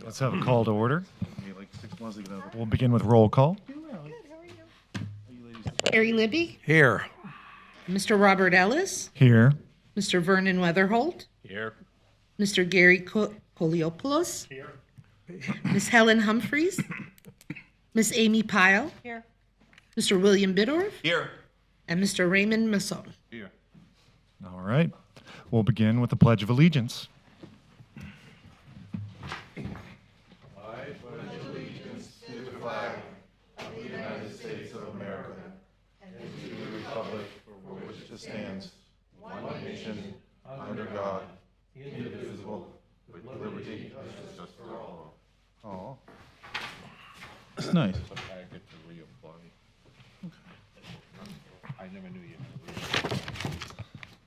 Let's have a call to order. We'll begin with roll call. Harry Libby, Here. Mr. Robert Ellis, Here. Mr. Vernon Weatherholt, Here. Mr. Gary Poliopoulos, Here. Miss Helen Humphreys, Miss Amy Pyle, Here. Mr. William Biddorf, Here. and Mr. Raymond Masson. Here. All right. We'll begin with the Pledge of Allegiance. Stands one nation under God, indivisible, with liberty and justice for all. Oh, it's nice. I get to reapply. I never knew you.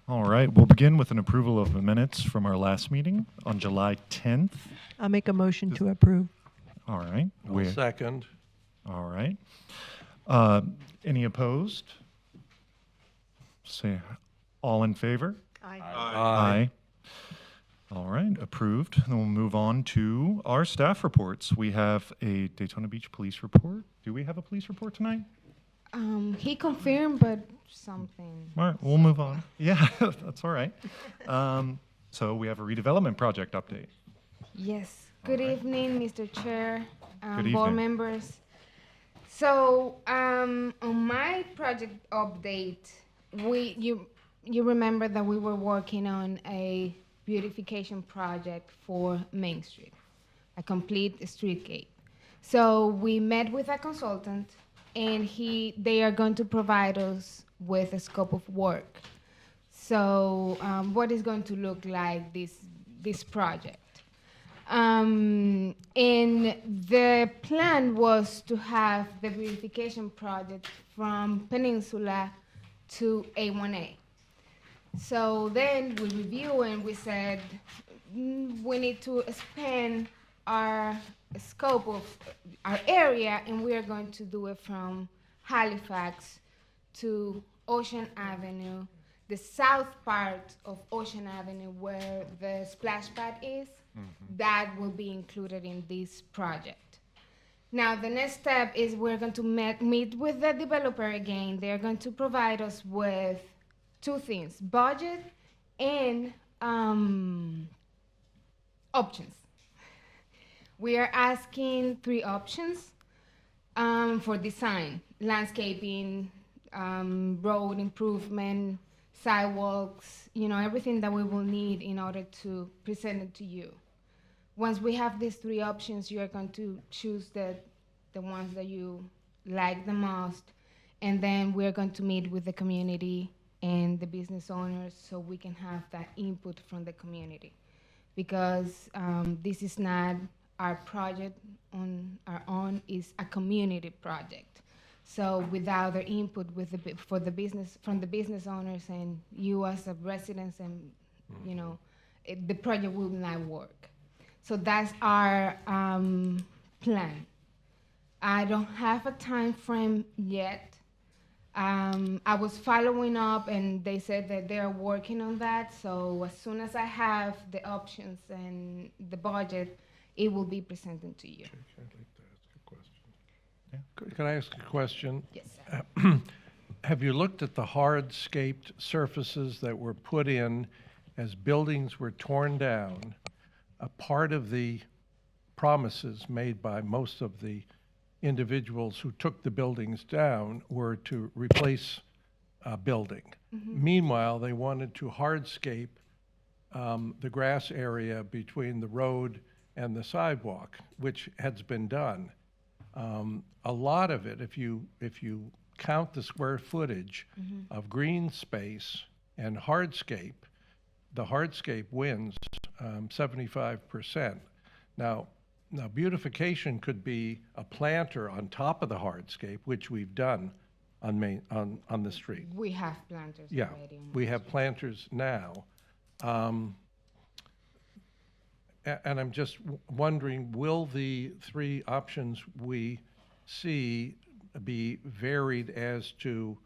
All right. We'll begin with an approval of the minutes from our last meeting on July 10th. I'll make a motion to approve. All right. Second. All right. Any opposed? Say all in favor? Aye. Aye. All right, approved. Then we'll move on to our staff reports. We have a Daytona Beach police report. Do we have a police report tonight? He confirmed, but something. All right, we'll move on. Yeah, that's all right. So we have a redevelopment project update. Yes. Good evening, Mr. Chair, Good board evening. members. So on my project update, you remember that we were working on a beautification project for Main Street, a complete streetscape. So we met with a consultant, and they are going to provide us with a scope of work. So what is going to look like this project? And the plan was to have the beautification project from Peninsula to A1A. So then we review and we said we need to expand our scope of our area, and we are going to do it from Halifax to Ocean Avenue, the south part of Ocean Avenue where the splash pad is. That will be included in this project. Now, the next step is we're going to meet with the developer again. They're going to provide us with two things, budget and options. We are asking 3 options for design: landscaping, road improvement, sidewalks, everything that we will need in order to present it to you. Once we have these 3 options, you are going to choose the ones that you like the most, and then we are going to meet with the community and the business owners so we can have that input from the community. Because this is not our project on our own, it's a community project. So without their input from the business owners and you as a residents, and the project will not work. So that's our plan. I don't have a time frame yet. I was following up, and they said that they're working on that. So as soon as I have the options and the budget, it will be presented to you. I'd like to ask a question. Can I ask a question? Yes, sir. Have you looked at the hardscaped surfaces that were put in as buildings were torn down? A part of the promises made by most of the individuals who took the buildings down were to replace a building. Meanwhile, they wanted to hardscape the grass area between the road and the sidewalk, which has been done. A lot of it, if you count the square footage of green space and hardscape, the hardscape wins 75%. Now, beautification could be a planter on top of the hardscape, which we've done on the street. We have planters Yeah, already. we have planters now. And I'm just wondering, will the 3 options we see be varied as to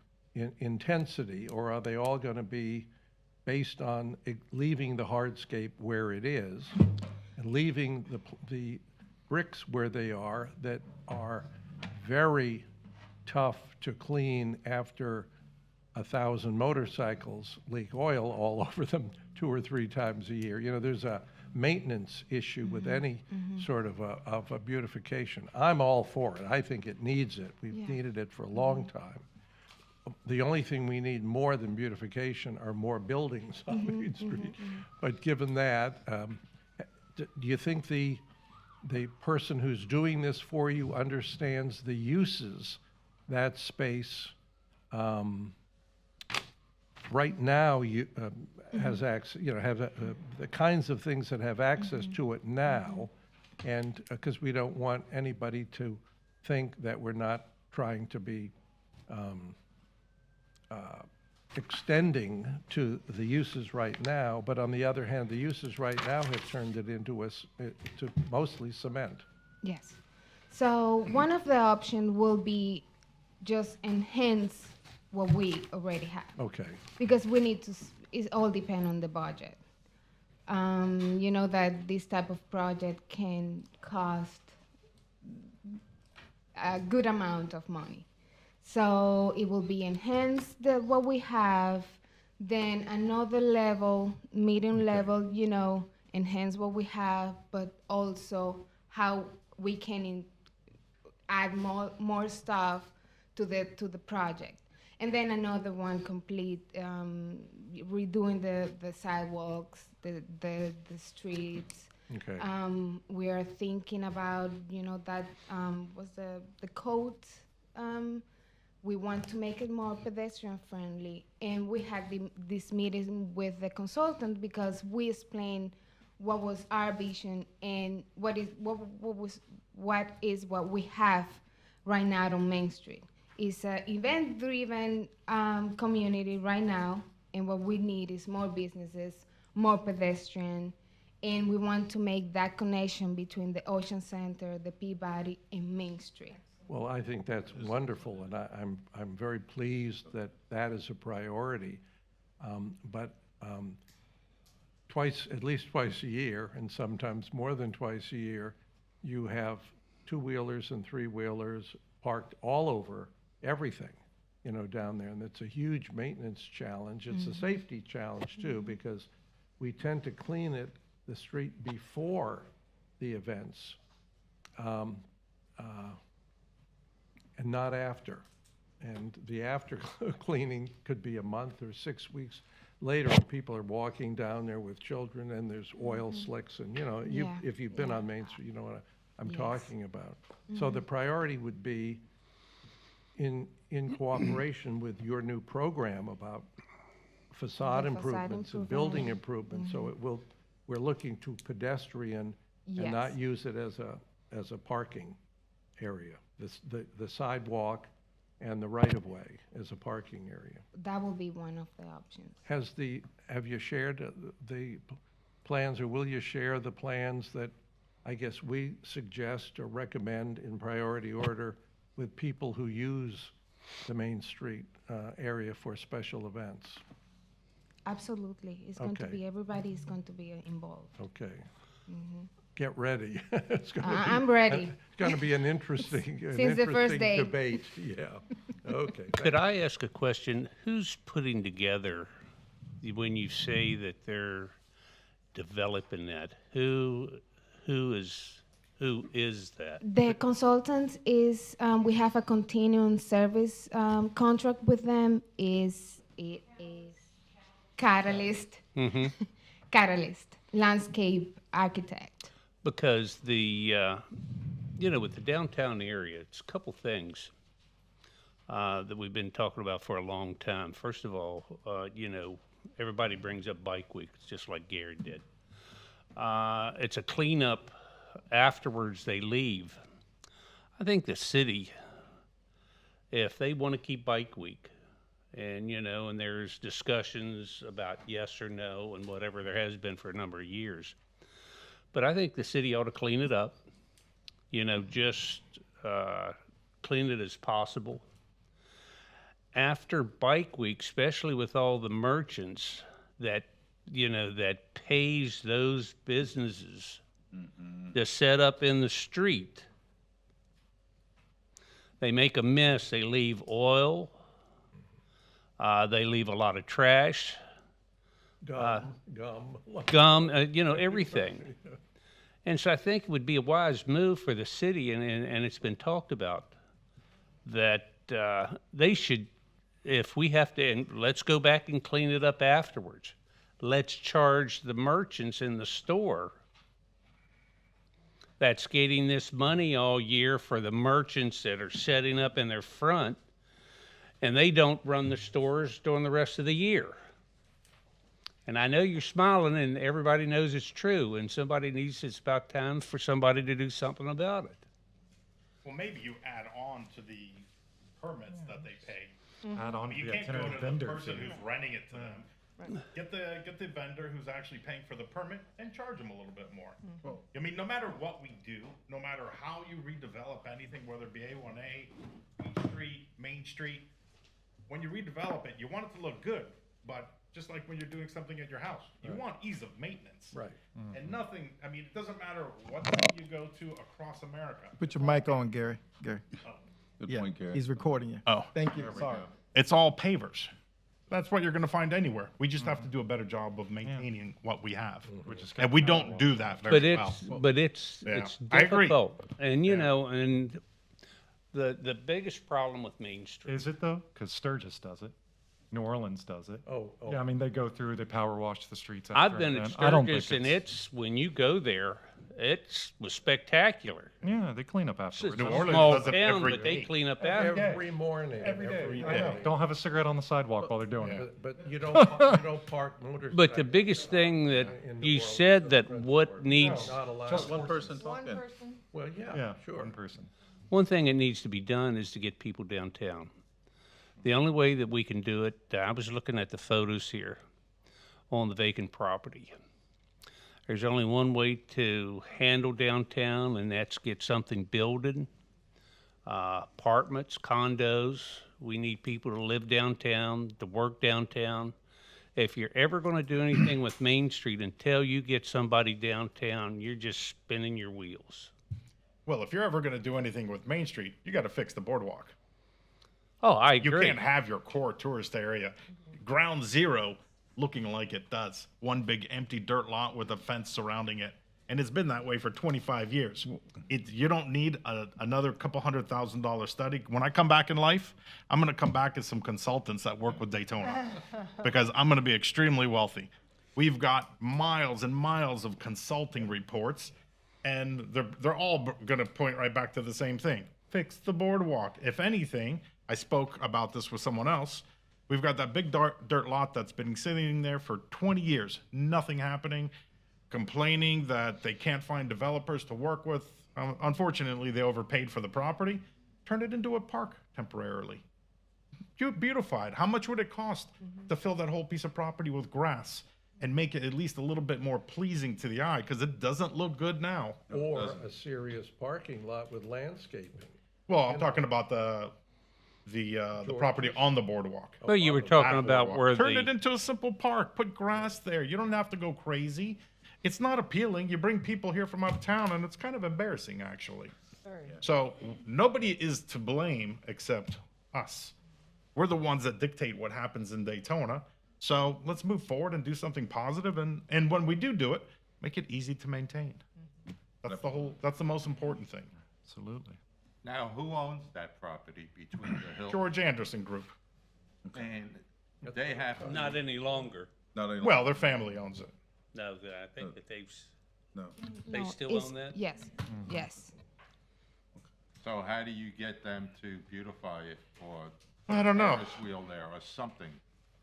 intensity, or are they all going to be based on leaving the hardscape where it is and leaving the bricks where they are that are very tough to clean after 1,000 motorcycles leak oil all over them 2 or 3 times a year. You know, there's a maintenance issue with any sort of a beautification. I'm all for it. I think it needs it. We've needed it for a long time. The only thing we need more than beautification are more buildings on Main Street. But given that, do you think the person who's doing this for you understands the uses that space right now has access, you know, have the kinds of things that have access to it now, and because we don't want anybody to think that we're not trying to be extending to the uses right now, but on the other hand, the uses right now have turned it into to mostly cement. Yes. So one of the options will be just enhance what we already have. Okay. Because we need to, it all depend on the budget. You know that this type of project can cost a good amount of money. So it will be enhance what we have, then another level, medium level, you know, enhance what we have, but also how we can add more stuff to the project. And then another one complete, redoing the sidewalks, the streets. Okay. We are thinking about, you know, that was the code. We want to make it more pedestrian friendly. And we had this meeting with the consultant because we explained what was our vision and what we have right now on Main Street. It's an event-driven community right now, and what we need is more businesses, more pedestrian, and we want to make that connection between the Ocean Center, the Peabody, and Main Street. Well, I think that's wonderful, and I'm very pleased that that is a priority. But at least twice a year, and sometimes more than twice a year, you have 2-wheelers and 3-wheelers parked all over everything, you know, down there, and it's a huge maintenance challenge. It's a safety challenge too, because we tend to clean the street before the events, and not after. And the after cleaning could be a month or 6 weeks later when people are walking down there with children and there's oil slicks, and you know, Yeah. if you've been on Main Street, you know what I'm Yes. talking about. So the priority would be in cooperation with your new program about facade The facade improvements and building improvements. So we're looking to pedestrian and not Yes. use it as a parking area. The sidewalk and the right-of-way as a parking area. That will be one of the options. Have you shared the plans, or will you share the plans that I guess we suggest or recommend in priority order with people who use the Main Street area for special events? Absolutely. It's going to Okay. be, everybody is going to be involved. Okay. Get ready. It's gonna be- I'm ready. It's going to be an interesting, Since the first day. debate. Yeah. Okay. Could I ask a question? Who's putting together, when you say that they're developing that, who is that? The consultant is, we have a continuing service contract with them. It is Catalyst, Catalyst, landscape architect. Because with the downtown area, it's a couple things that we've been talking about for a long time. First of all, everybody brings up Bike Week, just like Gary did. It's a cleanup afterwards they leave. I think the city, if they want to keep Bike Week, and there's discussions about yes or no and whatever there has been for a number of years, but I think the city ought to clean it up, just clean it as possible. After Bike Week, especially with all the merchants that pays those businesses to set up in the street. They make a mess. They leave oil. They leave a lot of trash, Gum. gum, everything. And so I think it would be a wise move for the city, and it's been talked about, that they should, if we have to, and let's go back and clean it up afterwards. Let's charge the merchants in the store that's getting this money all year for the merchants that are setting up in their front, and they don't run the stores during the rest of the year. And I know you're smiling, and everybody knows it's true, and it's about time for somebody to do something about it. Well, maybe you add on to the permits that they pay. Add on to You the can't go itinerant to the vendor person fee. who's renting it to them. Get the vendor who's actually paying for the permit and charge them a little bit more. I mean, no matter what we do, no matter how you redevelop anything, whether it be A1A, Beach Street, Main Street, when you redevelop it, you want it to look good, but just like when you're doing something at your house, you want ease of maintenance. Right. And nothing, I mean, it doesn't matter what town you go to across America. Put your mic on, Gary. Gary. Good Yeah, point, Gary. he's recording you. Oh. Thank you. Sorry. It's all pavers. That's what you're gonna find anywhere. We just have to do a better job of maintaining what we have. And we don't do that very well. It's Yeah, I agree. difficult. And, and the biggest problem with Main Street, Is it though? Because Sturgis does it. New Orleans does it. Oh. Yeah, I mean, they go through, they power wash the streets I've after been an at event. I don't think Sturgis, and it's, when you go there, it was spectacular. Yeah, they clean up It's a afterwards. New Orleans small does it town, every but they day. clean up after. Every morning. Every day. Every I know. day. Don't have a cigarette on the sidewalk while they're doing it. But you don't park motorcycles. But the biggest thing that you said that what needs, Not allowed. Just one person One talking. person. Well, Yeah, yeah, sure. one person. one thing that needs to be done is to get people downtown. The only way that we can do it, I was looking at the photos here on the vacant property. There's only one way to handle downtown, and that's get something builded. Apartments, condos. We need people to live downtown, to work downtown. If you're ever going to do anything with Main Street until you get somebody downtown, you're just spinning your wheels. Well, if you're ever gonna do anything with Main Street, you gotta fix the boardwalk. Oh, I You agree. can't have your core tourist area, ground zero, looking like it does. One big empty dirt lot with a fence surrounding it. And it's been that way for 25 years. You don't need another couple $100,000 study. When I come back in life, I'm going to come back as some consultants that work with Daytona because I'm going to be extremely wealthy. We've got miles and miles of consulting reports, and they're all going to point right back to the same thing. Fix the boardwalk. If anything, I spoke about this with someone else. We've got that big dirt lot that's been sitting there for 20 years, nothing happening, complaining that they can't find developers to work with. Unfortunately, they overpaid for the property, turned it into a park temporarily. Beautified. How much would it cost to fill that whole piece of property with grass and make it at least a little bit more pleasing to the eye? Because it doesn't look good now. Or a serious parking lot with landscaping. Well, I'm talking about the property on the boardwalk. Well, you were talking That about boardwalk. where Turn it the, into a simple park. Put grass there. You don't have to go crazy. It's not appealing. You bring people here from out of town, and it's kind of embarrassing, actually. So nobody is to blame except us. We're the ones that dictate what happens in Daytona. So let's move forward and do something positive, and when we do it, make it easy to maintain. That's the most important thing. Absolutely. Now, who owns that property between the hill? George Anderson Group. And they have, not any longer. Not any Well, their family owns it. No, I think that no. they No, still it's- own that? Yes, yes. so how do you get them to beautify it or I don't know. Ferris wheel there or something?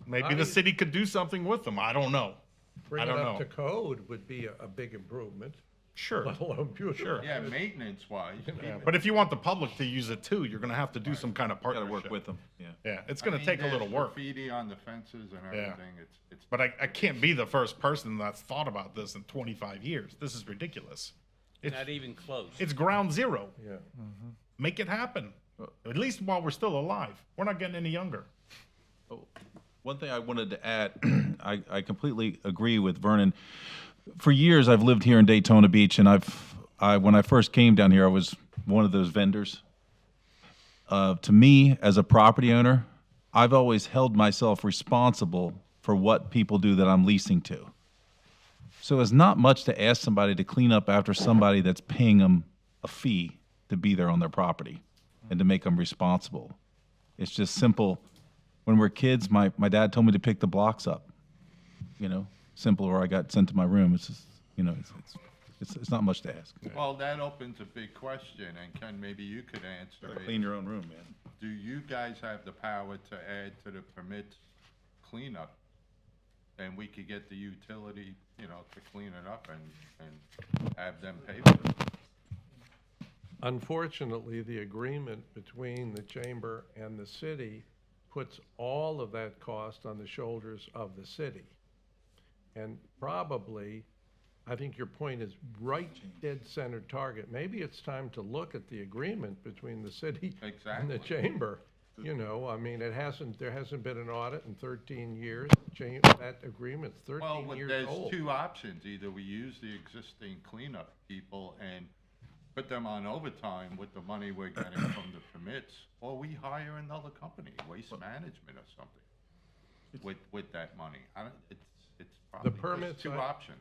Maybe the city could do something with them. I don't know. Bring it don't up know. to code would be a big improvement, Sure. let alone beautify. Sure. Yeah, maintenance wise. Yeah, but if you want the public to use it too, you're gonna have to do some kind of Gotta partnership. work with them, yeah. Yeah, it's gonna take a little work. Graffiti on the fences and Yeah. everything, it's. But I can't be the first person that's thought about this in 25 years. This is ridiculous. Not even close. It's ground zero. Yeah. Make it happen. At least while we're still alive. We're not getting any younger. One thing I wanted to add, I completely agree with Vernon. for years I've lived here in Daytona Beach, and when I first came down here, I was one of those vendors. To me, as a property owner, I've always held myself responsible for what people do that I'm leasing to. So it's not much to ask somebody to clean up after somebody that's paying them a fee to be there on their property and to make them responsible. It's just simple. When we're kids, my dad told me to pick the blocks up. Simple, or I got sent to my room. It's just, it's not much to ask. Well, that opens a big question, and Ken, maybe you could answer it. Clean your own room, man. Do you guys have the power to add to the permit cleanup? And we could get the utility, to clean it up and have them pay for it? Unfortunately, the agreement between the chamber and the city puts all of that cost on the shoulders of the city. And probably, I think your point is right dead center target. Maybe it's time to look at the agreement between the city and the Exactly. chamber. There hasn't been an audit in 13 years. That agreement's 13 Well, years there's old. two options. Either we use the existing cleanup people and put them on overtime with the money we're getting from the permits, or we hire another company, Waste Management or something, with that money. It's probably, there's permits, two options.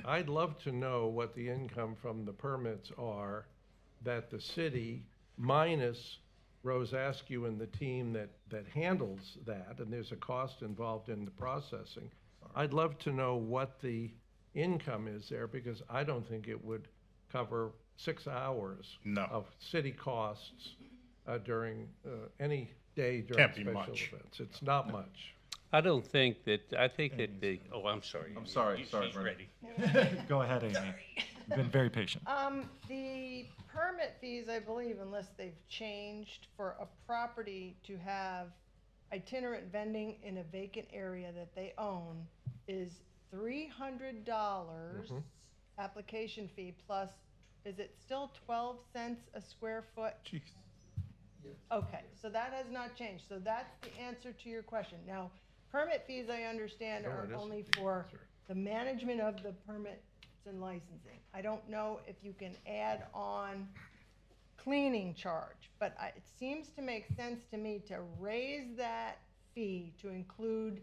I'd love to know what the income from the permits are that the city, minus Rose Askew and the team that handles that, and there's a cost involved in the processing. I'd love to know what the income is there, because I don't think it would cover 6 hours No. of city costs during any day during Can't be special much. events. It's not much. I think that oh, I'm sorry. I'm sorry, She's Brendan. ready. Go ahead, Amy. You've been very patient. The permit fees, I believe, unless they've changed, for a property to have itinerant vending in a vacant area that they own is $300 application fee plus, is it still 12 cents a square foot? Jeez. Okay, so that has not changed. So that's the answer to your question. Now, permit fees, I understand, No, are it isn't only the for answer. the management of the permits and licensing. I don't know if you can add on cleaning charge, but it seems to make sense to me to raise that fee to include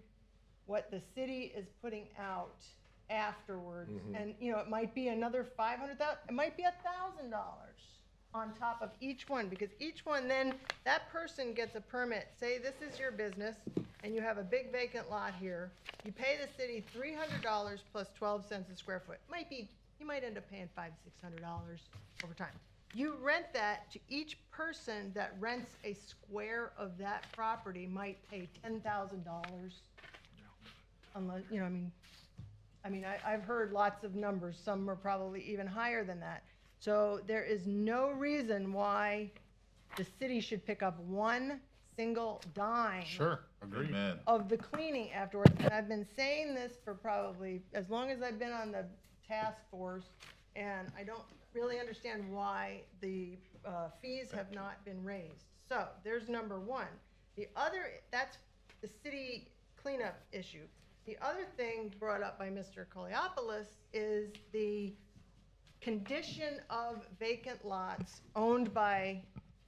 what the city is putting out afterwards. And, it might be another $500,000, it might be $1,000 on top of each one, because each one, then that person gets a permit. Say this is your business and you have a big vacant lot here. You pay the city $300 plus 12 cents a square foot. You might end up paying $500, $600 over time. You rent that to each person that rents a square of that property might pay $10,000. Unless, I've heard lots of numbers. Some are probably even higher than that. So there is no reason why the city should pick up one single dime Sure, agreed. Amen. of the cleaning afterwards. And I've been saying this for probably as long as I've been on the task force, and I don't really understand why the fees have not been raised. So there's number one. That's the city cleanup issue. The other thing brought up by Mr. Koliopoulos is the condition of vacant lots owned by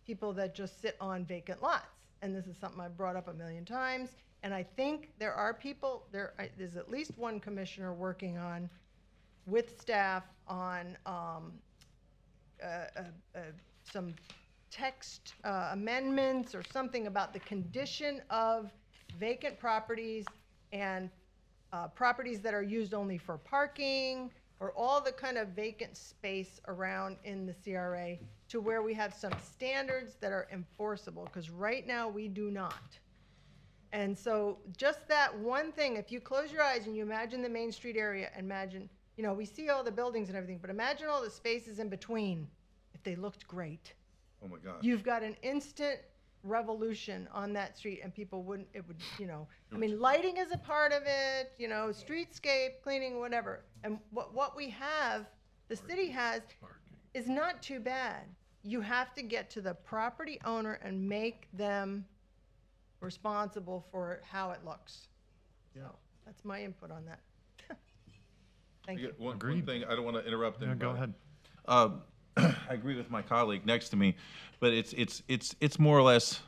people that just sit on vacant lots. And this is something I've brought up a million times. And I think there are people, there's at least one commissioner working on, with staff, on some text amendments or something about the condition of vacant properties and properties that are used only for parking, or all the kind of vacant space around in the CRA, to where we have some standards that are enforceable, because right now we do not. And so just that one thing, if you close your eyes and you imagine the Main Street area, imagine, we see all the buildings and everything, but imagine all the spaces in between, if they looked great. Oh my gosh. You've got an instant revolution on that street, and people lighting is a part of it, streetscape, cleaning, whatever. And what we have, the city has, is not too bad. You have to get to the property owner and make them responsible for how it looks. So that's my input on that. Thank you. One Agreed. thing, I don't want to interrupt No, anybody. go ahead. I agree with my colleague next to me, but it's more or less,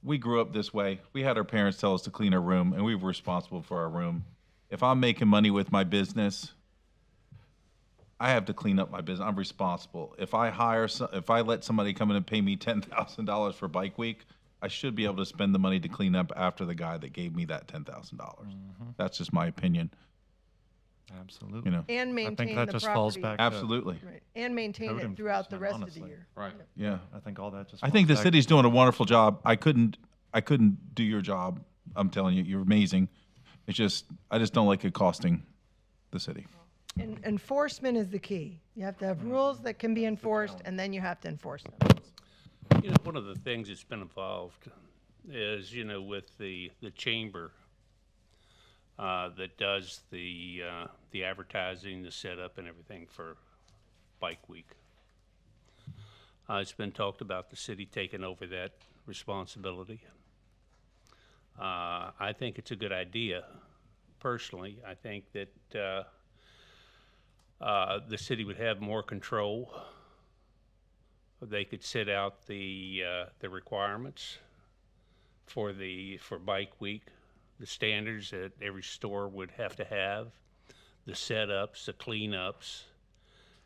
we grew up this way. We had our parents tell us to clean our room, and we were responsible for our room. If I'm making money with my business, I have to clean up my business. I'm responsible. If I let somebody come in and pay me $10,000 for Bike Week, I should be able to spend the money to clean up after the guy that gave me that $10,000. That's just my opinion. Absolutely. You know, And I maintain think that the just falls property. back. absolutely. Right, and maintain code it throughout the enforcement, rest of the honestly. year. Right. Yeah. I think all that just. I think the falls back- city's doing a wonderful job. I couldn't do your job. I'm telling you, you're amazing. It's just, I just don't like it costing the city. And enforcement is the key. You have to have rules that can be enforced, and then you have to enforce them. You know, one of the things that's been involved is, you know, with the chamber that does the advertising, the setup and everything for Bike Week. It's been talked about the city taking over that responsibility. I think it's a good idea. Personally, I think that the city would have more control. They could set out the requirements for Bike Week, the standards that every store would have to have, the setups, the cleanups,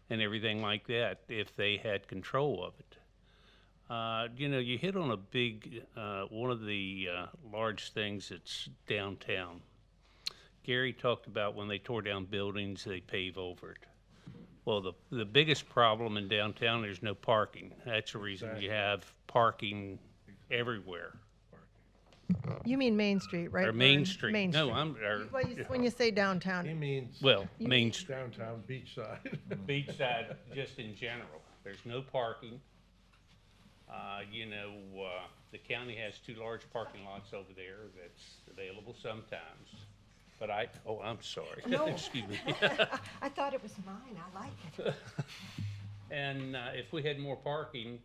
and everything like that, if they had control of it. You know, you hit on a big, one of the large things that's downtown. Gary talked about when they tore down buildings, they pave over it. Well, the biggest problem in downtown, there's no parking. That's the reason you have parking everywhere. You mean Main Street, right? Or Main Vern? Street. Main No, Street. Well, when you say He downtown, means well, Main Street. downtown Beachside. Beachside, just in general. There's no parking. You know, the county has 2 large parking lots over there that's available sometimes. But I'm sorry. No. Excuse me. I thought it was mine. I like it. And if we had more parking,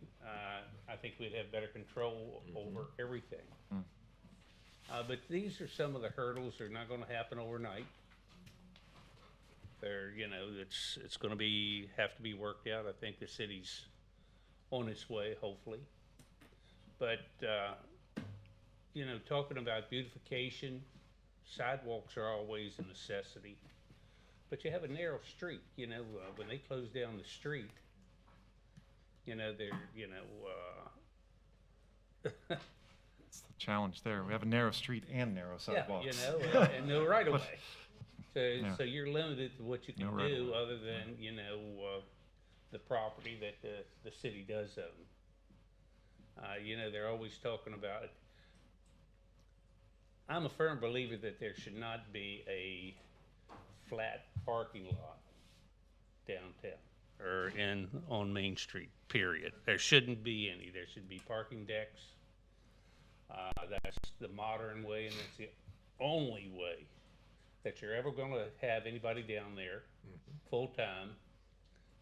I think we'd have better control over everything. But these are some of the hurdles. They're not going to happen overnight. They're, you know, it's going to have to be worked out. I think the city's on its way, hopefully. But you know, talking about beautification, sidewalks are always a necessity. But you have a narrow street. You know, when they close down the street, you know, they're, you know, It's the challenge there. We have a narrow street and narrow yeah, sidewalks. you know, and no right of way. So, Yeah. so you're limited to what you can No right of do way. other than, you know, the property that the city does own. You know, they're always talking about it. I'm a firm believer that there should not be a flat parking lot downtown or on Main Street, period. There shouldn't be any. There should be parking decks. That's the modern way, and that's the only way that you're ever going to have anybody down there full-time,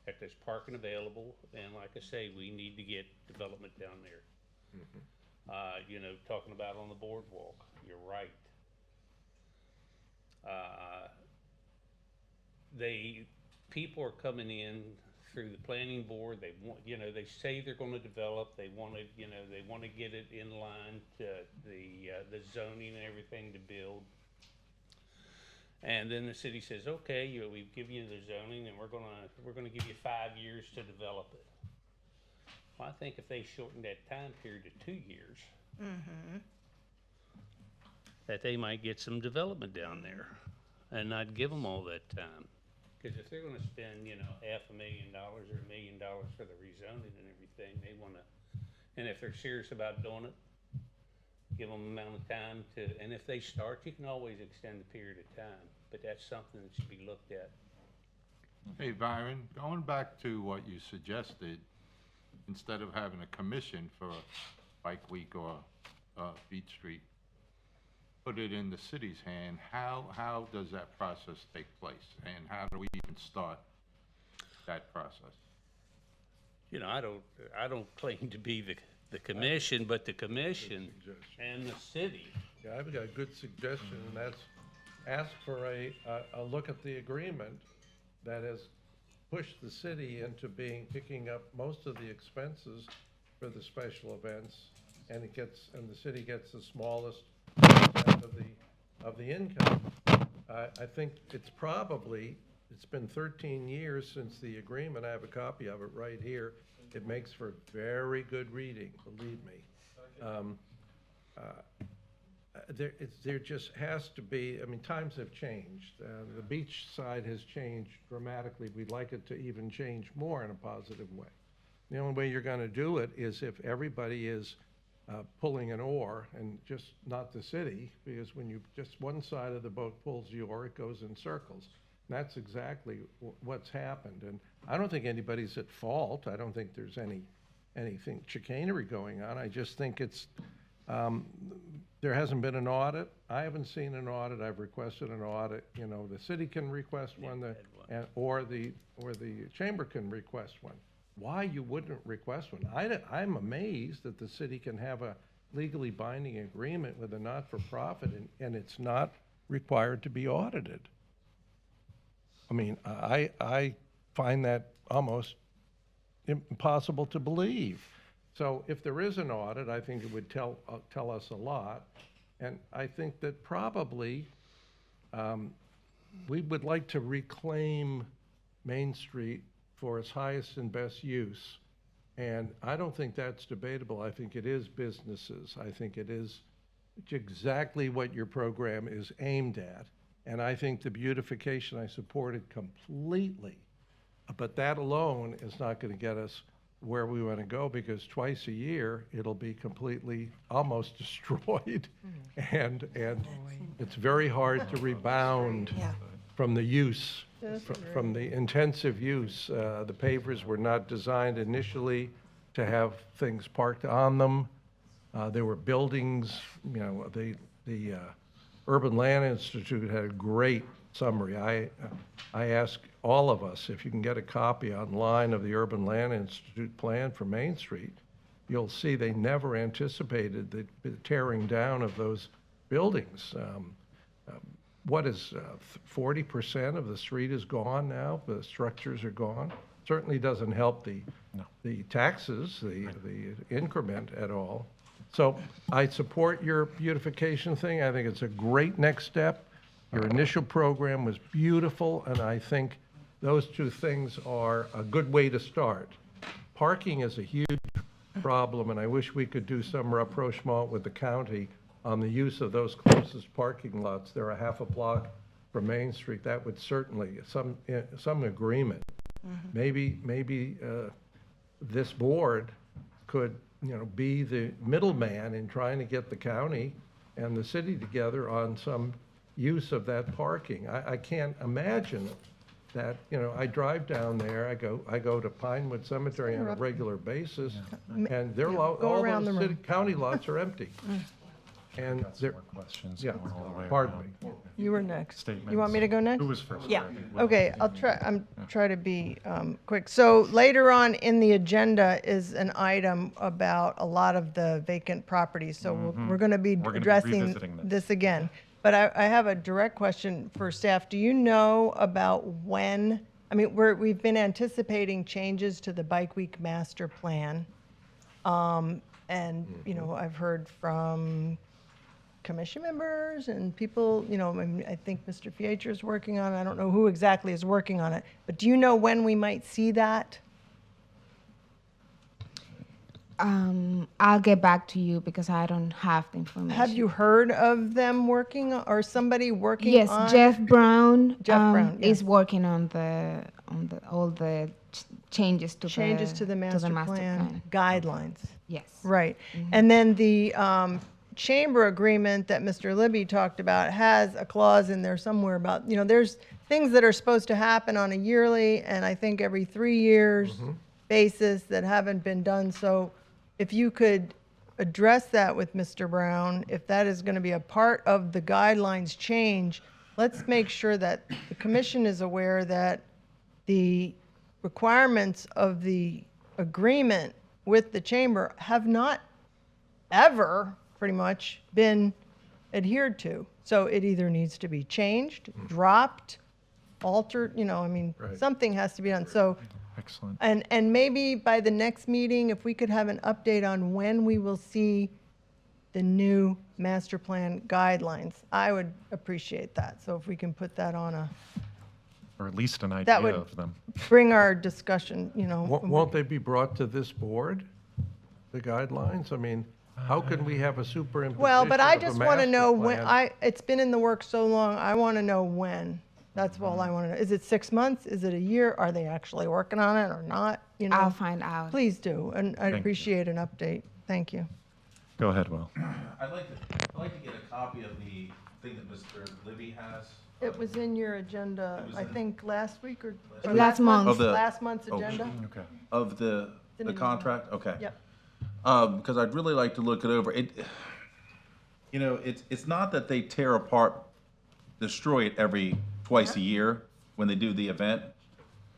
that there's parking available. And like I say, we need to get development down there. You know, talking about on the boardwalk, you're right. People are coming in through the planning board. They want, you know, they say they're going to develop. They want to, you know, they want to get it in line to the zoning and everything to build. And then the city says, okay, we give you the zoning, and we're gonna give you 5 years to develop it. Well, I think if they shorten that time period to 2 years, that they might get some development down there and not give them all that time. Because if they're going to spend, you know, $500,000 or $1 million for the rezoning and everything, they want to, and if they're serious about doing it, give them an amount of time to, and if they start, you can always extend the period of time, but that's something that should be looked at. Hey, Byron, going back to what you suggested, instead of having a commission for a Bike Week or Beach Street, put it in the city's hand, how does that process take place? And how do we even start that process? You know, I don't claim to be the commission, but the commission and the city. Yeah, I've got a good suggestion, and that's ask for a look at the agreement that has pushed the city into picking up most of the expenses for the special events, and the city gets the smallest percent of the income. I think it's been 13 years since the agreement. I have a copy of it right here. It makes for very good reading, believe me. There just has to be, I mean, times have changed. The beach side has changed dramatically. We'd like it to even change more in a positive way. The only way you're going to do it is if everybody is pulling an oar, and just not the city, because when just one side of the boat pulls the oar, it goes in circles. And that's exactly what's happened. And I don't think anybody's at fault. I don't think there's anything chicanery going on. I just think it's, there hasn't been an audit. I haven't seen an audit. I've requested an audit. You know, the city can request one, or the chamber can request one. Why you wouldn't request one? I'm amazed that the city can have a legally binding agreement with a not-for-profit and it's not required to be audited. I mean, I find that almost impossible to believe. So if there is an audit, I think it would tell us a lot. And I think that probably we would like to reclaim Main Street for its highest and best use. And I don't think that's debatable. I think it is businesses. I think it's exactly what your program is aimed at. And I think the beautification I supported completely. But that alone is not going to get us where we want to go, because twice a year it'll be completely almost destroyed. And it's very hard to rebound from the use, from the intensive use. The pavers were not designed initially to have things parked on them. There were buildings, you know, the Urban Land Institute had a great summary. I ask all of us, if you can get a copy online of the Urban Land Institute plan for Main Street, you'll see they never anticipated the tearing down of those buildings. What is 40% of the street is gone now? The structures are gone. Certainly doesn't help the taxes, the increment at all. So I support your beautification thing. I think it's a great next step. Your initial program was beautiful, and I think those two things are a good way to start. Parking is a huge problem, and I wish we could do some rapprochement with the county on the use of those closest parking lots. They're a half a block from Main Street. That would certainly, some agreement. Maybe this board could, you know, be the middleman in trying to get the county and the city together on some use of that parking. I can't imagine that, you know, I drive down there, I go to Pinewood Cemetery on a regular basis, and all those county lots are empty. And Got some more questions. yeah, going all the way pardon around. me. You were next. Statements. You want me to go next? Who was first? Yeah. Sorry. Okay, I'm try to be quick. So later on in the agenda is an item about a lot of the vacant properties. So we're going to be We're gonna be addressing revisiting this again. But I have a direct question for staff. Do you know about when, I mean, we've been anticipating changes to the Bike Week master plan. And, you know, I've heard from commission members and people, you know, I mean, I think Mr. Fietcher is working on it. I don't know who exactly is working on it. But do you know when we might see that? I'll get back to you because I don't have the information. Have you heard of them working or somebody working Yes, on? Jeff Brown. Brown, is working on all the changes to the master plan guidelines. Yes. Right. And then the chamber agreement that Mr. Libby talked about has a clause in there somewhere about, you know, there's things that are supposed to happen on a yearly and I think every 3 years basis that haven't been done. So if you could address that with Mr. Brown, if that is going to be a part of the guidelines change, let's make sure that the commission is aware that the requirements of the agreement with the chamber have not ever pretty much been adhered to. So it either needs to be changed, dropped, altered, I mean, Right. something has to be done. So, Excellent. and maybe by the next meeting, if we could have an update on when we will see the new master plan guidelines, I would appreciate that. So if we can put that on Or at least an That idea would- of them. bring our discussion, Won't they be brought to this board, the guidelines? I mean, how can we have a superimposition Well, but I of a just want to master know when, plan? it's been in the works so long, I want to know when. That's all I want to know. Is it 6 months? Is it a year? Are they actually working on it or not? I'll find out. Please do, and I'd you. appreciate an update. Thank you. Go ahead, Will. I'd like to get a copy of the thing that Mr. Libby has. It was in your agenda, I think, last week or Last month. Of the- Last month's oh, agenda? Okay. Of the in the contract? Okay. Yep. Because I'd really like to look it over. It's not that they tear apart, destroy it every twice a year when they do the event.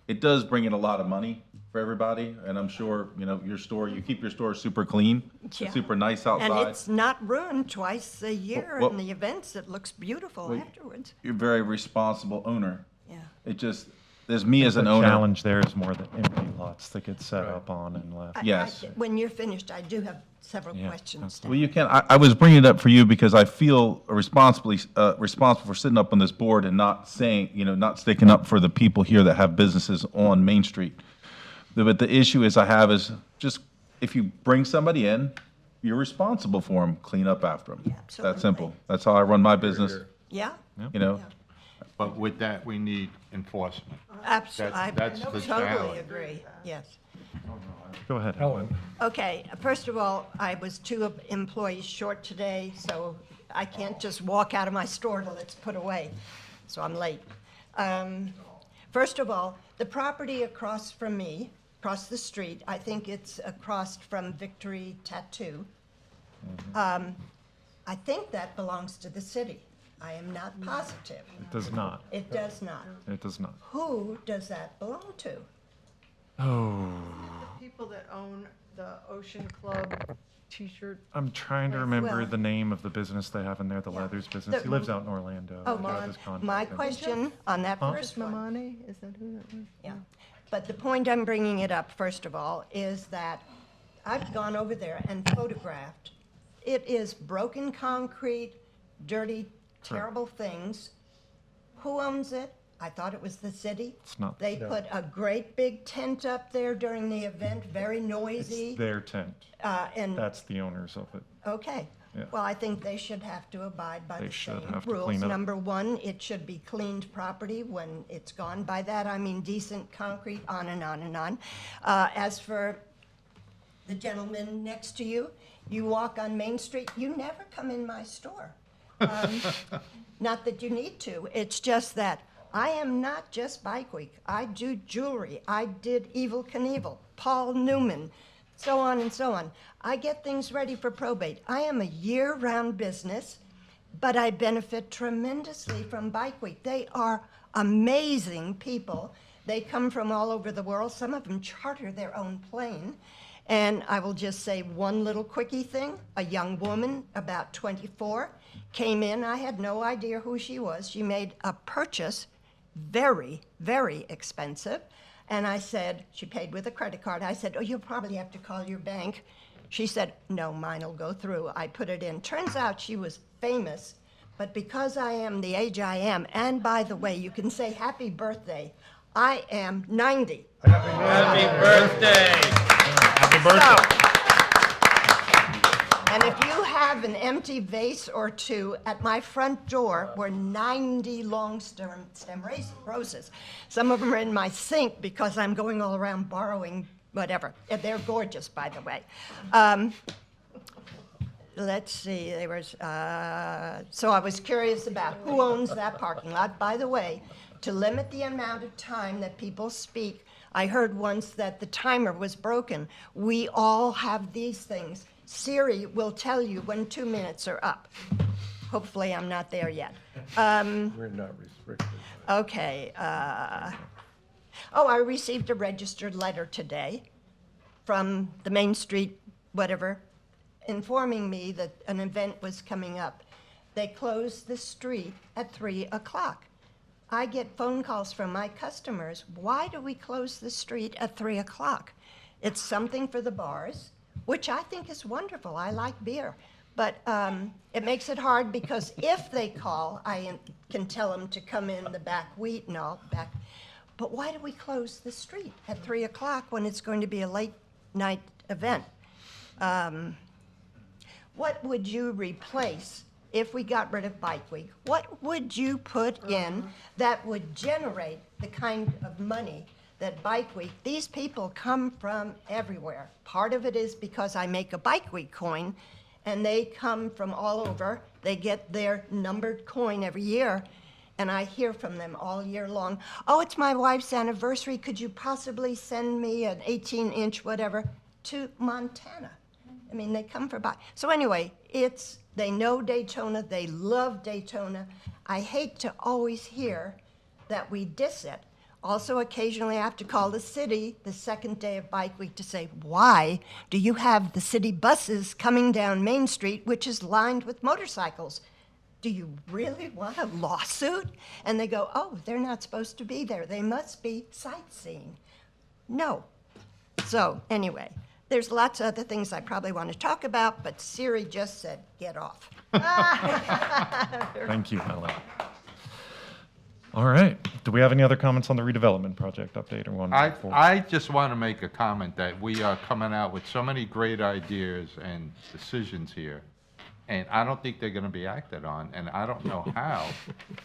It does bring in a lot of money for everybody, and I'm sure, your store, you keep your store super clean, Yeah. super nice And outside. it's not ruined twice a year Well- in the events. It looks beautiful Well, afterwards. You're a very responsible owner. Yeah. It just, there's me as an The owner. challenge there is more the empty lots that get set up on and left. Yes. When you're finished, I do have several Yeah, questions. Well, you can. I was bringing it up for you because I feel responsible for sitting up on this board and not saying, not sticking up for the people here that have businesses on Main Street. But the issue I have is just if you bring somebody in, you're responsible for them. Clean up after them. Yeah, That absolutely. simple. That's how I run my business. Yeah, But with that, we need enforcement. absolutely. I That's the totally challenge. agree, yes. Go ahead. Helen, Okay, first of all, I was 2 employees short today, so I can't just walk out of my store till it's put away, so I'm late. First of all, the property across from me, across the street, I think it's across from Victory Tattoo. I think that belongs to the city. I am not positive. It does not. It does not. It does not. Who does that belong to? Oh, People that own the Ocean Club T-shirt. I'm trying to remember Well- the name of the business they have in there, the leathers business. He lives out in Orlando. I got his contact My info. question on that Huh? first one. Mamani, is that who that was? Yeah, but the point I'm bringing it up, first of all, is that I've gone over there and photographed. It is broken concrete, dirty, terrible things. Who owns it? I thought it was the city. It's not. They put a great big tent up there during the event, very It's noisy. their tent. And, That's the owners of it. okay. Yeah. Well, I think they should have to abide by They the should same have to rules. clean up. Number one, it should be cleaned property when it's gone. By that, I mean decent concrete, on and on and on. As for the gentleman next to you, you walk on Main Street, you never come in my store. Not that you need to, it's just that I am not just Bike Week. I do jewelry, I did Evel Knievel, Paul Newman, so on and so on. I get things ready for probate. I am a year-round business, but I benefit tremendously from Bike Week. They are amazing people. They come from all over the world. Some of them charter their own plane. And I will just say one little quickie thing. A young woman, about 24, came in. I had no idea who she was. She made a purchase, very, very expensive. And I said, she paid with a credit card. I said, oh, you'll probably have to call your bank. She said, no, mine will go through. I put it in. Turns out she was famous, but because I am the age I am, and by the way, you can say happy birthday, I am 90. Happy birthday. Happy birthday. And if you have an empty vase or two, at my front door were 90 long stem roses. Some of them are in my sink because I'm going all around borrowing whatever. And they're gorgeous, by the way. Let's see, there was, so I was curious about who owns that parking lot. By the way, to limit the amount of time that people speak, I heard once that the timer was broken. We all have these things. Siri will tell you when 2 minutes are up. Hopefully, I'm not there yet. we're not restricted. Okay. Oh, I received a registered letter today from the Main Street, whatever, informing me that an event was coming up. They closed the street at 3 o'clock. I get phone calls from my customers, why do we close the street at 3 o'clock? It's something for the bars, which I think is wonderful. I like beer. But it makes it hard because if they call, I can tell them to come in the back wheat and all back. But why do we close the street at 3 o'clock when it's going to be a late night event? What would you replace if we got rid of Bike Week? What would you put in that would generate the kind of money that Bike Week, these people come from everywhere. Part of it is because I make a Bike Week coin, and they come from all over. They get their numbered coin every year, and I hear from them all year long. Oh, it's my wife's anniversary. Could you possibly send me an 18-inch whatever to Montana? I mean, they come for Bike. So anyway, they know Daytona. They love Daytona. I hate to always hear that we diss it. Also, occasionally I have to call the city the second day of Bike Week to say, why do you have the city buses coming down Main Street, which is lined with motorcycles? Do you really want a lawsuit? And they go, oh, they're not supposed to be there. They must be sightseeing. No. So anyway, there's lots of other things I probably want to talk about, but Siri just said, get off. Thank you, Helen. All right. Do we have any other comments on the redevelopment project update or one? I just want to make a comment that we are coming out with so many great ideas and decisions here, and I don't think they're going to be acted on, and I don't know how,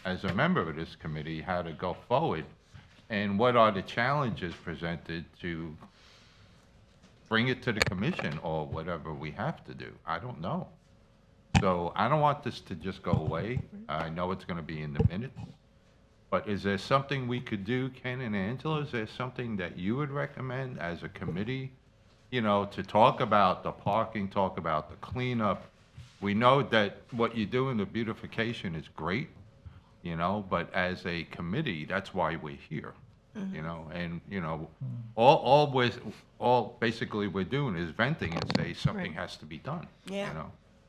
as a member of this committee, how to go forward, and what are the challenges presented to bring it to the commission or whatever we have to do. I don't know. So I don't want this to just go away. I know it's going to be in the minutes. But is there something we could do, Ken and Angela? Is there something that you would recommend as a committee, to talk about the parking, talk about the cleanup? We know that what you do in the beautification is great, but as a committee, that's why we're here, and, all basically we're doing is venting and say something has to be done, Yeah.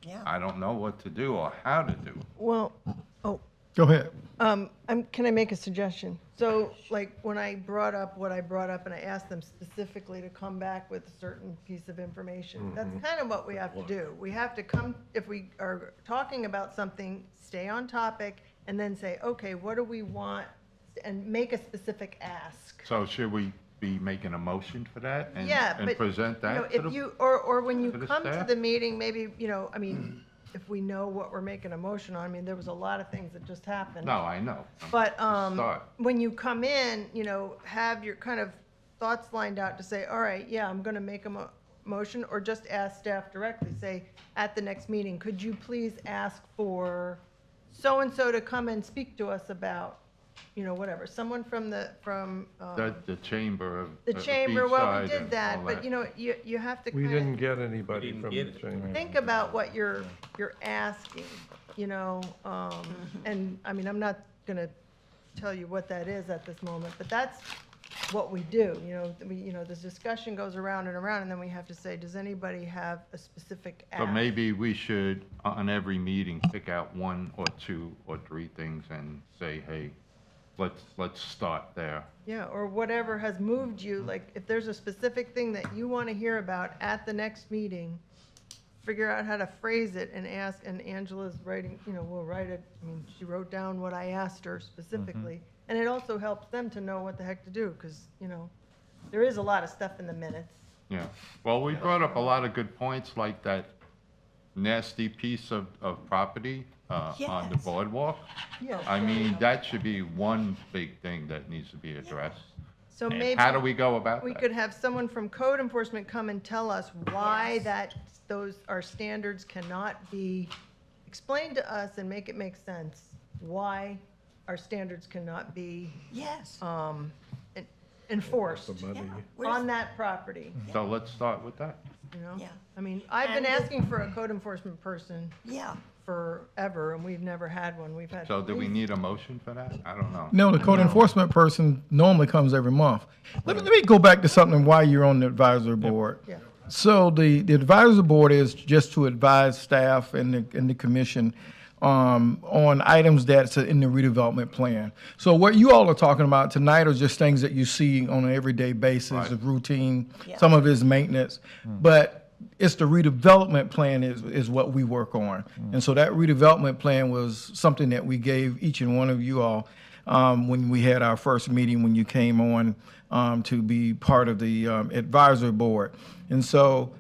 Yeah. I don't know what to do or how to do. Well, Go ahead. can I make a suggestion? So, like, when I brought up what I brought up, and I asked them specifically to come back with a certain piece of information, that's kind of what we have to do. We have to come, if we are talking about something, stay on topic, and then say, okay, what do we want, and make a specific ask. So should we be making a motion for that and, Yeah, and but, present that to if the? you, or when you to the come to staff? the meeting, maybe, if we know what we're making a motion on, there was a lot of things that just happened. No, I know. But Start. when you come in, have your kind of thoughts lined out to say, all right, yeah, I'm going to make a motion, or just ask staff directly, say, at the next meeting, could you please ask for so-and-so to come and speak to us about, whatever, someone from the chamber of. the chamber, well, we Beachside did and that, all but, you have to We kind of didn't get anybody didn't from get the it. chamber. think about what you're asking, and, I'm not gonna tell you what that is at this moment, but that's what we do, this discussion goes around and around, and then we have to say, does anybody have a specific ask? So maybe we should, on every meeting, pick out 1 or 2 or 3 things and say, hey, let's start there. Yeah, or whatever has moved you, like, if there's a specific thing that you want to hear about at the next meeting, figure out how to phrase it and ask, and Angela's writing, we'll write it, she wrote down what I asked her specifically, and it also helps them to know what the heck to do, because, there is a lot of stuff in the minutes. Yeah. Well, we brought up a lot of good points, like that nasty piece of property on the Yes. boardwalk. Yeah. I mean, that should be one big thing that needs to be addressed. So And maybe how do we go about we that? could have someone from code enforcement come and tell us why Yes. our standards cannot be explained to us and make it make sense, why our standards cannot be Yes. enforced The money. on that property, So let's start with that. Yeah. I've been And- asking for a code enforcement person Yeah. forever, and we've never had one. We've had. So do we need a motion for that? I don't know. No, the code enforcement person normally comes every month. Let me go back to something why you're on the advisory board. Yeah. So the advisory board is just to advise staff and the commission on items that's in the redevelopment plan. So what you all are talking about tonight are just things that you see on an everyday basis, of routine. Yeah. Some of it is maintenance, but it's the redevelopment plan is what we work on. And so that redevelopment plan was something that we gave each and one of you all when we had our first meeting, when you came on to be part of the advisory board. And so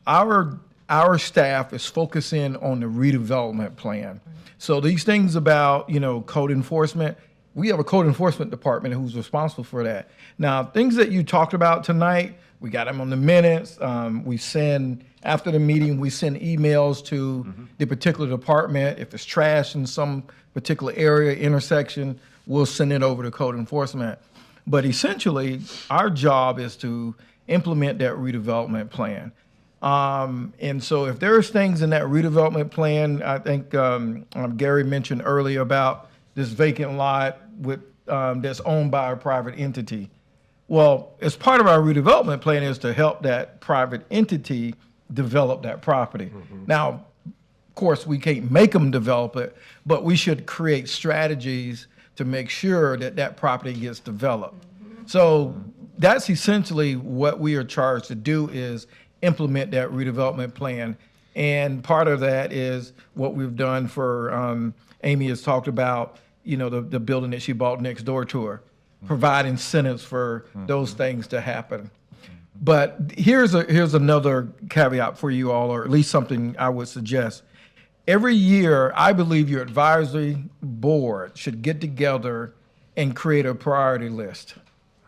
our staff is focusing on the redevelopment plan. So these things about, code enforcement, we have a code enforcement department who's responsible for that. Now, things that you talked about tonight, we got them on the minutes. After the meeting, we send emails to the particular department. If it's trash in some particular area, intersection, we'll send it over to code enforcement. But essentially, our job is to implement that redevelopment plan. And so if there's things in that redevelopment plan, I think Gary mentioned earlier about this vacant lot that's owned by a private entity. Well, as part of our redevelopment plan is to help that private entity develop that property. Now, of course, we can't make them develop it, but we should create strategies to make sure that that property gets developed. So that's essentially what we are charged to do, is implement that redevelopment plan. And part of that is what we've done for, Amy has talked about, the building that she bought next door to her, provide incentives for those things to happen. But here's another caveat for you all, or at least something I would suggest. Every year, I believe your advisory board should get together and create a priority list.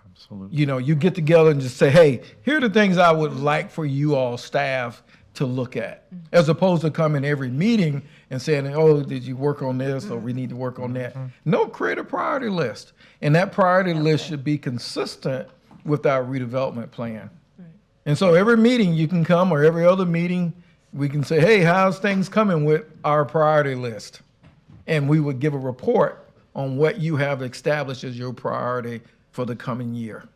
Absolutely. You get together and just say, hey, here are the things I would like for you all staff to look at, as opposed to coming every meeting and saying, oh, did you work on this, or we need to work on that. No, create a priority list. And that priority list should be consistent with our redevelopment plan. And so every meeting you can come, or every other meeting, we can say, hey, how's things coming with our priority list? And we would give a report on what you have established as your priority for the coming year.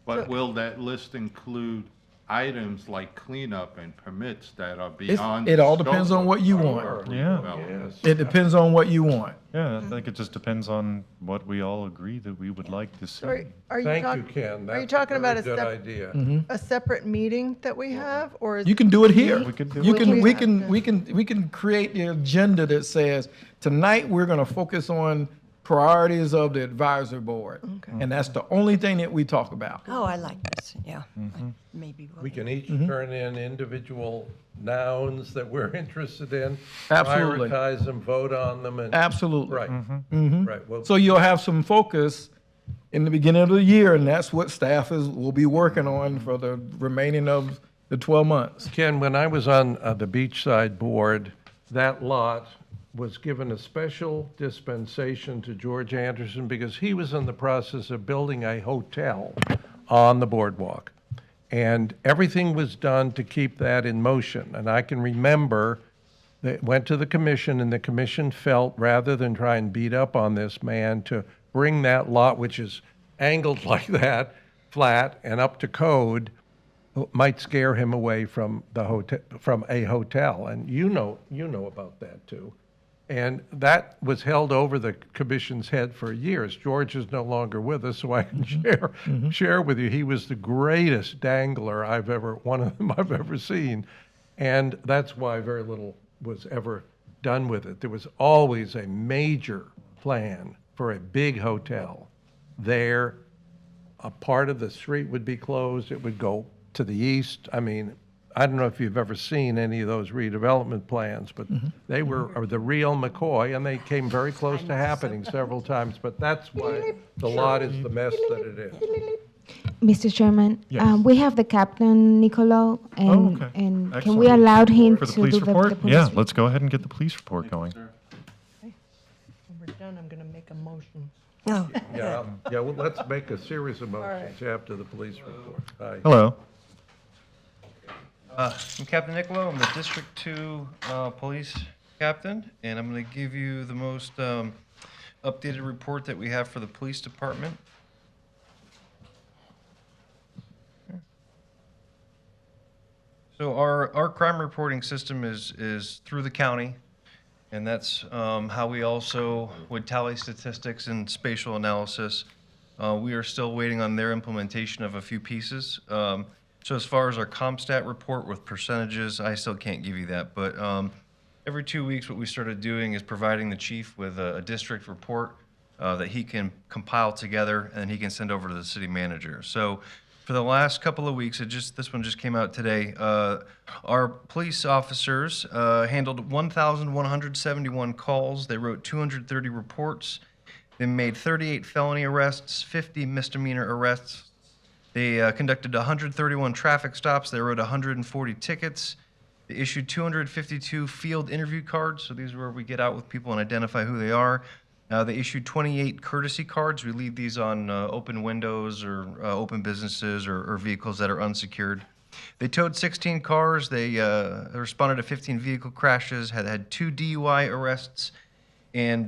But will that list include items like cleanup and permits that are beyond? It all the depends scope on what of you our want. Yeah. development? It depends on what you want. Yeah, I think it just depends on what we all agree that we would like to see. So are you Thank you, talking, Ken. are you That's talking a about very a good idea. a separate meeting that we have, or is You can do it here. We could do You it can, here. we can create the agenda that says, tonight we're gonna focus on priorities of the advisory board. And that's the only thing that we talk about. Oh, I like this, yeah. Maybe We can each turn in individual nouns that we're interested in. Absolutely. Prioritize them, vote on them, and. Absolutely. Right. Right. Well, So you'll have some focus in the beginning of the year, and that's what staff will be working on for the remaining of the 12 months. Ken, when I was on the Beachside board, that lot was given a special dispensation to George Anderson because he was in the process of building a hotel on the boardwalk. And everything was done to keep that in motion. And I can remember that it went to the commission, and the commission felt, rather than try and beat up on this man, to bring that lot, which is angled like that, flat and up to code, might scare him away from the hotel, from a hotel. And you know about that too. And that was held over the commission's head for years. George is no longer with us, so I can share with you. He was the greatest dangler one of them I've ever seen. And that's why very little was ever done with it. There was always a major plan for a big hotel there. A part of the street would be closed. It would go to the east. I mean, I don't know if you've ever seen any of those redevelopment plans, but they were the real McCoy, and they came very close to happening several times. But that's why the lot is the mess that it is. Mr. Chairman, Yes. we have the captain, Nicolo, and, Oh, okay. and can Excellent. we allow him For the to police do report? the police Yeah, report? let's go ahead and get the police report going. when we're done, I'm gonna make a motion. No. Yeah, well, let's make a series of motions after the police report. Aye. Hello. I'm Captain Nicolo. I'm the District 2 Police Captain, and I'm going to give you the most updated report that we have for the police department. So our crime reporting system is through the county, And that's how we also would tally statistics and spatial analysis. We are still waiting on their implementation of a few pieces. So as far as our CompStat report with percentages, I still can't give you that. But every 2 weeks, what we started doing is providing the chief with a district report that he can compile together and he can send over to the city manager. So for the last couple of weeks, this one just came out today, our police officers handled 1,171 calls. They wrote 230 reports. They made 38 felony arrests, 50 misdemeanor arrests. They conducted 131 traffic stops. They wrote 140 tickets. They issued 252 field interview cards. So these are where we get out with people and identify who they are. They issued 28 courtesy cards. We leave these on open windows or open businesses or vehicles that are unsecured. They towed 16 cars. They responded to 15 vehicle crashes, had 2 DUI arrests, and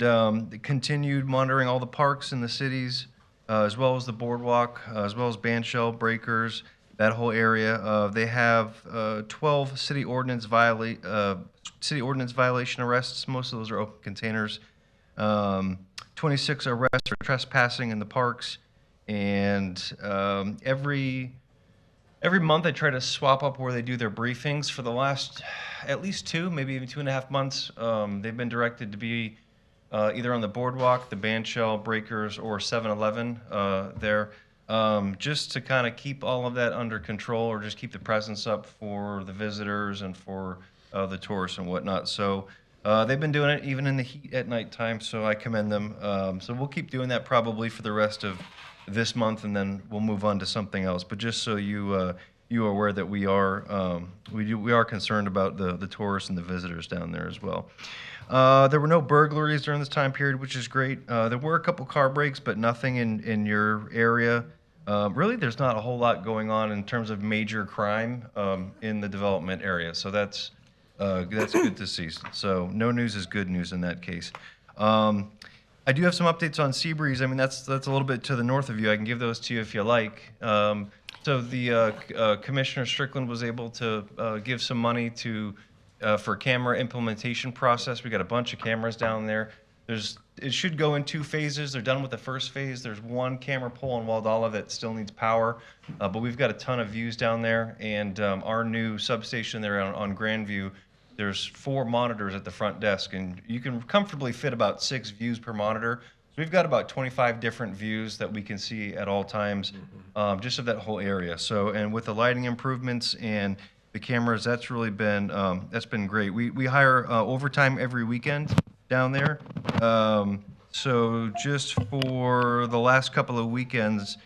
they continued monitoring all the parks in the cities, as well as the boardwalk, as well as bandshell breakers, that whole area. They have 12 city ordinance violation arrests. Most of those are open containers. 26 arrests for trespassing in the parks, and every month I try to swap up where they do their briefings. For the last at least 2, maybe even 2.5 months, they've been directed to be either on the boardwalk, the bandshell breakers, or 7-Eleven there, just to kind of keep all of that under control, or just keep the presence up for the visitors and for the tourists and whatnot. So they've been doing it even in the heat at nighttime, so I commend them. So we'll keep doing that probably for the rest of this month, and then we'll move on to something else. But just so you are aware that we are concerned about the tourists and the visitors down there as well. There were no burglaries during this time period, which is great. There were a couple car breaks, but nothing in your area. Really, there's not a whole lot going on in terms of major crime in the development area, so that's good to see. So no news is good news in that case. I do have some updates on Seabreeze. I mean, that's a little bit to the north of you. I can give those to you if you like. So the Commissioner Strickland was able to give some money for camera implementation process. We got a bunch of cameras down there. It should go in 2 phases. They're done with the first phase. There's 1 camera pole in Waldala that still needs power, but we've got a ton of views down there. And our new substation there on Grandview, there's 4 monitors at the front desk, and you can comfortably fit about 6 views per monitor. So we've got about 25 different views that we can see at all times, just of that whole area. So, and with the lighting improvements and the cameras, that's really been great. We hire overtime every weekend down there. So just for the last couple of weekends,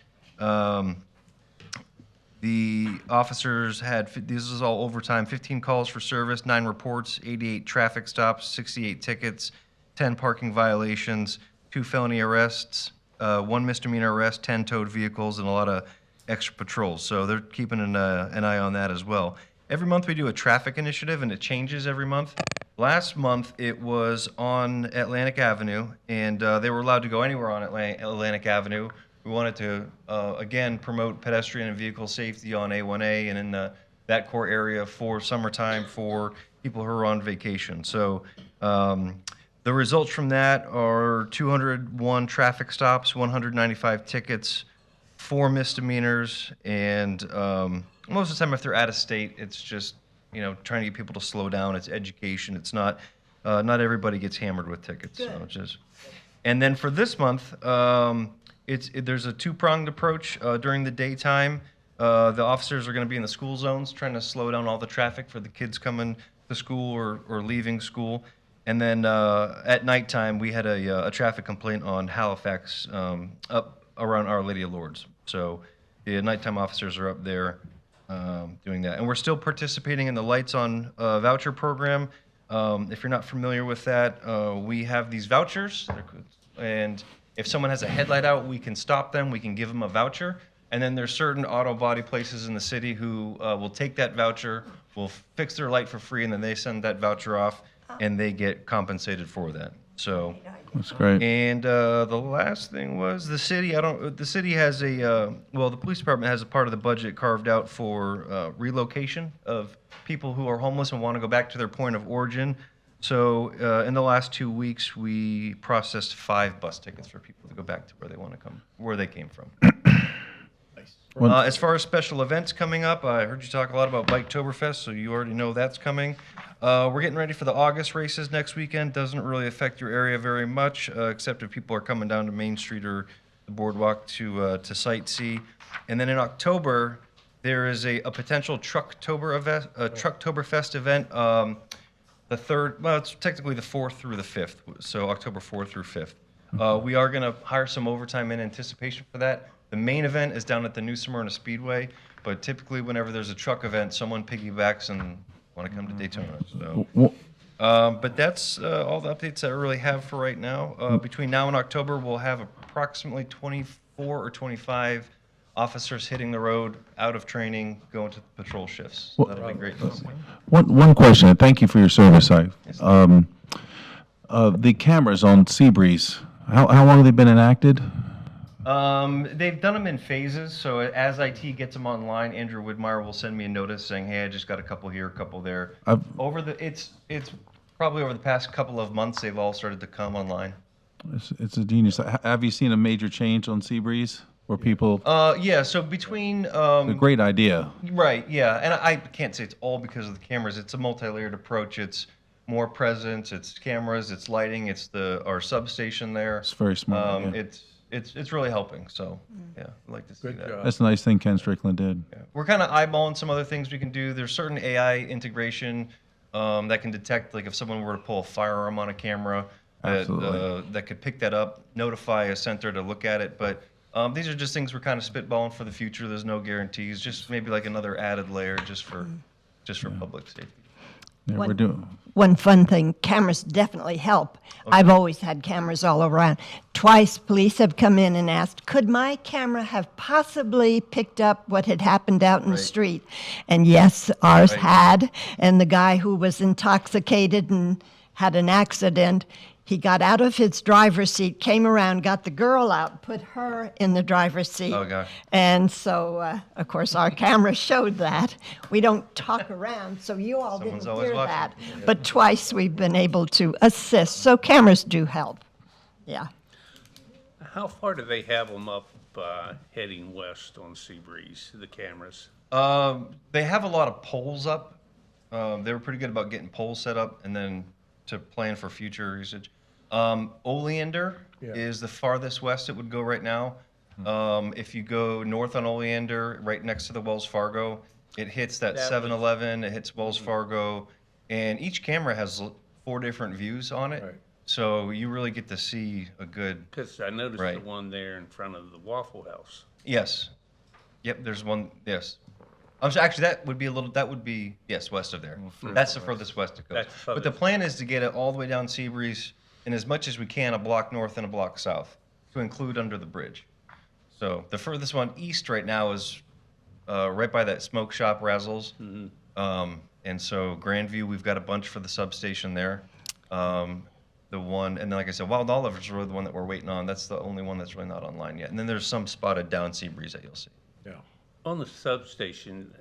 the officers this is all overtime, 15 calls for service, 9 reports, 88 traffic stops, 68 tickets, 10 parking violations, 2 felony arrests, 1 misdemeanor arrest, 10 towed vehicles, and a lot of extra patrols. So they're keeping an eye on that as well. Every month we do a traffic initiative, and it changes every month. Last month it was on Atlantic Avenue, and they were allowed to go anywhere on Atlantic Avenue. We wanted to, again, promote pedestrian and vehicle safety on A1A and in that core area for summertime for people who are on vacation. So the results from that are 201 traffic stops, 195 tickets, 4 misdemeanors, and most of the time if they're out of state, it's just, trying to get people to slow down. It's education. It's not everybody gets hammered with tickets. So and then for this month, there's a 2-pronged approach. During the daytime, the officers are going to be in the school zones trying to slow down all the traffic for the kids coming to school or leaving school. And then at nighttime, we had a traffic complaint on Halifax up around Our Lady of Lourdes. So the nighttime officers are up there doing that. And we're still participating in the Lights On voucher program. If you're not familiar with that, we have these vouchers, and if someone has a headlight out, we can stop them, we can give them a voucher, and then there's certain auto body places in the city who will take that voucher, will fix their light for free, and then they send that voucher off, and they get compensated for that. So That's great. and the last thing was the city. The city has the police department has a part of the budget carved out for relocation of people who are homeless and want to go back to their point of origin. So in the last 2 weeks, we processed 5 bus tickets for people to go back to where they came from. As far as special events coming up, I heard you talk a lot about Biketoberfest, so you already know that's coming. We're getting ready for the August races next weekend. Doesn't really affect your area very much, except if people are coming down to Main Street or the boardwalk to sightsee. And then in October, there is a potential Trucktoberfest event. The third, well, it's technically the 4th through the 5th, so October 4th through 5th. We are going to hire some overtime in anticipation for that. The main event is down at the New Smyrna Speedway, but typically whenever there's a truck event, someone piggybacks and want to come to Daytona. So, but that's all the updates I really have for right now. Between now and October, we'll have approximately 24 or 25 officers hitting the road, out of training, going to patrol shifts. So that'll be great. One question, and thank you for your service. The cameras on Seabreeze, how long have they been enacted? They've done them in phases, so as IT gets them online, Andrew Widmeyer will send me a notice saying, hey, I just got a couple here, a couple there. It's probably over the past couple of months, they've all started to come online. It's a genius. Have you seen a major change on Seabreeze where people? Yeah, so between... It's a great idea. Right, yeah, and I can't say it's all because of the cameras. It's a multi-layered approach. It's more presence, it's cameras, it's lighting, it's our substation there. It's very smart. Yeah. It's really helping, so yeah, I'd like to see that. That's a nice thing Ken Strickland did. Yeah. We're kind of eyeballing some other things we can do. There's certain AI integration that can detect, like if someone were to pull a firearm on a camera, that could pick that up, notify a center to look at it. But these are just things we're kind of spitballing for the future. There's no guarantees, just maybe like another added layer just for public safety. Yeah, we're doing. One fun thing, cameras definitely help. Okay. I've always had cameras all around. Twice police have come in and asked, could my camera have possibly picked up what had happened out in the street? And yes, ours had. And the guy who was intoxicated and had an accident, he got out of his driver's seat, came around, got the girl out, put her in the driver's seat. Oh, gosh. And so, of course, our camera showed that. We don't talk around, so you all Someone's didn't always hear watching. that. Yeah. But twice we've been able to assist, so cameras do help. Yeah. How far do they have them up heading west on Seabreeze, the cameras? They have a lot of poles up. They were pretty good about getting poles set up and then to plan for future usage. Oleander is the farthest west it would go right now. If you go north on Oleander, right next to the Wells Fargo, it hits that 7-Eleven, it hits Wells Fargo, and each camera has 4 different views on it. Right. So you really get to see a good... Because I noticed the one there in front of the Waffle House. Yes. Yep, there's one, yes. Actually, that would be, yes, west of there. That's the furthest west it goes. But the plan is to get it all the way down Seabreeze, and as much as we can, a block north and a block south, to include under the bridge. So the furthest one east right now is right by that smoke shop, Razzles. And so Grandview, we've got a bunch for the substation there. The one, and then like I said, Wild Oliver's really the one that we're waiting on. That's the only one that's really not online yet. And then there's some spotted down Seabreeze that you'll see. Yeah. On the substation,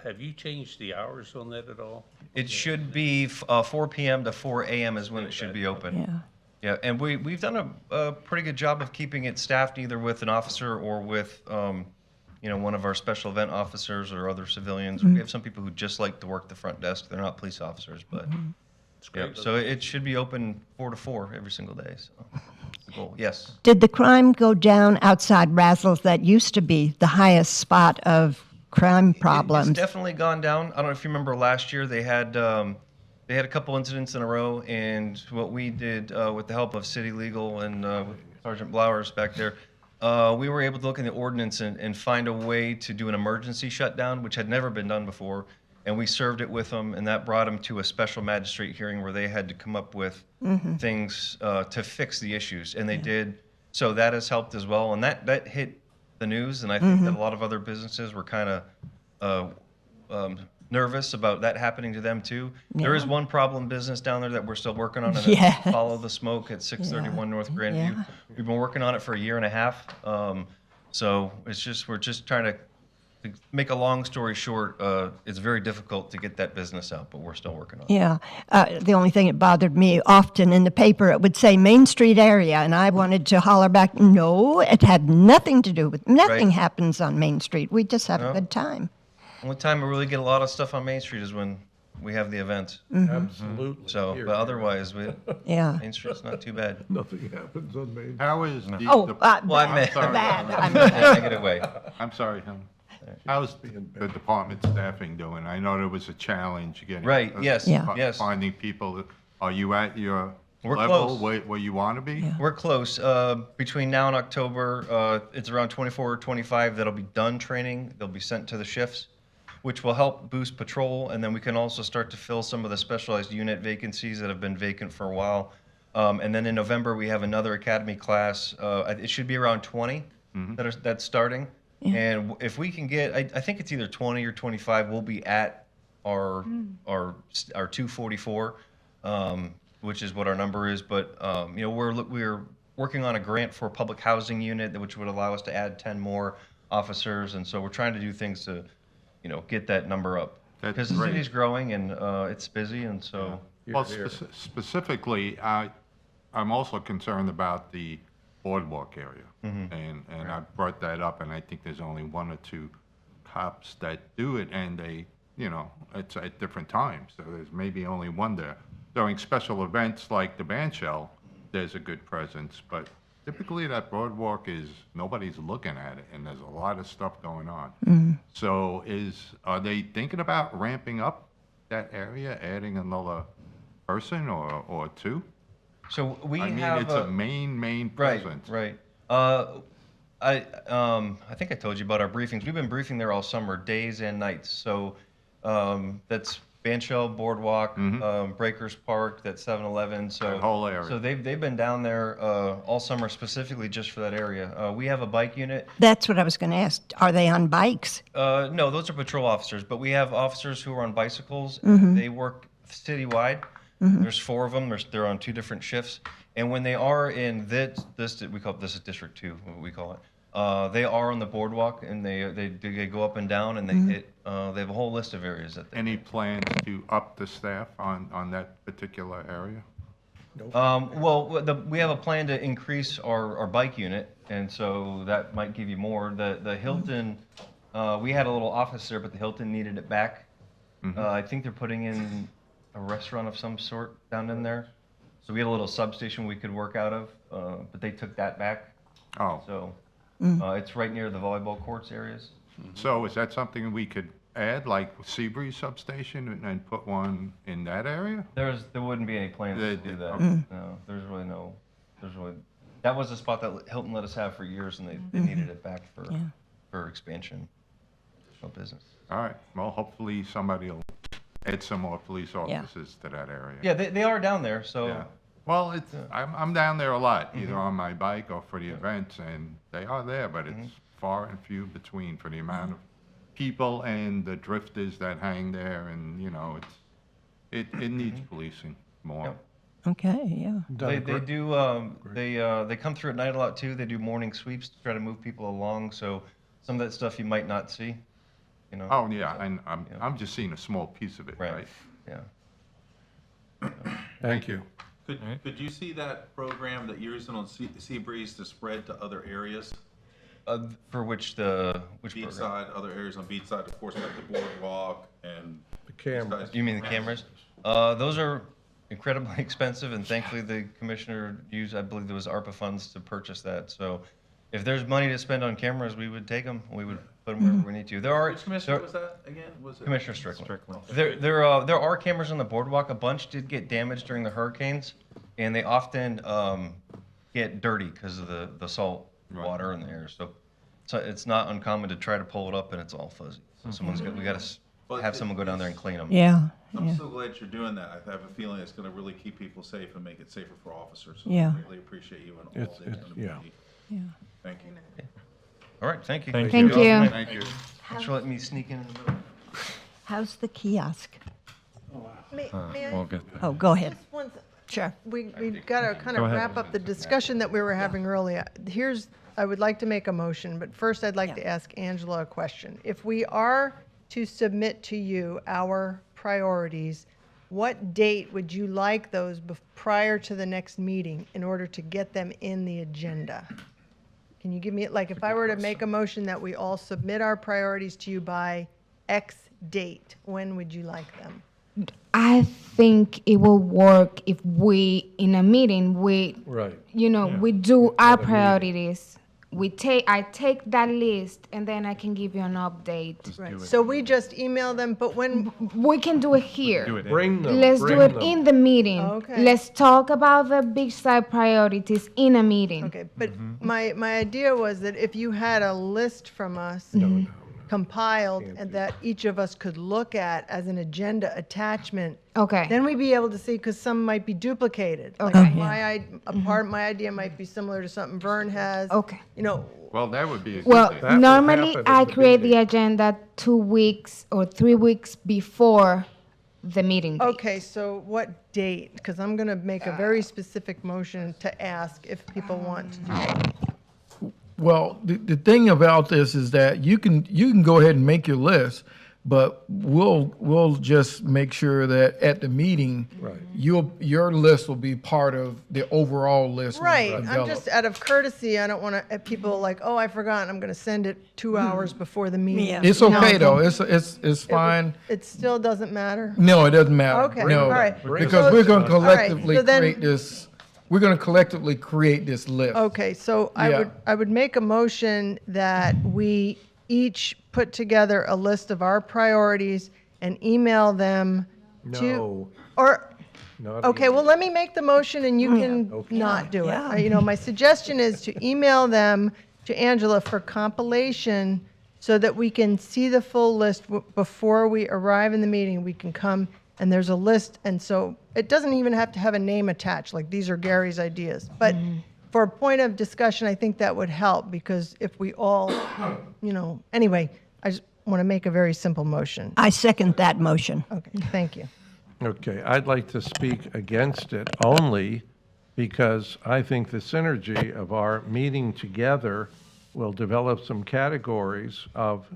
have you changed the hours on that at all? It should be 4 p.m. to 4 a.m. is when it should be open. Yeah. Yeah, and we've done a pretty good job of keeping it staffed either with an officer or with, one of our special event officers or other civilians. We have some people who just like to work the front desk. They're not police officers, but yeah. So it should be open 4 to 4 every single day. So that's the goal. Yes. Did the crime go down outside Razzles? That used to be the highest spot of crime problems. It's definitely gone down. I don't know if you remember last year they had a couple incidents in a row, and what we did with the help of City Legal and Sergeant Blowers back there, we were able to look in the ordinance and find a way to do an emergency shutdown, which had never been done before. And we served it with them, and that brought them to a special magistrate hearing where they had to come up with things to fix the issues, and they did. So that has helped as well, and that hit the news, and I think that a lot of other businesses were kind of nervous about that happening to them too. Yeah. There is one problem business down there that we're still working on, and that's Follow the Smoke at 631 North Grandview. Yeah. We've been working on it for 1.5 years. So we're just trying to to make a long story short, it's very difficult to get that business out, but we're still working on it. Yeah, the only thing that bothered me, often in the paper, it would say Main Street area, and I wanted to holler back, no, it had nothing to do with, nothing Right. happens on Main Street. We just have No. a good time. Only time we really get a lot of stuff on Main Street is when we have the events. Absolutely. So, Here, but otherwise, Yeah. Main Street's not too bad. Nothing happens on Main. How is the, Oh, the- Well, I meant sorry. bad. in a negative way. I'm sorry, Helen. How's the department staffing doing? I know there was a challenge getting. Right, yes, Yeah. yes. Finding people. Are you at your We're level close. where you want to be? We're close. Between now and October, it's around 24 or 25 that'll be done training. They'll be sent to the shifts, which will help boost patrol. And then we can also start to fill some of the specialized unit vacancies that have been vacant for a while. And then in November, we have another academy class. It should be around 20 that's starting. And if we can get, I think it's either 20 or 25, we'll be at our 244, which is what our number is. But you know, we're working on a grant for a public housing unit, which would allow us to add 10 more officers. And so we're trying to do things to, you know, get that number up. That's Because the great. city's growing and it's busy, and so. Well, specifically, I'm also concerned about the boardwalk area. And I brought that up, and I think there's only one or two cops that do it, and they, you know, it's at different times. So there's maybe only one there. During special events like the band shell, there's a good presence, but typically that boardwalk nobody's looking at it, and there's a lot of stuff going on. So are they thinking about ramping up that area, adding another person or two? So we I mean, have it's a main Right, presence. right. I think I told you about our briefings. We've been briefing there all summer, days and nights. So that's Bandshell Boardwalk, Breakers Park, that's 7-Eleven. So That whole area. So they've been down there all summer specifically just for that area. We have a bike unit. That's what I was going to ask. Are they on bikes? No, those are patrol officers, but we have officers who are on bicycles. They work citywide. There's 4 of them. They're on 2 different shifts. And when they are in this we call this is District 2, what we call it. They are on the boardwalk, and they go up and down, and they hit. They have a whole list of areas that they. Any plans to up the staff on that particular area? We have a plan to increase our bike unit, and so that might give you more. The Hilton, we had a little office there, but the Hilton needed it back. I think they're putting in a restaurant of some sort down in there. So we had a little substation we could work out of, but they took that back. Oh, So it's right near the volleyball courts areas. so is that something we could add, like Seabreeze substation, and put one in that area? There wouldn't be any plans to do that. Okay. No, that was a spot that Hilton let us have for years, and they needed it back for expansion, additional business. All right, well, hopefully somebody will add some more police officers to that area. Yeah, they are down there, so. Yeah. Well, I'm down there a lot, either on my bike or for the events, and they are there, but it's far and few between for the amount of people and the drifters that hang there, and, you know, it needs policing more. Yep. Okay, yeah. They do, they come through at night a lot too. They do morning sweeps to try to move people along, so some of that stuff you might not see, you know. Oh, yeah, and I'm just seeing a small piece of it, right? Yeah. Thank you. Could you see that program that you're using on Seabreeze to spread to other areas? For which program? Beachside, other areas on Beachside, of course, like the boardwalk and. The camera. You mean the cameras? Those are incredibly expensive, and thankfully the commissioner used, I believe there was ARPA funds to purchase that. So if there's money to spend on cameras, we would take them. We would put them wherever we need to. Which commissioner was that again? Was it Commissioner Strickland. There are cameras on the boardwalk. A bunch did get damaged during the hurricanes, and they often get dirty because of the salt water in the air. So it's not uncommon to try to pull it up and it's all fuzzy. So we got to have someone go down there and clean them. Yeah. I'm so glad you're doing that. I have a feeling it's going to really keep people safe and make it safer for officers. So Yeah. I really appreciate you and all that. Yeah. Thank you. All right, thank you. Thank you. Thank you. Thanks for letting me sneak in the middle. How's the kiosk? May I? We'll get that. Oh, go ahead. Just one Sure. We've got to kind Go of ahead. wrap up the discussion that we were having earlier. Here's I would like to make a motion, but first I'd like to ask Angela a question. If we are to submit to you our priorities, what date would you like those prior to the next meeting in order to get them in the agenda? Can you give me, like, if I were to make a motion that we all submit our priorities to you by X date, when would you like them? I think it will work if we, in a meeting, Right. we do our priorities. I take that list and then I can give you an update. Right, so we just email them, but when, We can do it here. Bring them. Let's do it in the meeting. Okay. Let's talk about the Beachside priorities in a meeting. okay, but my idea was that if you had a list from us compiled and that each of us could look at as an agenda attachment, Okay. then we'd be able to see, because some might be duplicated. Like Okay. my idea might be similar to something Vern has. Okay. You know, Well, that would be a good Well, thing. That would normally happen I at the create the beginning. agenda 2 weeks or 3 weeks before the meeting date. okay, so what date? Because I'm going to make a very specific motion to ask if people want to do that. Well, the thing about this is that you can go ahead and make your list, but we'll just make sure that at the meeting, Right. your list will be part of the overall list. we Right, I'm develop. just, out of courtesy, I don't want to, people like, oh, I forgot, I'm going to send it 2 hours before the meeting. Yeah. It's okay though. It's fine. It still doesn't matter? No, it doesn't matter. Okay, No, all right. because we're going to All right, collectively so then- create this. We're going to collectively create this list. Okay, so Yeah. I would make a motion that we each put together a list of our priorities and email them to, No. or, Not okay, even. well, let me make the motion and you can not do it. Yeah. You know, my suggestion is to email them to Angela for compilation so that we can see the full list before we arrive in the meeting. We can come and there's a list, and so it doesn't even have to have a name attached, like these are Gary's ideas. But for a point of discussion, I think that would help, because if we all, anyway, I just want to make a very simple motion. I second that motion. Okay, thank you. Okay, I'd like to speak against it only because I think the synergy of our meeting together will develop some categories of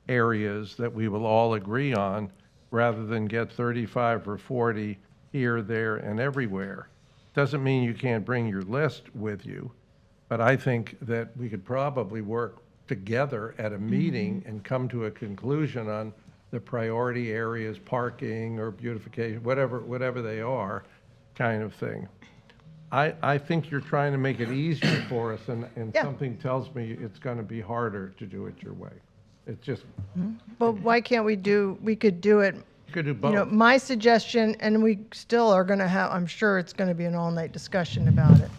areas that we will all agree on, rather than get 35 or 40 here, there, and everywhere. Doesn't mean you can't bring your list with you, but I think that we could probably work together at a meeting and come to a conclusion on the priority areas, parking or beautification, whatever they are, kind of thing. I think you're trying to make it easier for us, and Yeah. something tells me it's going to be harder to do it your way. It's just, Well, why can't we could do it, you could do both. my suggestion, and we still are going to have, I'm sure it's going to be an all-night discussion about it.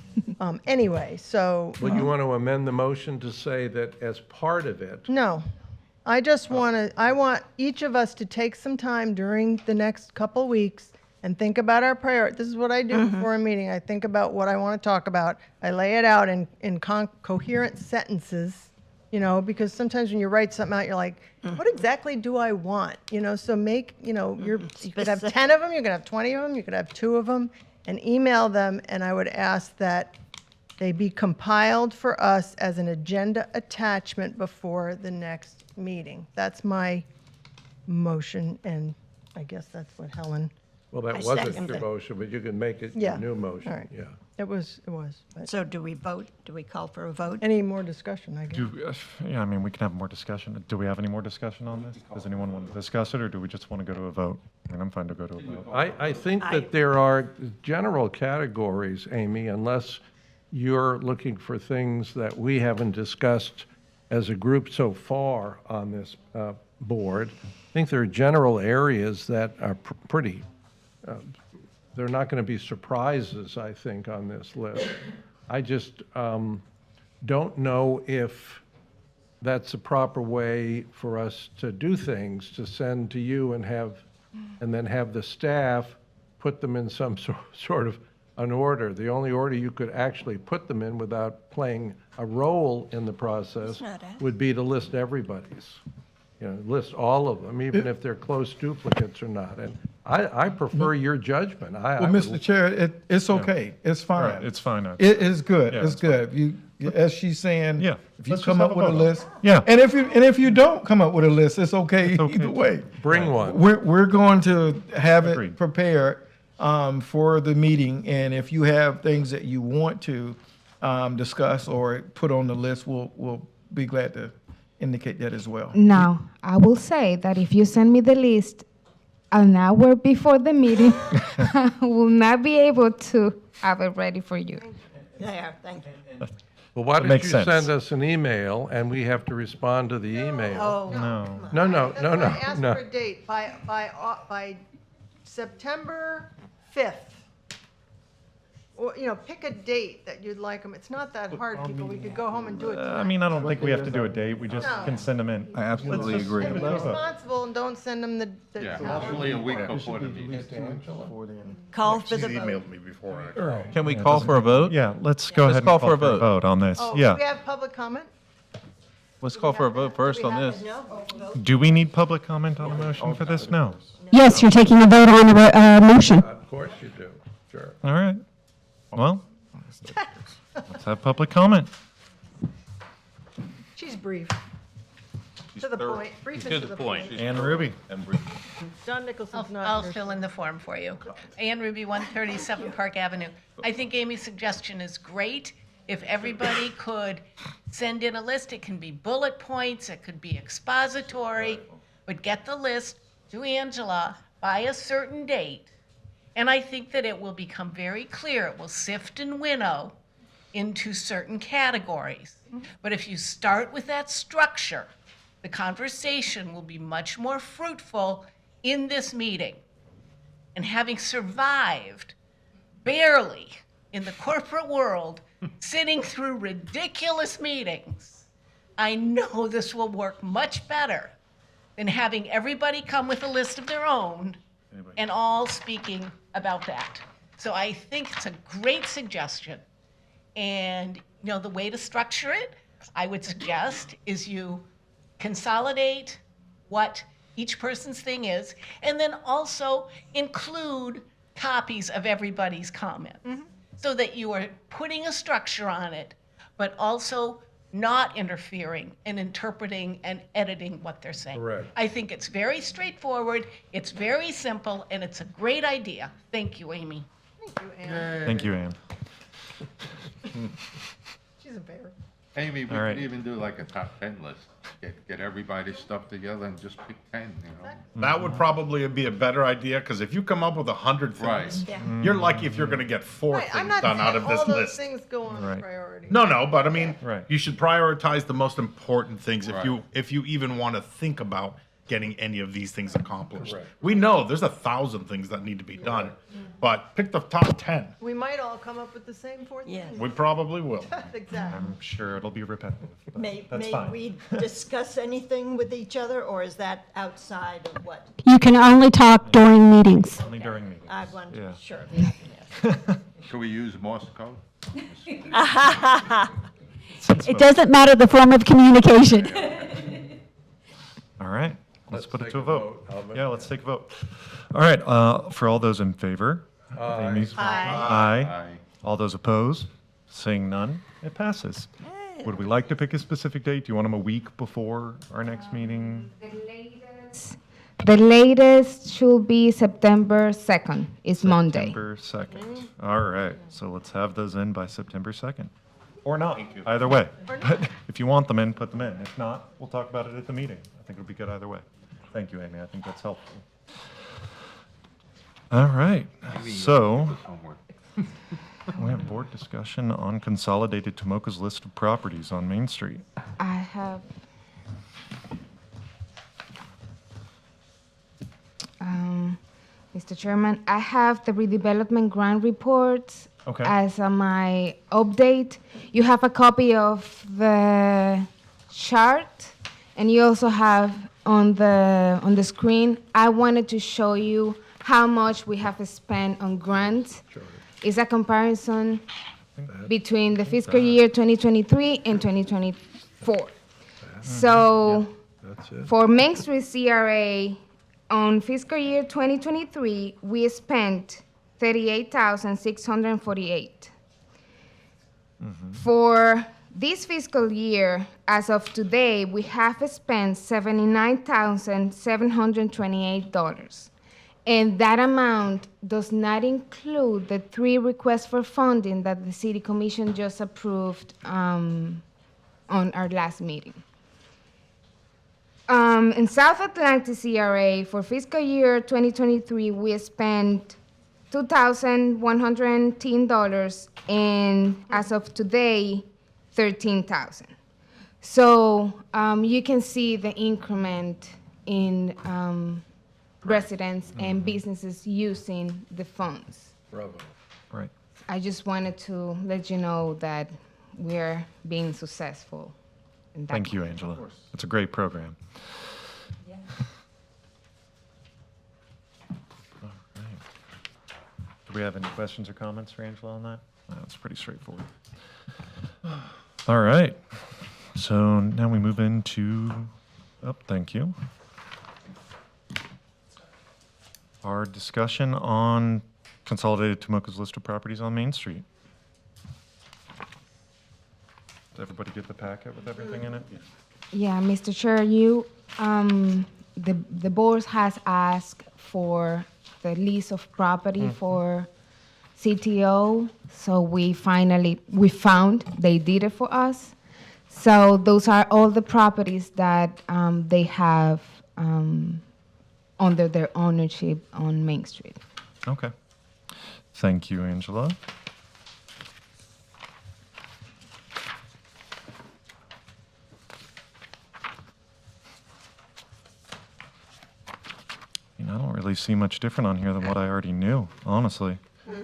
Anyway, so, Would you want to amend the motion to say that as part of it, no. I just I want each of us to take some time during the next couple weeks and think about our priorities. This is what I do before a meeting. I think about what I want to talk about. I lay it out in coherent sentences, because sometimes when you write something out, you're like, what exactly do I want? So make, you could have 10 of them, you could have 20 of them, you could have 2 of them, and email them, and I would ask that they be compiled for us as an agenda attachment before the next meeting. That's my motion, and I guess that's what Helen, well, that I wasn't second your it. motion, but you can make it Yeah. your new motion, All right. yeah. it was. But So do we vote? Do we call for a vote? any more discussion, I guess? Yeah, I mean, we can have more discussion. Do we have any more discussion on this? Does anyone want to discuss it, or do we just want to go to a vote? I mean, I'm fine to go to a vote. I think that there are general categories, Amy, unless you're looking for things that we haven't discussed as a group so far on this board. I think there are general areas that are pretty, they're not going to be surprises, I think, on this list. I just don't know if that's the proper way for us to do things, to send to you and then have the staff put them in some sort of an order. The only order you could actually put them in without playing a role in the process not it. would be to list everybody's. List all of them, even if they're close duplicates or not. And I prefer your judgment. I Well, would- Mr. Chair, it's okay. It's fine. Right, it's fine. It is good. Yeah, It's it's fine. good. As she's saying, Yeah, if you let's come just up have a with a vote on it. list, Yeah. and if you don't come up with a list, it's okay okay. either way. Bring one. We're going to have it Agreed. prepared for the meeting, and if you have things that you want to discuss or put on the list, we'll be glad to indicate that as well. Now, I will say that if you send me the list an hour before the meeting, I will not be able to have it ready for you. There, thank you. Well, why don't makes you sense. send us an email and we have to respond to the email? Oh, No. No, That's why I asked no. for a date, by September 5th. Or, pick a date that you'd like them. It's not that hard, people. We could go home and do it I tonight. mean, I don't think we have to do a date. We just No. can send them in. I absolutely agree. Be responsible and don't send them the. Yeah, hopefully a week before the meeting. Call for She's the vote. emailed me before. Actually. Can we call for a vote? Yeah, let's go Let's ahead and call for a vote. vote on this. Oh, do Yeah. we have public comment? Let's call for a vote first on this. Do we need public comment on the motion for this? No. Yes, you're taking a vote on a motion. Of course you do, sure. All right. Well, let's have public comment. She's brief. To the point, brief and To the point. Ann Ruby. John Nicholson's not I'll here. fill in the form for you. Ann Ruby, 137 Park Avenue. I think Amy's suggestion is great. If everybody could send in a list, it can be bullet points, it could be expository, but get the list to Angela by a certain date. And I think that it will become very clear. It will sift and winnow into certain categories. But if you start with that structure, the conversation will be much more fruitful in this meeting. And having survived barely in the corporate world, sitting through ridiculous meetings, I know this will work much better than having everybody come with a list of their own and all speaking about that. So I think it's a great suggestion. And, the way to structure it, I would suggest, is you consolidate what each person's thing is, and then also include copies of everybody's comments, so that you are putting a structure on it, but also not interfering and interpreting and editing what they're saying. Correct. I think it's very straightforward, it's very simple, and it's a great idea. Thank you, Amy. Thank you, Ann. Thank you, Ann. She's a bear. Amy, we All right. could even do like a top 10 list. Get everybody's stuff together and just pick 10, That would probably be a better idea, because if you come up with 100 things, Right. you're lucky if you're going to get 4 Right, I'm things not done out saying of this all those list. things go on Right. priority. No, but I mean, Right. you should prioritize the most important things Right. if you even want to think about getting any of these things accomplished. Correct. We know there's 1,000 things that need to be done, but pick the top 10. We might all come up with the same 4 things. Yes. We probably will. Exactly. I'm sure it'll be repetitive. but May That's fine. we discuss anything with each other, or is that outside of what? You can only talk during meetings. Only during meetings. I want to Yeah. be sure of that, yes. Can we use Morse code? It doesn't matter the form of communication. All right, let's put it take to a a vote. vote. I'll vote Yeah, let's take a vote. All right, for all those in favor? Amy's- Aye. Aye. All those opposed? Seeing none, it passes. Would we like to pick a specific date? Do you want them a week before our next meeting? The latest should be September 2nd, it's Monday. September 2nd. All right, so let's have those in by September 2nd. Or not, either way. If you want them in, put them in. If not, we'll talk about it at the meeting. I think it'll be good either way. Thank you, Amy, I think that's helpful. All right, so Homework. we have board discussion on consolidated Tomoka's list of properties on Main Street. I have, Mr. Chairman, I have the redevelopment grant reports Okay. as my update. You have a copy of the chart, and you also have on the screen. I wanted to show you how much we have spent on grants. It's a comparison between the fiscal year 2023 and 2024. So That's it. for Main Street CRA, on fiscal year 2023, we spent $38,648. For this fiscal year, as of today, we have spent $79,728. And that amount does not include the 3 requests for funding that the City Commission just approved on our last meeting. In South Atlantic CRA, for fiscal year 2023, we spent $2,110, and as of today, $13,000. So you can see the increment in residents and businesses using the funds. Bravo. Right. I just wanted to let you know that we're being successful in that. Thank you, Angela. It's a great program. All right. Do we have any questions or comments for Angela on that? That's pretty straightforward. All right. So now we move into, thank you. Our discussion on Consolidated Tomoka's list of properties on Main Street. Did everybody get the packet with everything in it? Yeah, Mr. Chair, the board has asked for the list of property for CTO, so we found they did it for us. So those are all the properties that they have under their ownership on Main Street. Okay. Thank you, Angela. I don't really see much different on here than what I already knew, honestly.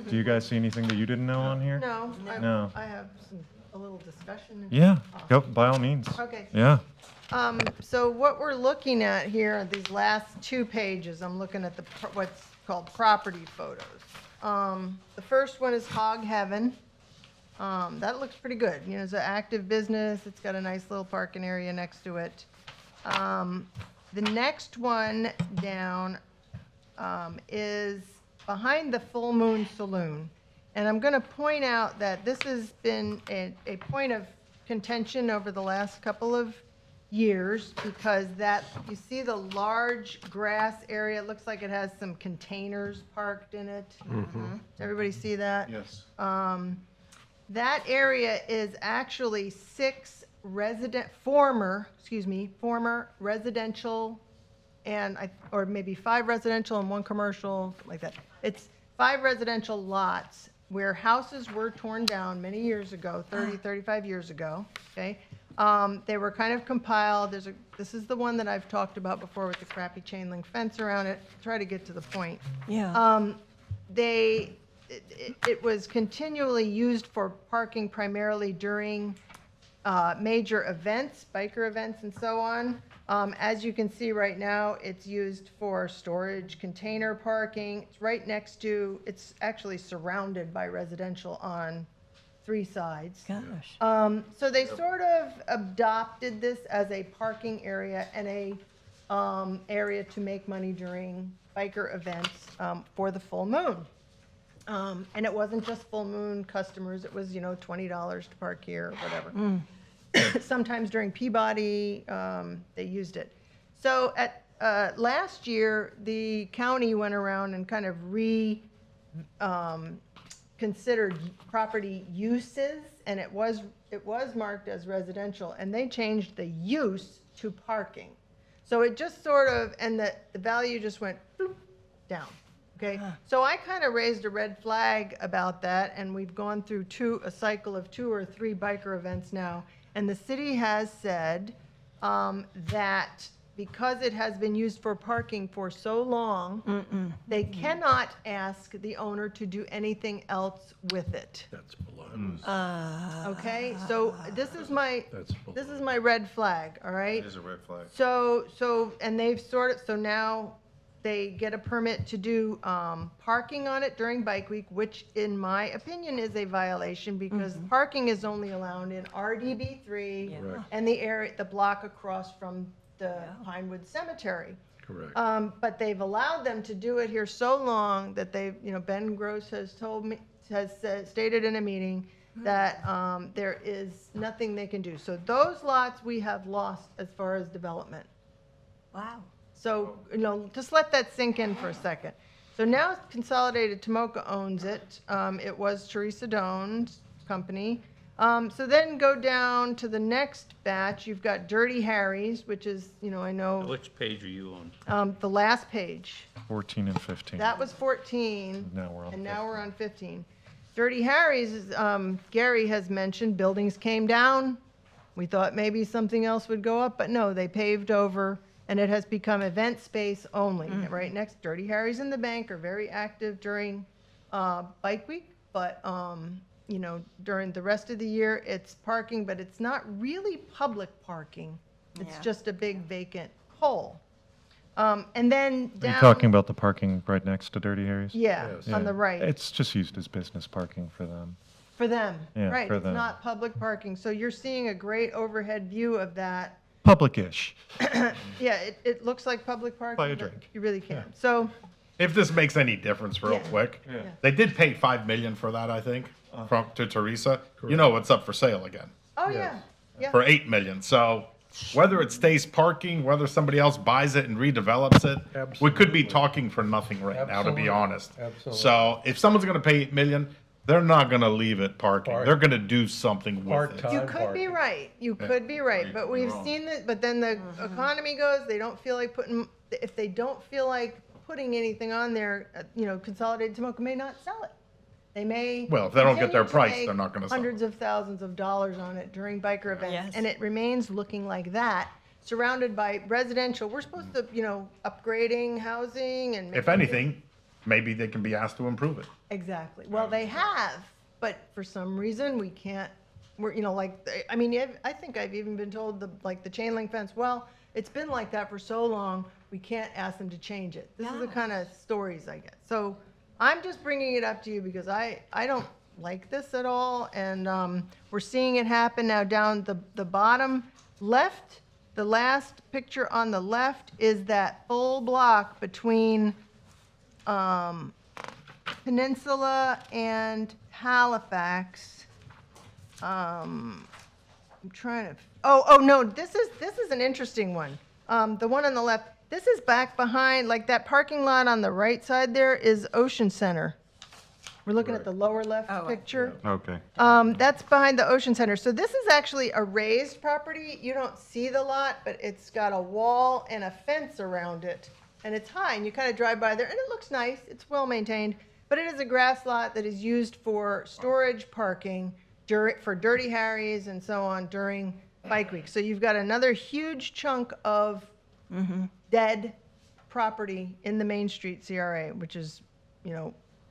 Do you guys see anything that you didn't know on here? No. No. I have a little discussion. Yeah, go, by all means. Okay. Yeah. So what we're looking at here, are these last 2 pages, I'm looking at what's called property photos. The first one is Hog Heaven. That looks pretty good. You know, it's an active business. It's got a nice little parking area next to it. The next one down is behind the Full Moon Saloon. And I'm going to point out that this has been a point of contention over the last couple of years, because you see the large grass area, it looks like it has some containers parked in it. Does everybody see that? Yes. That area is actually 6 former residential, or maybe 5 residential and 1 commercial, something like that. It's 5 residential lots where houses were torn down many years ago, 35 years ago, okay? They were kind of compiled. This is the one that I've talked about before with the crappy chain link fence around it. Try to get to the point. Yeah. It was continually used for parking primarily during major events, biker events and so on. As you can see right now, it's used for storage, container parking. It's right next to, it's actually surrounded by residential on 3 sides. Gosh. So they sort of adopted this as a parking area and a area to make money during biker events for the full moon. And it wasn't just full moon customers. It was, $20 to park here or whatever. Sometimes during Peabody, they used it. So at last year, the county went around and kind of considered property uses, and it was marked as residential, and they changed the use to parking. So it just sort of, and the value just went bloop, down. Okay, so I kind of raised a red flag about that, and we've gone through a cycle of 2 or 3 biker events now, and the city has said that because it has been used for parking for so long, they cannot ask the owner to do anything else with it. That's below. Okay, so this is my red flag. All right. It is a red flag. So and they've so now they get a permit to do parking on it during Bike Week, which in my opinion is a violation because parking is only allowed in RDB3 and the block across from the Pinewood Cemetery. Correct. But they've allowed them to do it here so long that they've, Ben Gross has told me, stated in a meeting that there is nothing they can do. So those lots we have lost as far as development. Wow. So, just let that sink in for a second. So now Consolidated Tomoka owns it. It was Teresa Doan's company. So then go down to the next batch. You've got Dirty Harry's, which is, I know, Which page are you on? the last page. 14 and 15. That was 14. Now we're on And now we're on 15. Dirty Harry's, is, Gary has mentioned, buildings came down. We thought maybe something else would go up, but no, they paved over, and it has become event space only. Right next, Dirty Harry's and the bank are very active during Bike Week, but during the rest of the year, it's parking, but it's not really public parking. It's Yeah. just a big vacant hole. And then Are down. you talking about the parking right next to Dirty Harry's? Yeah, Yes. on the right. It's just used as business parking for them. For them, Yeah, right, for it's them. not public parking, so you're seeing a great overhead view of that. Public-ish. Yeah, it looks like public parking. Buy a but drink. You really can. So, If this makes any difference real Yeah. quick, Yeah. they did pay $5 million for that, I think, to Teresa. You know what's up for sale again, oh, yeah, yeah. for $8 million. So whether it stays parking, whether somebody else buys it and redevelops it, we could be Absolutely. talking for nothing right now, to be Absolutely. honest. Absolutely. So if someone's gonna pay $8 million, they're not gonna leave it parking. Park. They're gonna do something with it. Part-time. You could be parking. right, you could be right, but we've wrong. seen that, but then the economy goes, they don't feel like if they don't feel like putting anything on there, Consolidated Tomoka may not sell it. They may. Well, if they don't get their continue to price, make they're not gonna sell it. Hundreds of thousands of dollars on it during biker events, Yes. and it remains looking like that, surrounded by residential. We're supposed to, upgrading housing and. If making it- anything, maybe they can be asked to improve it. Exactly. Well, they have, but for some reason, we can't, I think I've even been told the chain link fence, well, it's been like that for so long, we can't ask them to change it. This is the kind of stories I get. So I'm just bringing it up to you because I don't like this at all. And we're seeing it happen now down the bottom left. The last picture on the left is that full block between Peninsula and Halifax. I'm trying to. Oh no, this is an interesting one. The one on the left. This is back behind, like that parking lot on the right side there is Ocean Center. We're looking at the lower left picture. Okay. That's behind the Ocean Center. So this is actually a raised property. You don't see the lot, but it's got a wall and a fence around it. And it's high, and you kind of drive by there, and it looks nice. It's well maintained. But it is a grass lot that is used for storage parking for Dirty Harry's and so on during Bike Week. So you've got another huge chunk of dead property in the Main Street CRA, which is,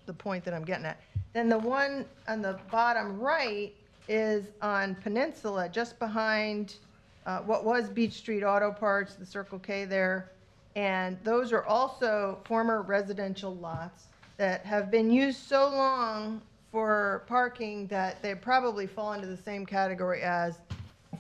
the point that I'm getting at. Then the one on the bottom right is on Peninsula, just behind what was Beach Street Auto Parts, the Circle K there. And those are also former residential lots that have been used so long for parking that they probably fall into the same category as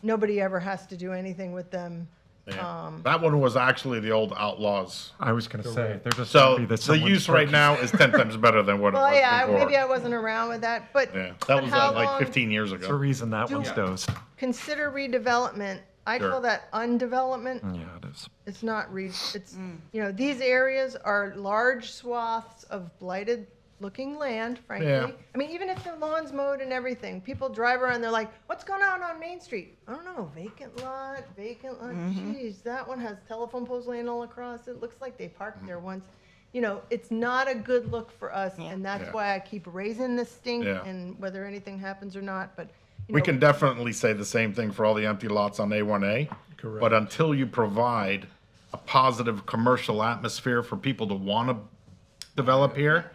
nobody ever has to do anything with them. Yeah. That one was actually the old Outlaws. I was going to say, they're just So happy that the someone's use right parking. now is 10 times better than what it Well, was yeah, before. maybe I wasn't around with that, but. Yeah, but that was how like long- 15 years That's the ago. reason that one's Do- dosed. Consider redevelopment. I Sure. call that undevelopment. Yeah, it is. It's not it's, these areas are large swaths of blighted looking land, frankly. Yeah. I mean, even if the lawn's mowed and everything, people drive around, they're like, what's going on Main Street? I don't know, vacant lot. Geez, that one has telephone poles laying all across. It looks like they parked there once. It's not a good look for us, and that's Yeah. why I keep raising the stink Yeah. and whether anything happens or not, but. We can definitely say the same thing for all the empty lots on A1A. Correct. But until you provide a positive commercial atmosphere for people to want to develop here,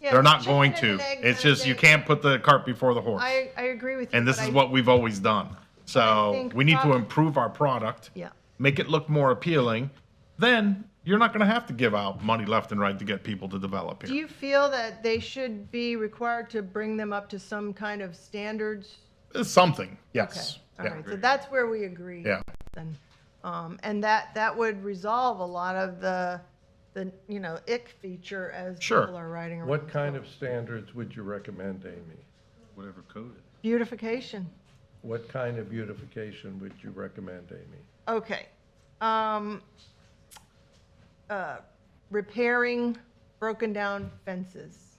Yeah, they're not chicken going and to. an egg It's kind of just, you thing. can't put the cart before the horse. I agree with you. And this but is I- what we've always done. So think we need to prob- improve our product. Yeah. Make it look more appealing. Then you're not going to have to give out money left and right to get people to develop Do here. you feel that they should be required to bring them up to some kind of standards? It's something, yes. Okay, all Yeah. right, so that's where we agree. Yeah. Then, And that would resolve a lot of the ick feature as Sure. people are riding around. What kind of standards would you recommend, Amy? Whatever code. Beautification. What kind of beautification would you recommend, Amy? Okay. Repairing broken down fences.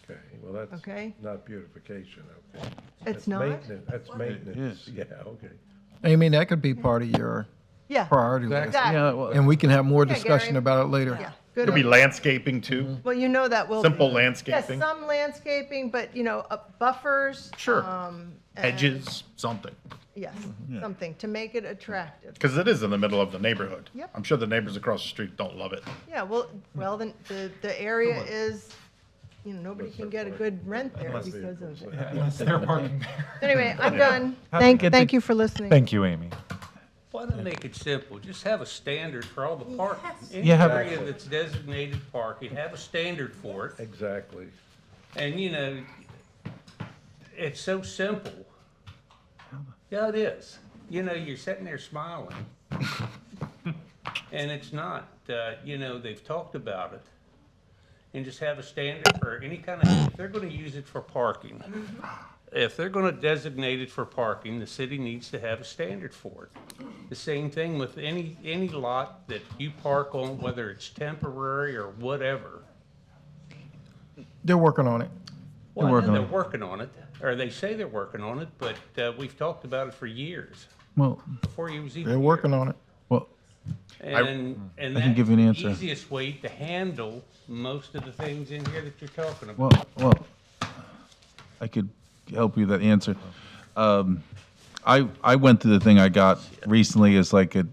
Okay, well, that's Okay. not beautification, okay. It's That's not? maintenance. That's maintenance, yeah, okay. Amy, that could be part of your Yeah. priority list. Exactly. Yeah, well, And we can have more Yeah, discussion Gary. about it later. Yeah. Good. Could be landscaping too. Well, you know that will Simple be. landscaping. Yes, some landscaping, but buffers. Sure. And- Hedges, something. Yes, something to make it attractive. Because it is in the middle of the neighborhood. Yep. I'm sure the neighbors across the street don't love it. Yeah, well, then the area is, nobody can get a good rent there Unless because of vehicles, it. Unless they're parking there. Anyway, I'm done. Happy to get Thank the- you for listening. Thank you, Amy. Why not make it simple? Just have a standard for all the parking. Any Yeah, have- area that's designated parking, have a standard for it. Exactly. And, it's so simple. Yeah, it is. You're sitting there smiling. And it's not. They've talked about it. And just have a standard for any kind of, if they're going to use it for parking, if they're going to designate it for parking, the city needs to have a standard for it. The same thing with any lot that you park on, whether it's temporary or whatever. They're working on it. Well, I working know on they're it. working on it, or they say they're working on it, but we've talked about it for years, Well, before you was even They're here. working on it. well, And I can that's give you an the answer. easiest way to handle most of the things in here that you're talking about. well, I could help you with that answer. I went through the thing I got recently is like at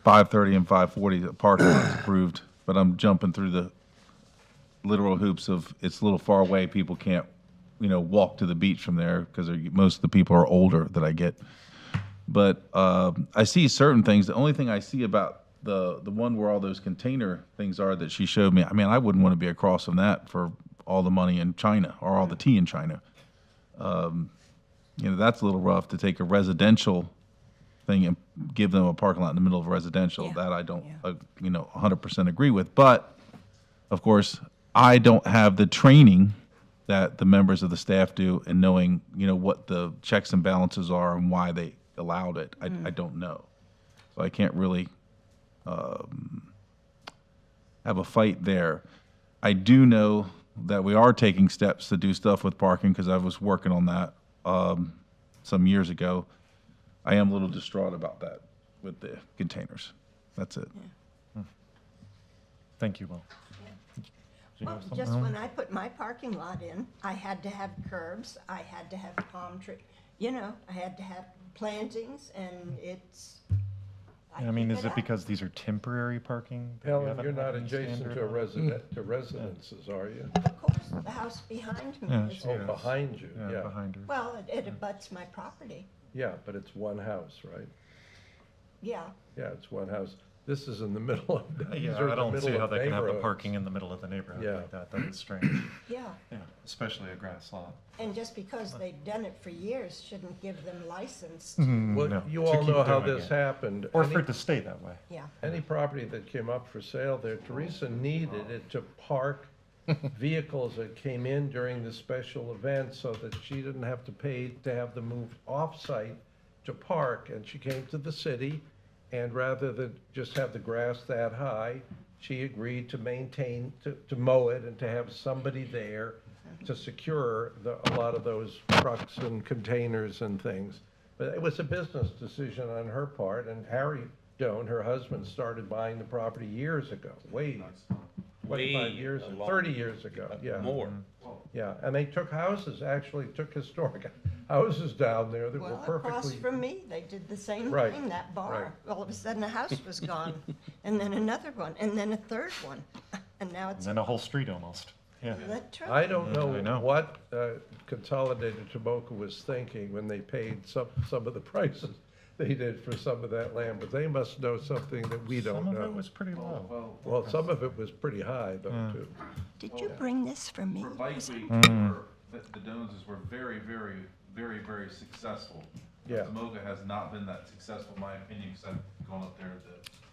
5:30 and 5:40, the parking lot's approved, but I'm jumping through the literal hoops of it's a little far away. People can't, walk to the beach from there because most of the people are older that I get. But I see certain things. The only thing I see about the one where all those container things are that she showed me, I mean, I wouldn't want to be across from that for all the money in China or all the tea in China. That's a little rough to take a residential thing and give them a parking lot in the middle of residential. Yeah. That I don't, 100% agree with. But of course, I don't have the training that the members of the staff do in knowing, what the checks and balances are and why they allowed it. I don't know. So I can't really have a fight there. I do know that we are taking steps to do stuff with parking because I was working on that some years ago. I am a little distraught about that with the containers. That's it. Thank you, Will. Did you Well, have something, just Ellen? when I put my parking lot in, I had to have curbs, I had to have palm tree, I had to have plantings, and it's. I mean, keep is it up. because these are temporary parking? that you Helen, haven't you're had not any adjacent standard to a on? residences, are you? Of course, the house behind me Yeah, is, she Oh, is. behind you, Yeah, yeah. behind her. well, it abuts my property, Yeah, but it's one house, right? yeah. Yeah, it's one house. This is in the middle of, these Yeah, are I the don't see middle how of they can have the neighborhoods. parking in the middle of the neighborhood Yeah. like that. That is strange. Yeah, Yeah, especially a grass lot. and just because they've done it for years shouldn't give them license. Well, No, you to all keep know how doing this it. happened. Or Any- for it to stay that way. Yeah, Any property that came up for sale there, Teresa needed it to park vehicles that came in during the special event so that she didn't have to pay to have them moved off-site to park. And she came to the city, and rather than just have the grass that high, she agreed to maintain, to mow it and to have somebody there to secure a lot of those trucks and containers and things. But it was a business decision on her part, and Harry Doan, her husband, started buying the property years ago, way 25 years, 30 years ago, yeah. More. Yeah, and they took houses, actually took historic houses down there that were well, across perfectly. from me, they did the same Right, thing, that bar. right. All of a sudden, a house was gone, and then another one, and then a third one, and now And it's. then a whole street almost. Yeah. That's true. I don't I know. know what Consolidated Tobacco was thinking when they paid some of the prices they did for some of that land, but they must know something that we don't Some know. of it was pretty low. Well, some of it was pretty high, though, too. Did you bring this for me? Bike Was it- Week, the Joneses were very, very, very, very successful. Yeah. Tomoka has not been that successful, in my opinion, because I've gone up there to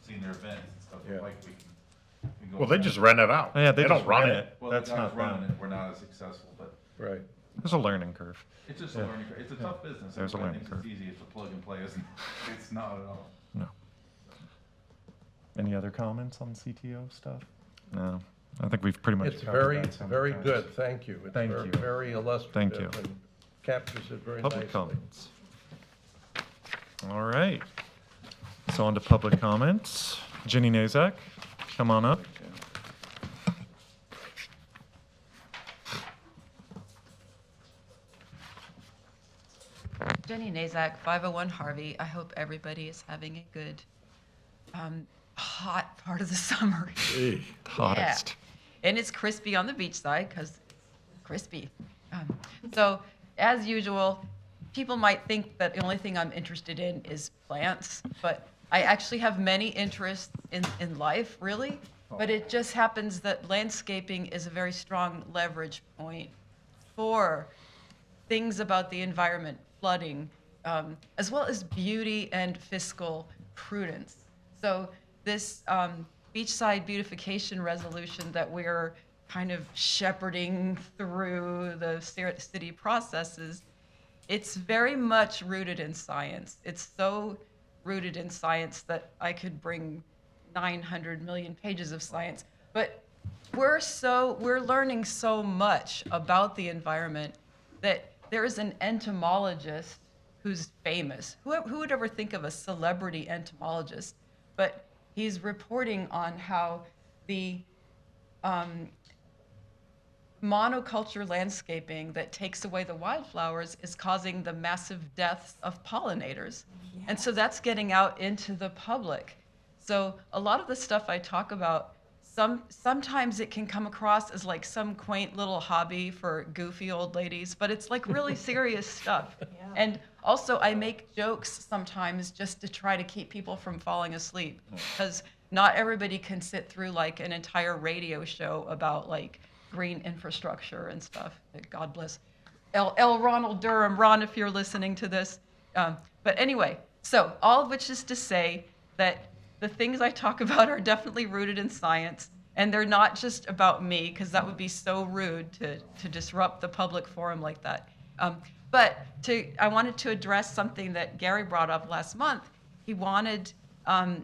seen their events and stuff. Yeah. Like we can go Well, they back. just rent it out. Yeah, they don't just run rent it. it. Well, That's the guys not running them. it, we're not as successful, but Right. There's a learning curve. it's just a learning curve. It's a tough business. There's a Everybody learning thinks curve. it's easy. It's a plug and play. It's not at all. No. Any other comments on CTO stuff? No. I think we've pretty much It's covered very, that several very times. good, thank you. It's Thank very- you. Very illustrative. Thank you. And captures it very nicely. Public comments. All right. So on to public comments. Jenny Nazak, come on up. Jenny Nazak, 501 Harvey. I hope everybody is having a good, hot part of the summer. Hottest. Yeah. And it's crispy on the beach side because it's crispy. So, as usual, people might think that the only thing I'm interested in is plants, but I actually have many interests in life, really. But it just happens that landscaping is a very strong leverage point for things about the environment, flooding, as well as beauty and fiscal prudence. So this beachside beautification resolution that we're kind of shepherding through the city processes, it's very much rooted in science. It's so rooted in science that I could bring 900 million pages of science. But we're learning so much about the environment that there is an entomologist who's famous. Who would ever think of a celebrity entomologist? But he's reporting on how the monoculture landscaping that takes away the wildflowers is causing the massive deaths of pollinators. Yes. And so that's getting out into the public. So a lot of the stuff I talk about, sometimes it can come across as like some quaint little hobby for goofy old ladies, but it's like really serious stuff. Yeah. And also I make jokes sometimes just to try to keep people from falling asleep, because not everybody can sit through like an entire radio show about like green infrastructure and stuff. God bless L. Ronald Durham. Ron, if you're listening to this. But anyway, so all of which is to say that the things I talk about are definitely rooted in science, and they're not just about me, because that would be so rude to disrupt the public forum like that. But I wanted to address something that Gary brought up last month. He wanted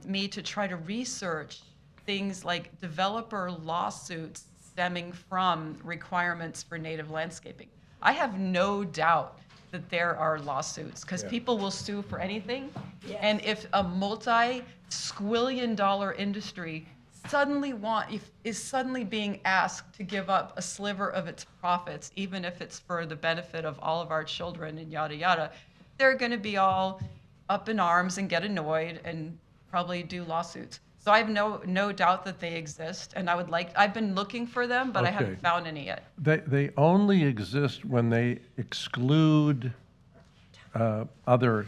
me to try to research things like developer lawsuits stemming from requirements for native landscaping. I have no doubt that there are lawsuits, because people will sue for anything. Yes. And if a multi-squillion-dollar industry is suddenly being asked to give up a sliver of its profits, even if it's for the benefit of all of our children and yada yada, they're going to be all up in arms and get annoyed and probably do lawsuits. So I have no doubt that they exist, and I've been looking for them, but I haven't found any yet. They only exist when they exclude other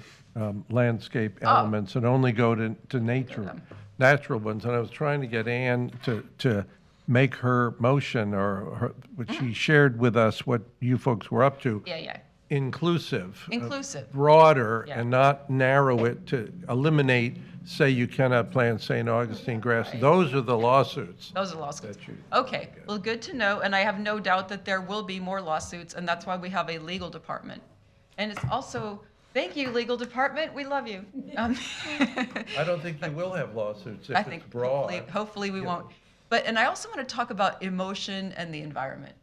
landscape elements and only go to natural ones. And I was trying to get Ann to make her motion, which she shared with us what you folks were up to. Yeah. Inclusive. Yeah. Broader, and not narrow it to eliminate, say you cannot plant St. Augustine grass. Right. Those are the lawsuits. Those are lawsuits. Okay, well, good to know, and I have no doubt that there will be more lawsuits, and that's why we have a legal department. And it's also, thank you, legal department, we love you. I don't think you will have lawsuits if it's broad. Hopefully we won't. And I also want to talk about emotion and the environment.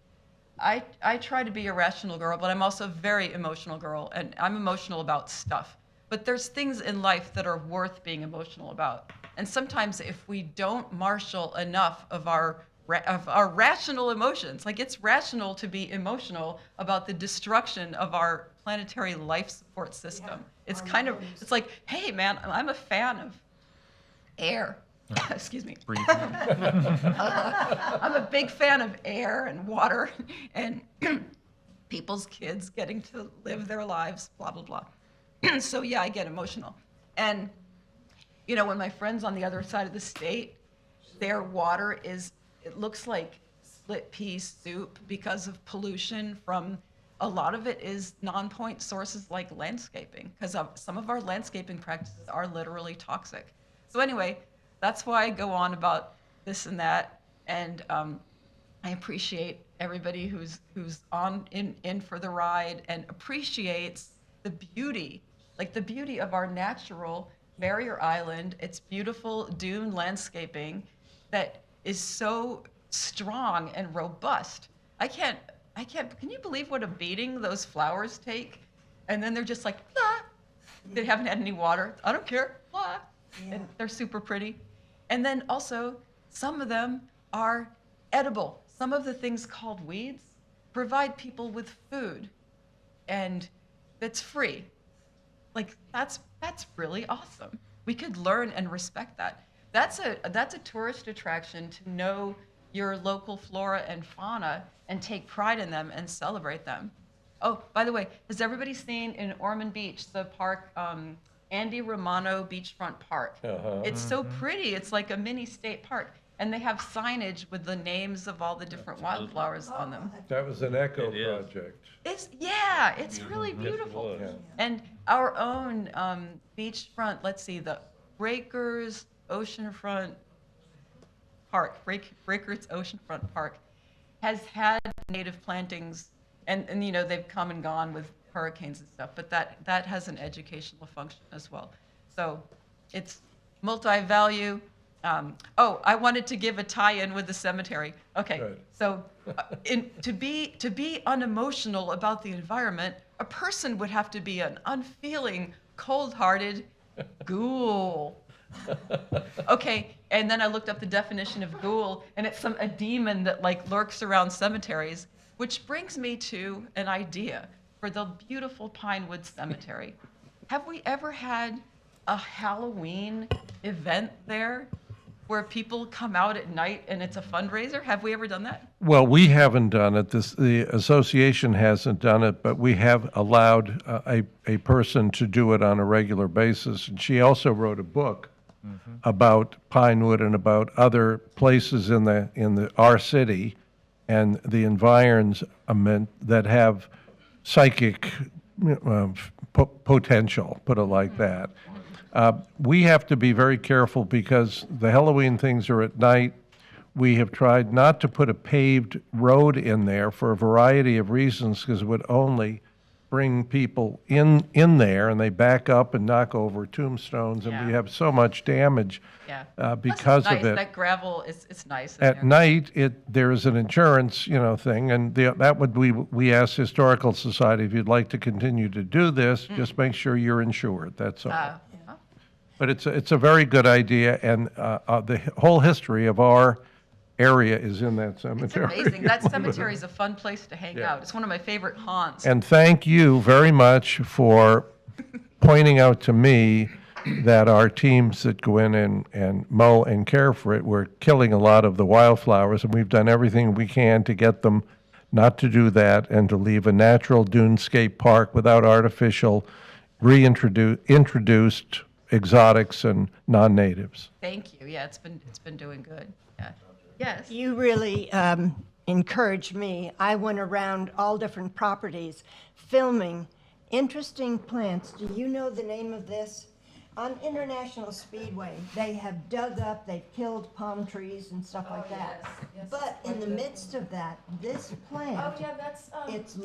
I try to be a rational girl, but I'm also a very emotional girl, and I'm emotional about stuff. But there's things in life that are worth being emotional about. And sometimes if we don't marshal enough of our rational emotions, like it's rational to be emotional about the destruction of our planetary life support system. Yeah, it's like, hey man, I'm a fan of air. Excuse me. I'm a big fan of air and water and people's kids getting to live their lives, blah, blah, blah. So yeah, I get emotional. And, when my friends on the other side of the state, their water it looks like split pea soup because of pollution from, a lot of it is non-point sources like landscaping, because some of our landscaping practices are literally toxic. So anyway, that's why I go on about this and that, and I appreciate everybody who's on in for the ride and appreciates the beauty, like the beauty of our natural barrier island. It's beautiful dune landscaping that is so strong and robust. I can't, can you believe what a beating those flowers take? And then they're just like, blah. They haven't had any water. I don't care, blah. And they're super pretty. And then also, some of them are edible. Some of the things called weeds provide people with food, and it's free. Like, that's really awesome. We could learn and respect that. That's a tourist attraction, to know your local flora and fauna and take pride in them and celebrate them. Oh, by the way, has everybody seen in Ormond Beach, the park, Andy Romano Beachfront Park? It's so pretty. It's like a mini state park. And they have signage with the names of all the different wildflowers on them. That was an eco project. It's really beautiful. Yeah. And our own beachfront, let's see, the Breakers Oceanfront Park, Breakers Oceanfront Park, has had native plantings, and you know, they've come and gone with hurricanes and stuff, but that has an educational function as well. So it's multi-value. I wanted to give a tie-in with the cemetery. Okay, Good. so to be unemotional about the environment, a person would have to be an unfeeling, cold-hearted ghoul. Okay, and then I looked up the definition of ghoul, and it's a demon that like lurks around cemeteries, which brings me to an idea for the beautiful Pinewood Cemetery. Have we ever had a Halloween event there where people come out at night and it's a fundraiser? Have we ever done that? Well, we haven't done it. The association hasn't done it, but we have allowed a person to do it on a regular basis. And she also wrote a book about Pinewood and about other places in our city and the environment that have psychic potential, put it like that. We have to be very careful because the Halloween things are at night. We have tried not to put a paved road in there for a variety of reasons, because it would only bring people in there, and they back up and knock over tombstones, and we have so much damage because Plus it's nice. of it. That gravel it's nice. in At there. night, there is an insurance, thing, and that would we ask Historical Society, if you'd like to continue to do this, just make sure you're insured. That's all. But it's a very good idea, and the whole history of our area is in that It's cemetery. amazing. That cemetery is a fun place to hang out. It's one of my favorite haunts. And thank you very much for pointing out to me that our teams that go in and mow and care for it, we're killing a lot of the wildflowers, and we've done everything we can to get them not to do that and to leave a natural dunescape park without artificial introduced exotics and non-natives. Thank you. Yeah, it's been doing good. Yeah. Yes. You really encouraged me. I went around all different properties filming interesting plants. Do you know the name of this? On International Speedway, they have dug up, they've killed palm trees and stuff like that. Yes, But in the midst of that, this plant, that's it's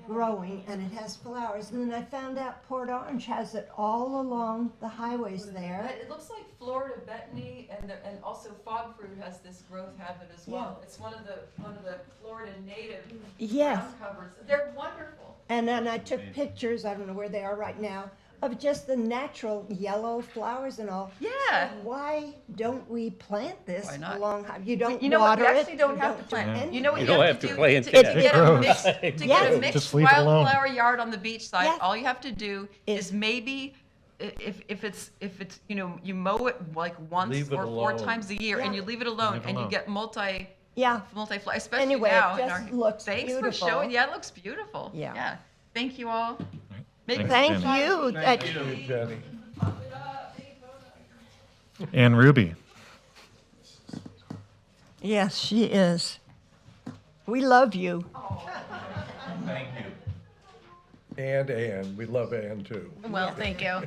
growing and it has flowers. And then I found out Port Orange has it all along the highways there. It looks like Florida betony and also fog fruit has this growth habit as well. It's one of the Florida native ground covers. They're wonderful. And then I took pictures, I don't know where they are right now, of just the natural yellow flowers and all. Yeah. So why don't we plant this Why not? along? You don't You know what? water You it. actually don't you have to do plant. anything. You know what You you don't have have to to do plant to it. get a mixed, to Yes. get a mixed Just leave it alone. wildflower yard on the beach side. Yes. All you have to do is maybe if it's you mow it like once Leave it or 4 alone. times a year and you leave it alone and you get multi especially Anyway, now. it in just our, looks thanks beautiful. for showing. Yeah, it looks beautiful. Yeah. Thank you all. Thanks, Thank Jenny. you. Jenny. And Ruby. Yes, she is. We love you. Thank you. And Ann, we love Ann too. Well, thank you.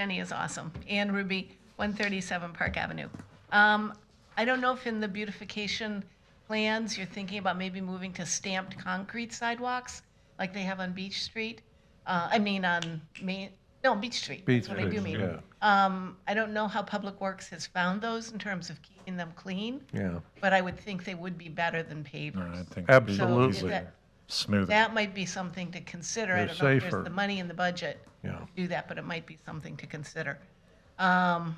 Jenny is awesome. Ann Ruby, 137 Park Avenue. I don't know if in the beautification plans, you're thinking about maybe moving to stamped concrete sidewalks like they have on Beach Street. Beach Street. Beach That's what I do Street, mean. I don't know how Public Works has found those in terms of keeping them clean, Yeah, but I would think they would be better than pavers. I think Absolutely. So that- smoother. That might be something to consider. I They're don't know if safer. there's the money in the budget yeah. to do that, but it might be something to consider. There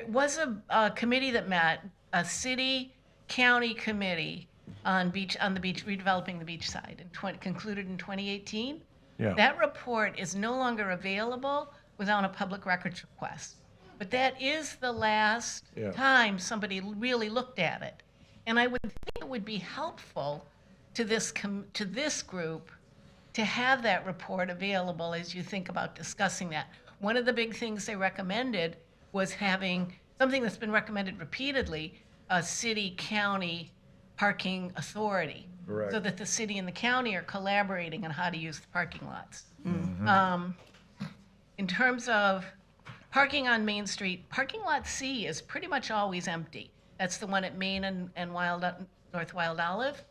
was a committee that met, a city-county committee on the beach, redeveloping the beachside, concluded in 2018. Yeah. That report is no longer available without a public records request. But that is the last Yeah. time somebody really looked at it. And I would think it would be helpful to this group to have that report available as you think about discussing that. One of the big things they recommended was having something that's been recommended repeatedly, a city-county parking authority. Correct. So that the city and the county are collaborating on how to use the parking lots. In terms of parking on Main Street, parking lot C is pretty much always empty. That's the one at Main and North Wild Olive.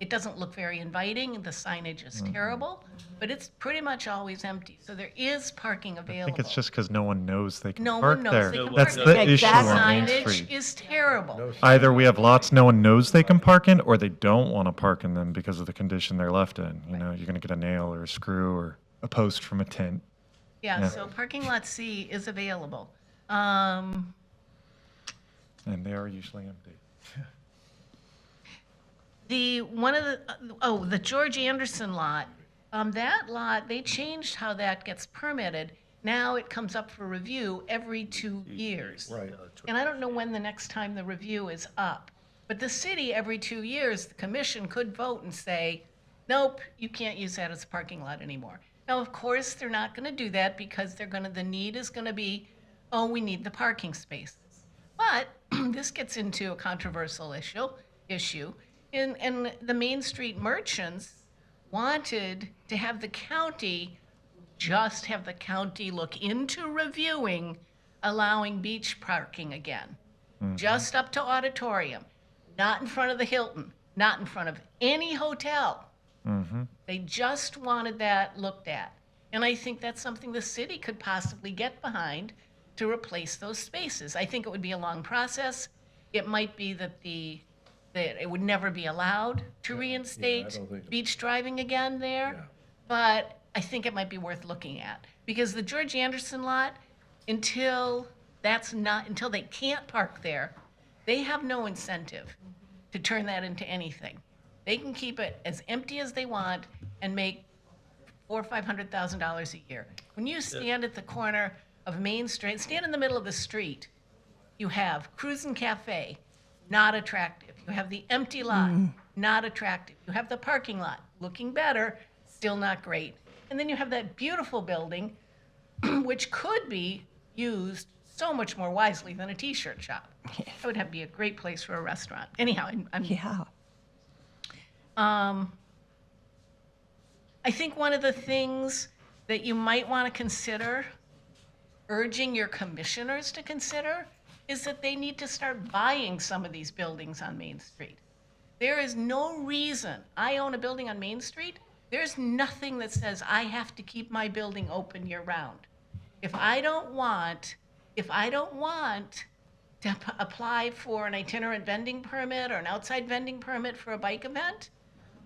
It doesn't look very inviting, the signage is terrible, but it's pretty much always empty. So there is parking I available. think it's just because no one knows they can No park one knows there. they can That's park the there. issue on Main Signage Street. is terrible. Either we have lots no one knows they can park in, or they don't want to park in them because of the condition they're left in. You know, you're going to get a nail or a screw or a post from a tent. Yeah, so parking lot C is available. And they are usually empty. The George Anderson lot, that lot, they changed how that gets permitted. Now it comes up for review every 2 years. Right. And I don't know when the next time the review is up. But the city, every 2 years, the commission could vote and say, nope, you can't use that as a parking lot anymore. Now, of course, they're not going to do that because the need is going to be, oh, we need the parking spaces. But this gets into a controversial issue. And the Main Street merchants wanted to have the county look into reviewing allowing beach parking again. Just up to Auditorium, not in front of the Hilton, not in front of any hotel. They just wanted that looked at. And I think that's something the city could possibly get behind to replace those spaces. I think it would be a long process. It might be that it would never be allowed to reinstate beach driving again there. But I think it might be worth looking at. Because the George Anderson lot, until they can't park there, they have no incentive to turn that into anything. They can keep it as empty as they want and make $400,000 or $500,000 a year. When you stand at the corner of Main Street, stand in the middle of the street, you have Cruisin' Cafe, not attractive. You have the empty lot, not attractive. You have the parking lot, looking better, still not great. And then you have that beautiful building, which could be used so much more wisely than a T-shirt shop. That would be a great place for a restaurant. Anyhow, I think one of the things that you might want to consider, urging your commissioners to consider, is that they need to start buying some of these buildings on Main Street. There is no reason, I own a building on Main Street, there's nothing that says I have to keep my building open year-round. If I don't want to apply for an itinerant vending permit or an outside vending permit for a bike event,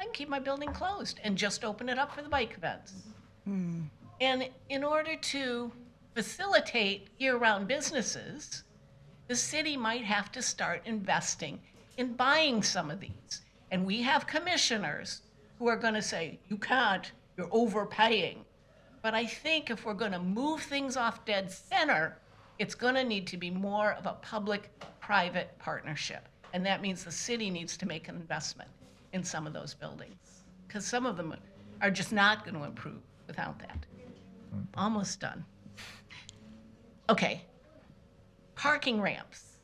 I can keep my building closed and just open it up for the bike events. And in order to facilitate year-round businesses, the city might have to start investing in buying some of these. And we have commissioners who are going to say, you can't, you're overpaying. But I think if we're going to move things off dead center, it's going to need to be more of a public-private partnership. And that means the city needs to make an investment in some of those buildings, because some of them are just not going to improve without that. Almost done. Okay, parking ramps.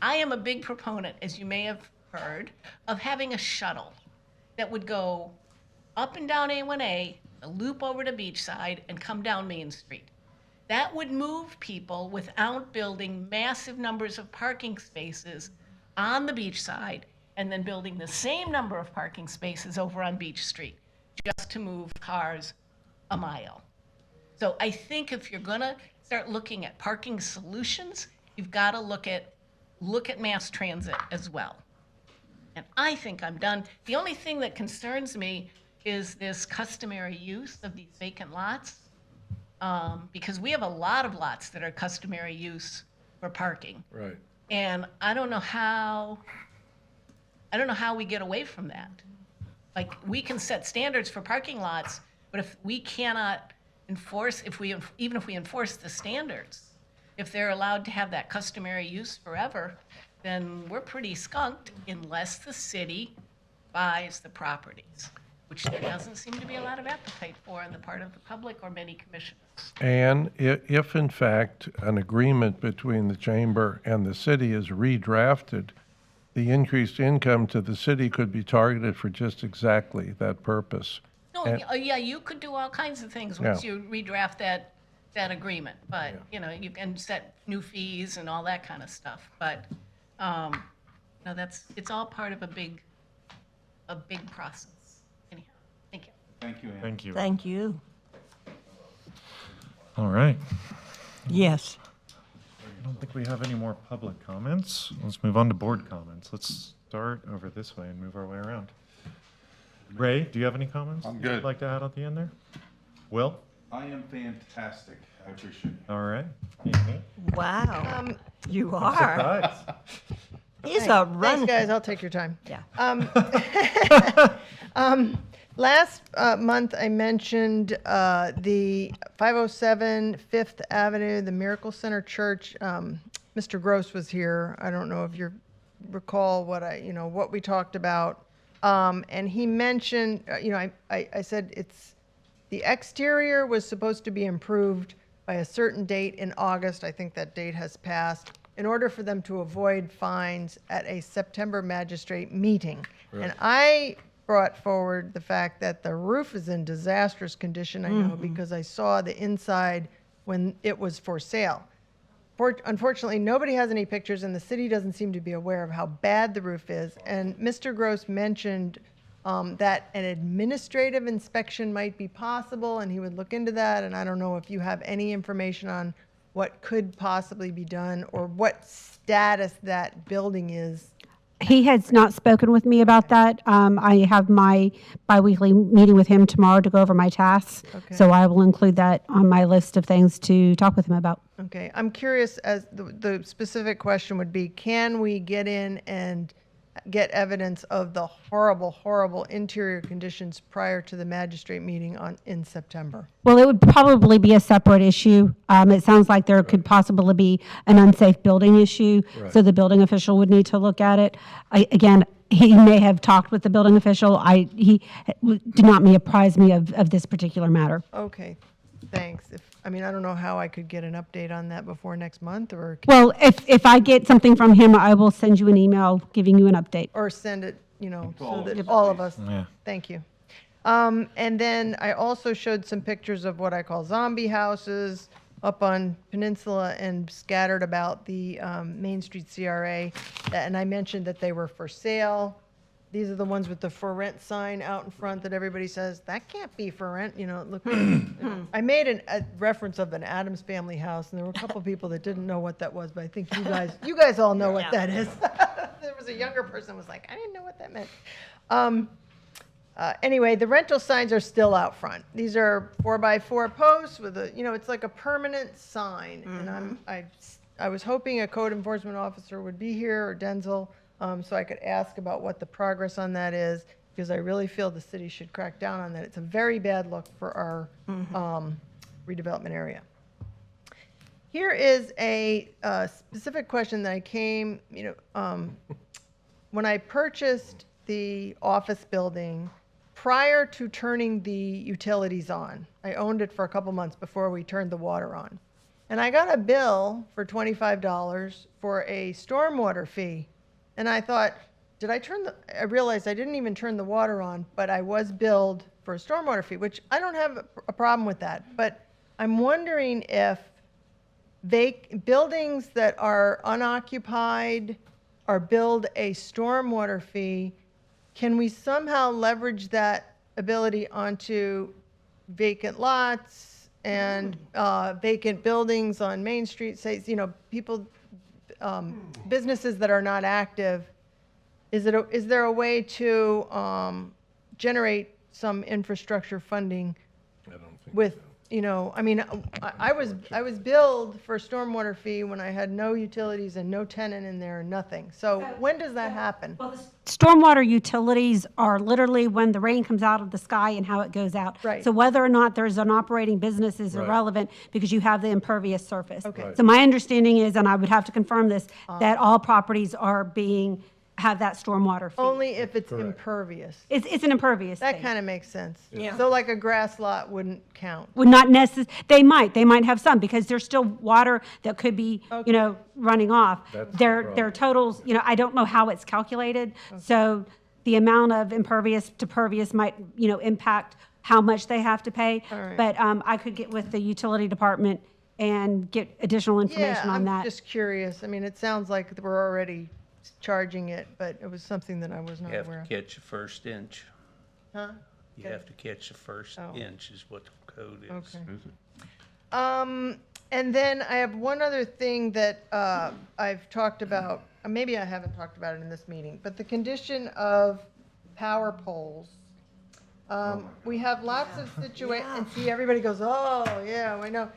I am a big proponent, as you may have heard, of having a shuttle that would go up and down A1A, a loop over to Beachside, and come down Main Street. That would move people without building massive numbers of parking spaces on the beach side and then building the same number of parking spaces over on Beach Street, just to move cars a mile. So I think if you're gonna start looking at parking solutions, you've gotta look at mass transit as well. And I think I'm done. The only thing that concerns me is this customary use of these vacant lots. Because we have a lot of lots that are customary use for parking. Right. And I don't know how we get away from that. Like, we can set standards for parking lots, but if we cannot enforce, even if we enforce the standards, if they're allowed to have that customary use forever, then we're pretty skunked unless the city buys the properties, which there doesn't seem to be a lot of appetite for on the part of the public or many commissioners. And if in fact an agreement between the chamber and the city is redrafted, the increased income to the city could be targeted for just exactly that purpose. No, yeah, you could do all kinds of things once you redraft that agreement, but, you know, you can set new fees and all that kind of stuff, but, no, it's all part of a big process. Anyhow, thank you. Thank you, Ann. Thank you. Thank you. All right. Yes. I don't think we have any more public comments. Let's move on to board comments. Let's start over this way and move our way around. Ray, do you have any comments? I'm You'd good. like to add at the end there? Will? I am fantastic. I appreciate it. All right. Amy? Wow. You I'm are. surprised. He's a run. Thanks, guys. I'll take your time. Yeah. Last month, I mentioned the 507 Fifth Avenue, the Miracle Center Church. Mr. Gross was here. I don't know if you recall what we talked about. And he mentioned, I said the exterior was supposed to be improved by a certain date in August. I think that date has passed, in order for them to avoid fines at a September magistrate meeting. Right. And I brought forward the fact that the roof is in disastrous condition, I know, because I saw the inside when it was for sale. Unfortunately, nobody has any pictures, and the city doesn't seem to be aware of how bad the roof is. And Mr. Gross mentioned that an administrative inspection might be possible, and he would look into that. And I don't know if you have any information on what could possibly be done or what status that building is. He has not spoken with me about that. I have my biweekly meeting with him tomorrow to go over my tasks. Okay. So I will include that on my list of things to talk with him about. Okay, I'm curious, as the specific question would be, can we get in and get evidence of the horrible, horrible interior conditions prior to the magistrate meeting in September? Well, it would probably be a separate issue. It sounds like there could possibly be an unsafe building issue, so the building official would need to look at it. Again, he may have talked with the building official. He did not apprise me of this particular matter. Okay, thanks. I don't know how I could get an update on that before next month, or Well, if I get something from him, I will send you an email giving you an update. or send it, so that all of us. Yeah. Thank you. And then I also showed some pictures of what I call zombie houses up on Peninsula and scattered about the Main Street CRA. And I mentioned that they were for sale. These are the ones with the for rent sign out in front that everybody says, that can't be for rent, look. I made a reference of an Addams Family house, and there were a couple people that didn't know what that was, but I think you guys all know what that is. There was a younger person who was like, I didn't know what that meant. Anyway, the rental signs are still out front. These are 4x4 posts with it's like a permanent sign. And I was hoping a code enforcement officer would be here, or Denzel, so I could ask about what the progress on that is, because I really feel the city should crack down on that. It's a very bad look for our redevelopment area. Here is a specific question that I came, when I purchased the office building, prior to turning the utilities on, I owned it for a couple months before we turned the water on. And I got a bill for $25 for a stormwater fee. And I thought, I realized I didn't even turn the water on, but I was billed for a stormwater fee, which I don't have a problem with that. But I'm wondering if buildings that are unoccupied are billed a stormwater fee, can we somehow leverage that ability onto vacant lots and vacant buildings on Main Street, say, people, businesses that are not active? Is there a way to generate some infrastructure funding with, I was billed for a stormwater fee when I had no utilities and no tenant in there, nothing. So when does that happen? Stormwater utilities are literally when the rain comes out of the sky and how it goes out. Right. So whether or not there's an operating business is irrelevant because you have the impervious surface. Okay. Right. So my understanding is, and I would have to confirm this, that all properties have that stormwater fee. Only if it's impervious. It's an impervious That thing. kind of makes sense. Yeah. So like a grass lot wouldn't count. Would not they might have some because there's still water that could be, running off. That's the Their problem. totals, I don't know how it's calculated. So the amount of impervious to pervious might, impact how much they have to pay. All right. But I could get with the utility department and get additional information on I'm that. just curious. I mean, it sounds like we're already charging it, but it was something that I was not You have aware to of. catch the first inch. Huh? You have to catch the first Oh. inch is what the code is. Okay. And then I have one other thing that I've talked about, maybe I haven't talked about it in this meeting, but the condition of power poles. We have lots of situations, and see, everybody goes, oh, yeah, I know.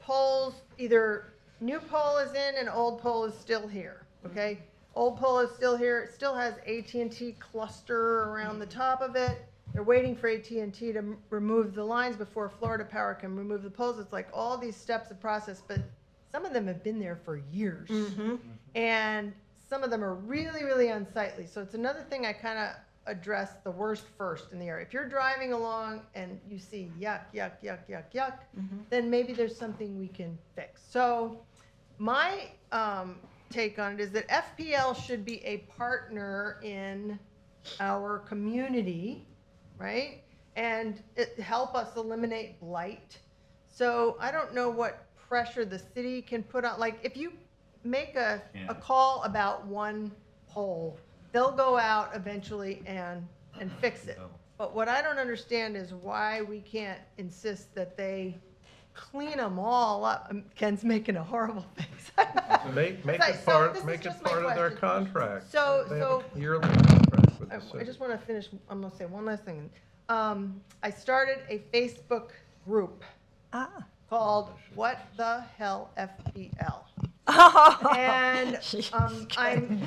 Poles, either new pole is in and old pole is still here, okay? Old pole is still here, it still has AT&T cluster around the top of it. They're waiting for AT&T to remove the lines before Florida Power can remove the poles. It's like all these steps of process, but some of them have been there for years. And some of them are really, really unsightly. So it's another thing I kind of address the worst first in the area. If you're driving along and you see yuck, yuck, yuck, yuck, yuck, then maybe there's something we can fix. So my take on it is that FPL should be a partner in our community, right? And it help us eliminate blight. So I don't know what pressure the city can put on, like if you make a call about one pole, they'll go out eventually and fix it. But what I don't understand is why we can't insist that they clean them all up. Ken's making a horrible face. Make So it this part is of just my their question. contract. So- They have so- a yearly contract with the I city. just want to finish, I'm going to say one last thing. I started a Facebook group called What the Hell FPL. And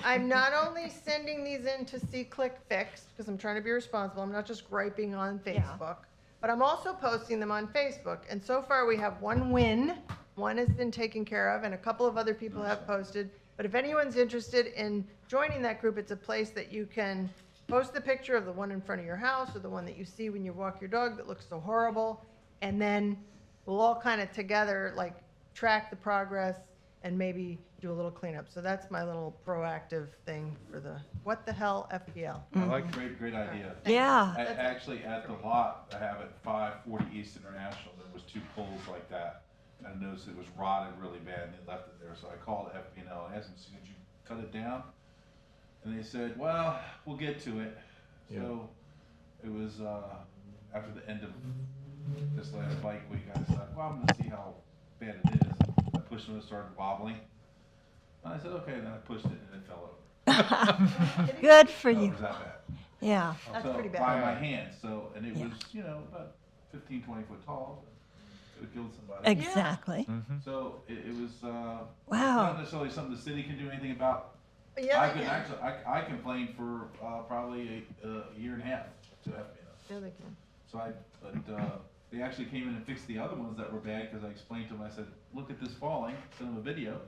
I'm not only sending these in to see Click Fix, because I'm trying to be responsible, I'm not just griping on Facebook, but I'm also posting them on Facebook. And so far, we have one win. One has been taken care of, and a couple of other people have posted. But if anyone's interested in joining that group, it's a place that you can post the picture of the one in front of your house or the one that you see when you walk your dog that looks so horrible. And then we'll all kind of together, like, track the progress and maybe do a little cleanup. So that's my little proactive thing for the What the Hell FPL. I like great idea. Yeah. Actually, at the lot, I have at 540 East International, there was 2 poles like that. And I noticed it was rotted really bad and they left it there. So I called FPL and asked them, "Could you cut it down?" And they said, "Well, we'll get to it." So it was after the end of this last bike week, I decided, well, I'm gonna see how bad it is. I pushed it and it started wobbling. And I said, okay, and then I pushed it and it fell over. Good for So you. it was that bad. Yeah. That's So, pretty bad. by my hand, so, and it was, about 15, 20 foot tall. It would killed somebody. Exactly. So it was, Wow. not necessarily something the city can do anything about. Yeah, I've they been can. actually, I complained for probably a year and a half to FBS. Yeah, they can. So they actually came in and fixed the other ones that were bad because I explained to them, I said, look at this falling, sent them a video,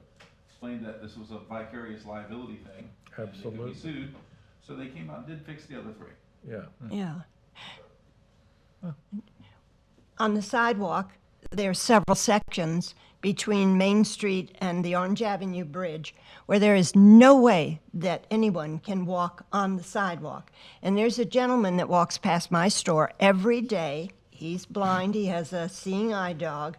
explained that this was a vicarious liability thing. and they could Absolutely. be sued. So they came out and did fix the other 3. Yeah. Yeah. On the sidewalk, there are several sections between Main Street and the Orange Avenue Bridge where there is no way that anyone can walk on the sidewalk. And there's a gentleman that walks past my store every day. He's blind, he has a seeing eye dog.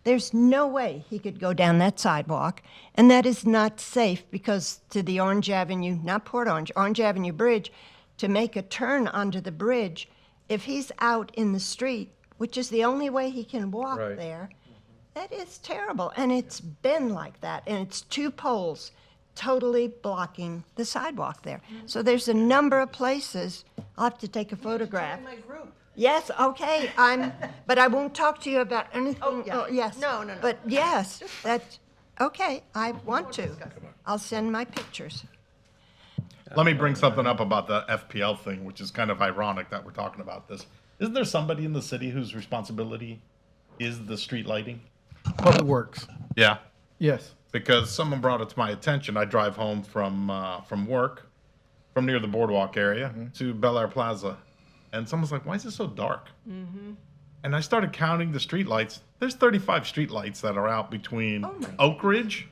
There's no way he could go down that sidewalk, and that is not safe because to the Orange Avenue, not Port Orange, Orange Avenue Bridge, to make a turn onto the bridge, if he's out in the street, which is the only way he can walk there, that is terrible. And it's been like that, and it's 2 poles totally blocking the sidewalk there. So there's a number of places. I'll have to take a photograph. My group. Yes, okay, but I won't talk to you about anything. Oh, yeah. Yes. No. But yes, that's, okay, I want to. I'll send my pictures. Let me bring something up about the FPL thing, which is kind of ironic that we're talking about this. Isn't there somebody in the city whose responsibility is the street lighting? Public Works. Yeah. Yes. Because someone brought it to my attention. I drive home from work, from near the boardwalk area to Bel Air Plaza. And someone's like, why is it so dark? And I started counting the street lights. There's 35 street lights that are out between Oak Ridge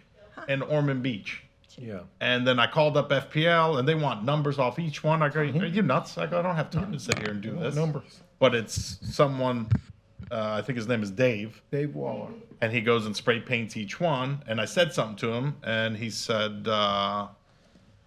and Ormond Beach. Yeah. And then I called up FPL, and they want numbers off each one. I go, are you nuts? I go, I don't have time to sit here and do this. Numbers. But it's someone, I think his name is Dave. Dave Waller. And he goes and spray paints each one. And I said something to him, and he said, well,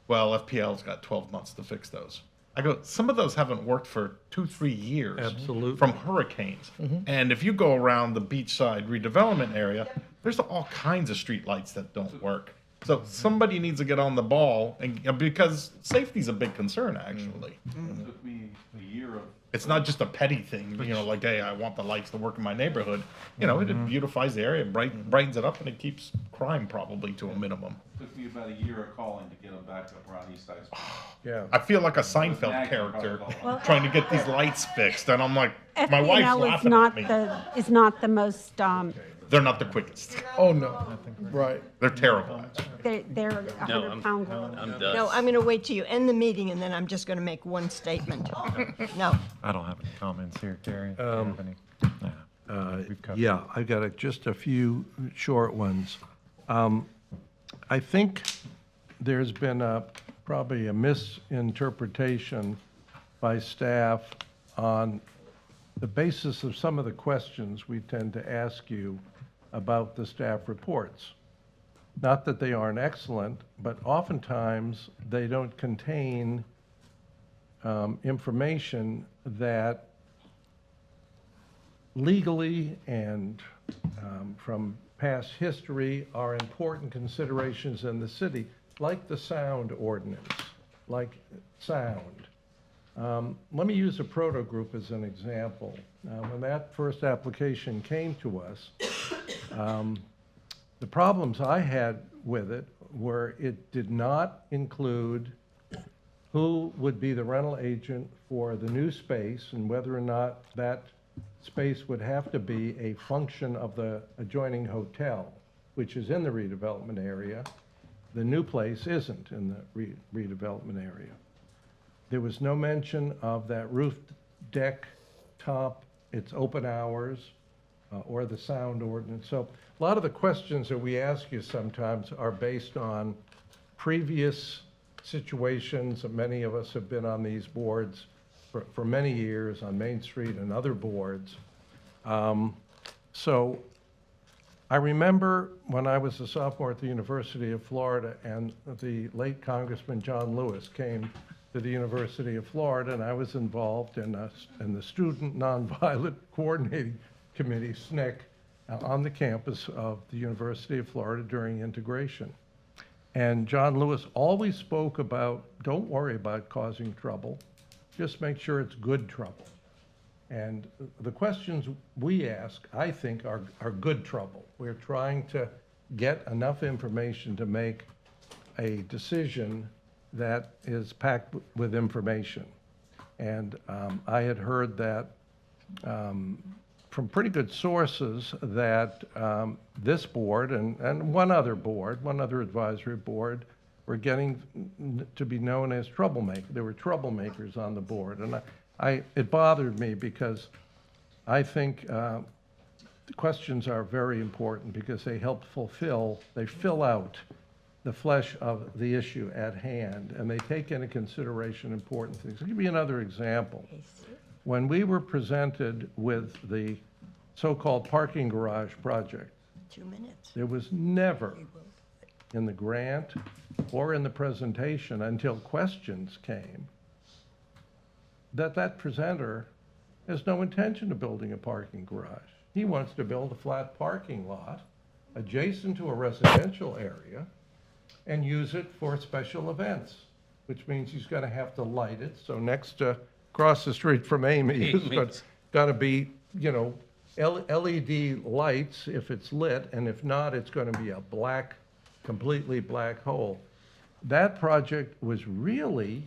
FPL's got 12 months to fix those. I go, some of those haven't worked for 2-3 years. Absolutely. From hurricanes. And if you go around the Beachside redevelopment area, there's all kinds of street lights that don't work. So somebody needs to get on the ball, and because safety's a big concern, actually. It took me a year of. It's not just a petty thing, like, hey, I want the lights to work in my neighborhood. It beautifies the area, brightens it up, and it keeps crime probably to a minimum. It took me about a year of calling to get them back up around East Side Street. Yeah. I feel like a Seinfeld character trying to get these lights fixed, and I'm like, my wife's FPL is laughing not at me. is not the most, They're not the quickest. Oh, no. Right. They're terrible. they're a 100-pound gorilla. I'm done. No, I'm going to wait till you end the meeting, and then I'm just going to make one statement. No. I don't have any comments here, Gary. Do you have any? Nah, we've covered Yeah, I've got just a few short ones. I think there's been probably a misinterpretation by staff on the basis of some of the questions we tend to ask you about the staff reports. Not that they aren't excellent, but oftentimes they don't contain information that legally and from past history are important considerations in the city, like the sound ordinance, like sound. Let me use a proto group as an example. When that first application came to us, the problems I had with it were it did not include who would be the rental agent for the new space and whether or not that space would have to be a function of the adjoining hotel, which is in the redevelopment area. The new place isn't in the redevelopment area. There was no mention of that roof deck top, its open hours, or the sound ordinance. So a lot of the questions that we ask you sometimes are based on previous situations. Many of us have been on these boards for many years on Main Street and other boards. So I remember when I was a sophomore at the University of Florida and the late Congressman John Lewis came to the University of Florida, and I was involved in the Student Nonviolent Coordinating Committee, SNCC, on the campus of the University of Florida during integration. And John Lewis always spoke about, don't worry about causing trouble, just make sure it's good trouble. And the questions we ask, I think, are good trouble. We're trying to get enough information to make a decision that is packed with information. And I had heard that from pretty good sources that this board and one other advisory board, were getting to be known as troublemakers. There were troublemakers on the board. And it bothered me because I think the questions are very important because they help they fill out the flesh of the issue at hand, and they take into consideration important things. I'll give you another example. When we were presented with the so-called parking garage project, 2 minutes. there was never in the grant or in the presentation until questions came that presenter has no intention of building a parking garage. He wants to build a flat parking lot adjacent to a residential area and use it for special events, which means he's going to have to light it. So next to, across the street from Amy is going to be, you know, LED lights if it's lit, and if not, it's going to be a black, completely black hole. That project was really,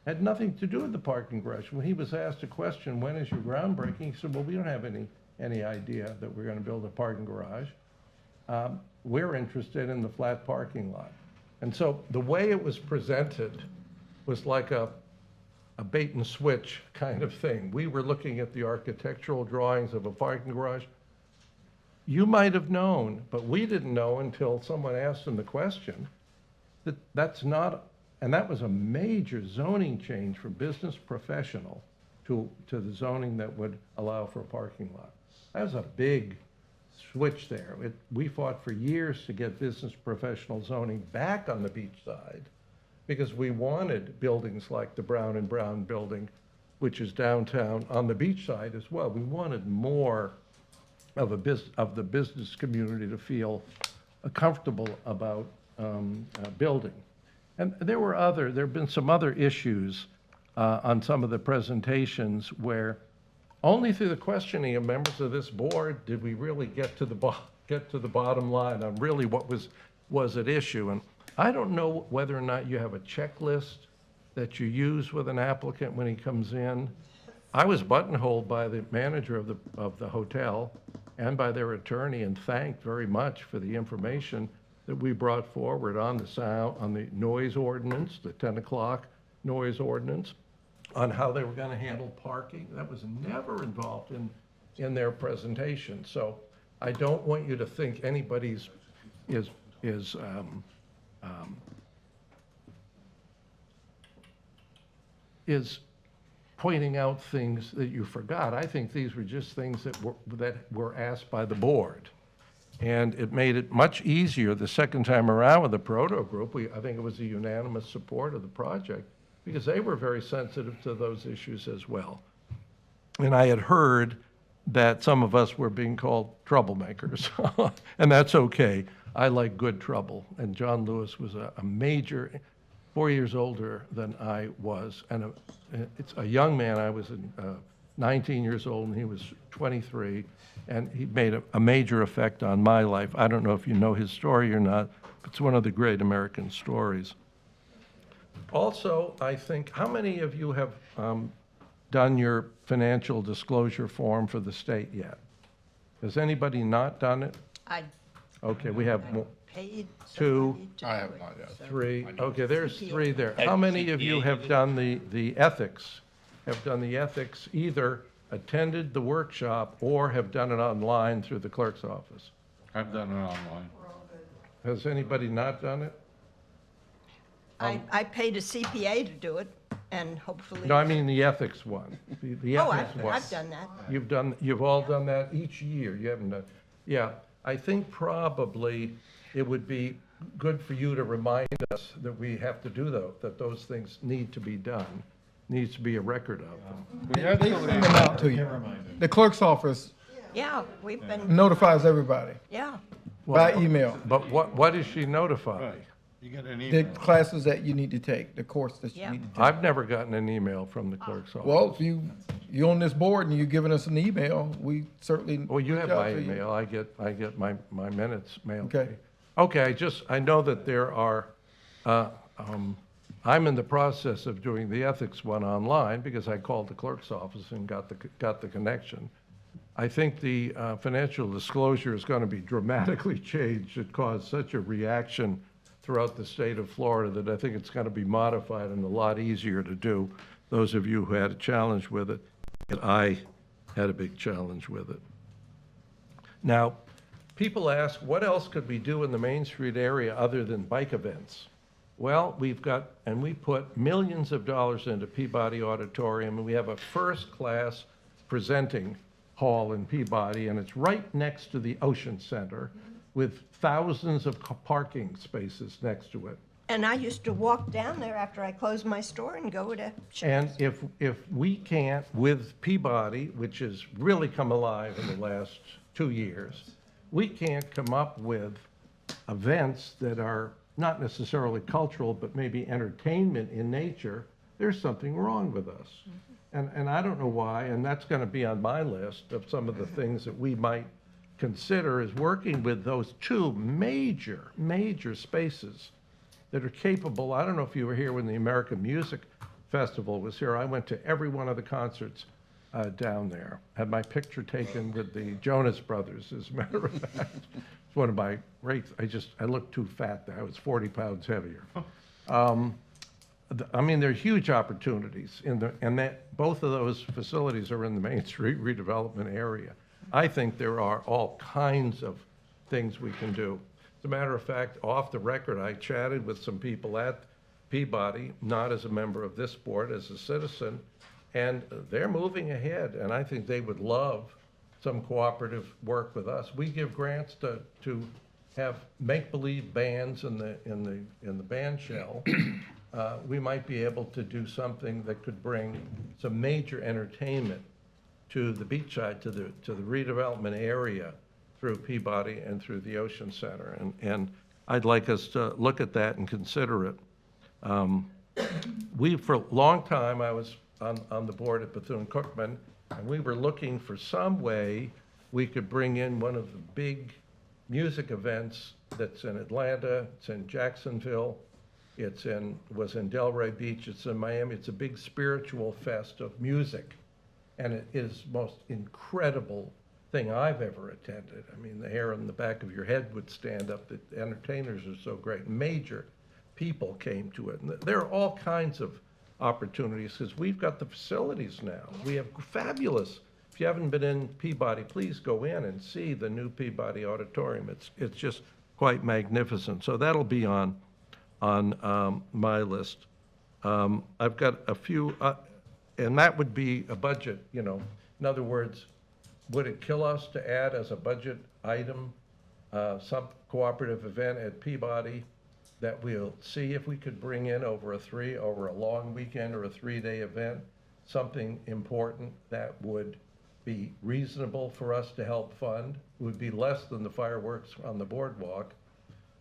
had nothing to do with the parking garage. When he was asked a question, when is your groundbreaking? He said, well, we don't have any idea that we're going to build a parking garage. We're interested in the flat parking lot. And so the way it was presented was like a bait and switch kind of thing. We were looking at the architectural drawings of a parking garage. You might have known, but we didn't know until someone asked him the question, that that's not, and that was a major zoning change from business professional to the zoning that would allow for a parking lot. That was a big switch there. We fought for years to get business professional zoning back on the Beachside because we wanted buildings like the Brown and Brown building, which is downtown, on the Beachside as well. We wanted more of the business community to feel comfortable about building. And there have been some other issues on some of the presentations where only through the questioning of members of this board did we really get to the bottom line on really what was at issue. And I don't know whether or not you have a checklist that you use with an applicant when he comes in. I was buttonholed by the manager of the hotel and by their attorney and thanked very much for the information that we brought forward on the noise ordinance, the 10 o'clock noise ordinance, on how they were going to handle parking. That was never involved in their presentation. So I don't want you to think anybody's is pointing out things that you forgot. I think these were just things that were asked by the board. And it made it much easier the second time around with the proto group. I think it was a unanimous support of the project because they were very sensitive to those issues as well. And I had heard that some of us were being called troublemakers, and that's okay. I like good trouble. And John Lewis was a major, 4 years older than I was, and it's a young man. I was 19 years old, and he was 23, and he made a major effect on my life. I don't know if you know his story or not, but it's one of the great American stories. Also, I think, how many of you have done your financial disclosure form for the state yet? Has anybody not done it? Okay, we have Paid. two, I have not yet. three. Okay, there's three there. How many of you have done the ethics? Have done the ethics, either attended the workshop or have done it online through the clerk's office? I've done it online. Has anybody not done it? I paid a CPA to do it, and hopefully. No, I mean the ethics one. The Oh, ethics one. I've done that. You've all done that each year. You haven't done, yeah. I think probably it would be good for you to remind us that we have to do that those things need to be done. Needs to be a record of them. They send them out to you. The clerk's office Yeah, we've been, notifies everybody yeah. by email. But what does she notify? You get an The email. classes that you need to take, the course that you Yeah. need to take. I've never gotten an email from the clerk's office. Well, if you're on this board and you're giving us an email, we certainly. Well, you have reach out my to you. email. I get my minutes mailed. Okay. Okay, I know that there are, I'm in the process of doing the ethics one online because I called the clerk's office and got the connection. I think the financial disclosure is going to be dramatically changed. It caused such a reaction throughout the state of Florida that I think it's going to be modified and a lot easier to do. Those of you who had a challenge with it, and I had a big challenge with it. Now, people ask, what else could we do in the Main Street area other than bike events? Well, we put millions of dollars into Peabody Auditorium, and we have a first-class presenting hall in Peabody, and it's right next to the Ocean Center with thousands of parking spaces next to it. And I used to walk down there after I closed my store and go to shows. And if we can't, with Peabody, which has really come alive in the last 2 years, we can't come up with events that are not necessarily cultural, but maybe entertainment in nature, there's something wrong with us. And I don't know why, and that's going to be on my list of some of the things that we might consider is working with those two major spaces that are capable. I don't know if you were here when the American Music Festival was here. I went to every one of the concerts down there. Had my picture taken with the Jonas Brothers, as a matter of fact. It's one of my great, I looked too fat there. I was 40 pounds heavier. I mean, there are huge opportunities and that both of those facilities are in the Main Street redevelopment area. I think there are all kinds of things we can do. As a matter of fact, off the record, I chatted with some people at Peabody, not as a member of this board, as a citizen, and they're moving ahead, and I think they would love some cooperative work with us. We give grants to have make-believe bands in the band shell. We might be able to do something that could bring some major entertainment to the Beachside, to the redevelopment area through Peabody and through the Ocean Center. And I'd like us to look at that and consider it. For a long time, I was on the board at Bethune-Cookman, and we were looking for some way we could bring in one of the big music events that's in Atlanta, it's in Jacksonville, was in Delray Beach, it's in Miami. It's a big spiritual fest of music, and it is the most incredible thing I've ever attended. I mean, the hair on the back of your head would stand up. The entertainers are so great. Major people came to it. And there are all kinds of opportunities because we've got the facilities now. We have fabulous. If you haven't been in Peabody, please go in and see the new Peabody Auditorium. It's just quite magnificent. So that'll be on my list. I've got a few, and that would be a budget, in other words, would it kill us to add as a budget item some cooperative event at Peabody that we'll see if we could bring in over a long weekend or a 3-day event, something important that would be reasonable for us to help fund, would be less than the fireworks on the boardwalk,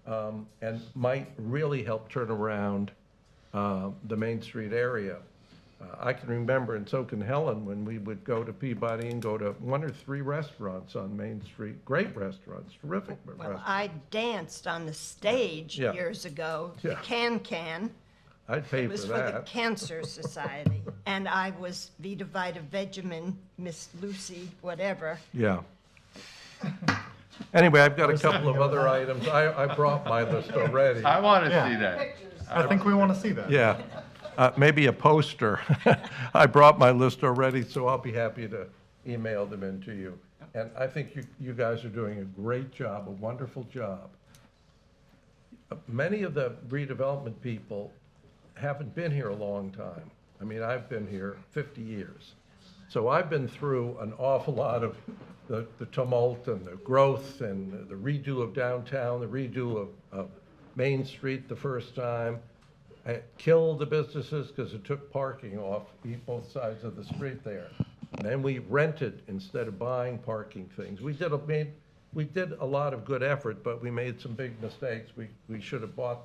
and might really help turn around the Main Street area. I can remember, and so can Helen, when we would go to Peabody and go to 1 or 3 restaurants on Main Street, great restaurants, terrific restaurants. I danced on the stage Yeah. years ago, the Yeah. Can-Can. I'd pay It was for for the that. Cancer Society, and I was Vita Vita Vegemin, Miss Lucy, whatever. Yeah. Anyway, I've got a couple of other items. I brought my list already. I want to Yeah. see that. I think we want to see that. Yeah, maybe a poster. I brought my list already, so I'll be happy to email them in to you. And I think you guys are doing a great job, a wonderful job. Many of the redevelopment people haven't been here a long time. I mean, I've been here 50 years. So I've been through an awful lot of the tumult and the growth and the redo of downtown, the redo of Main Street the first time. It killed the businesses because it took parking off both sides of the street there. And then we rented instead of buying parking things. We did a lot of good effort, but we made some big mistakes. We should have bought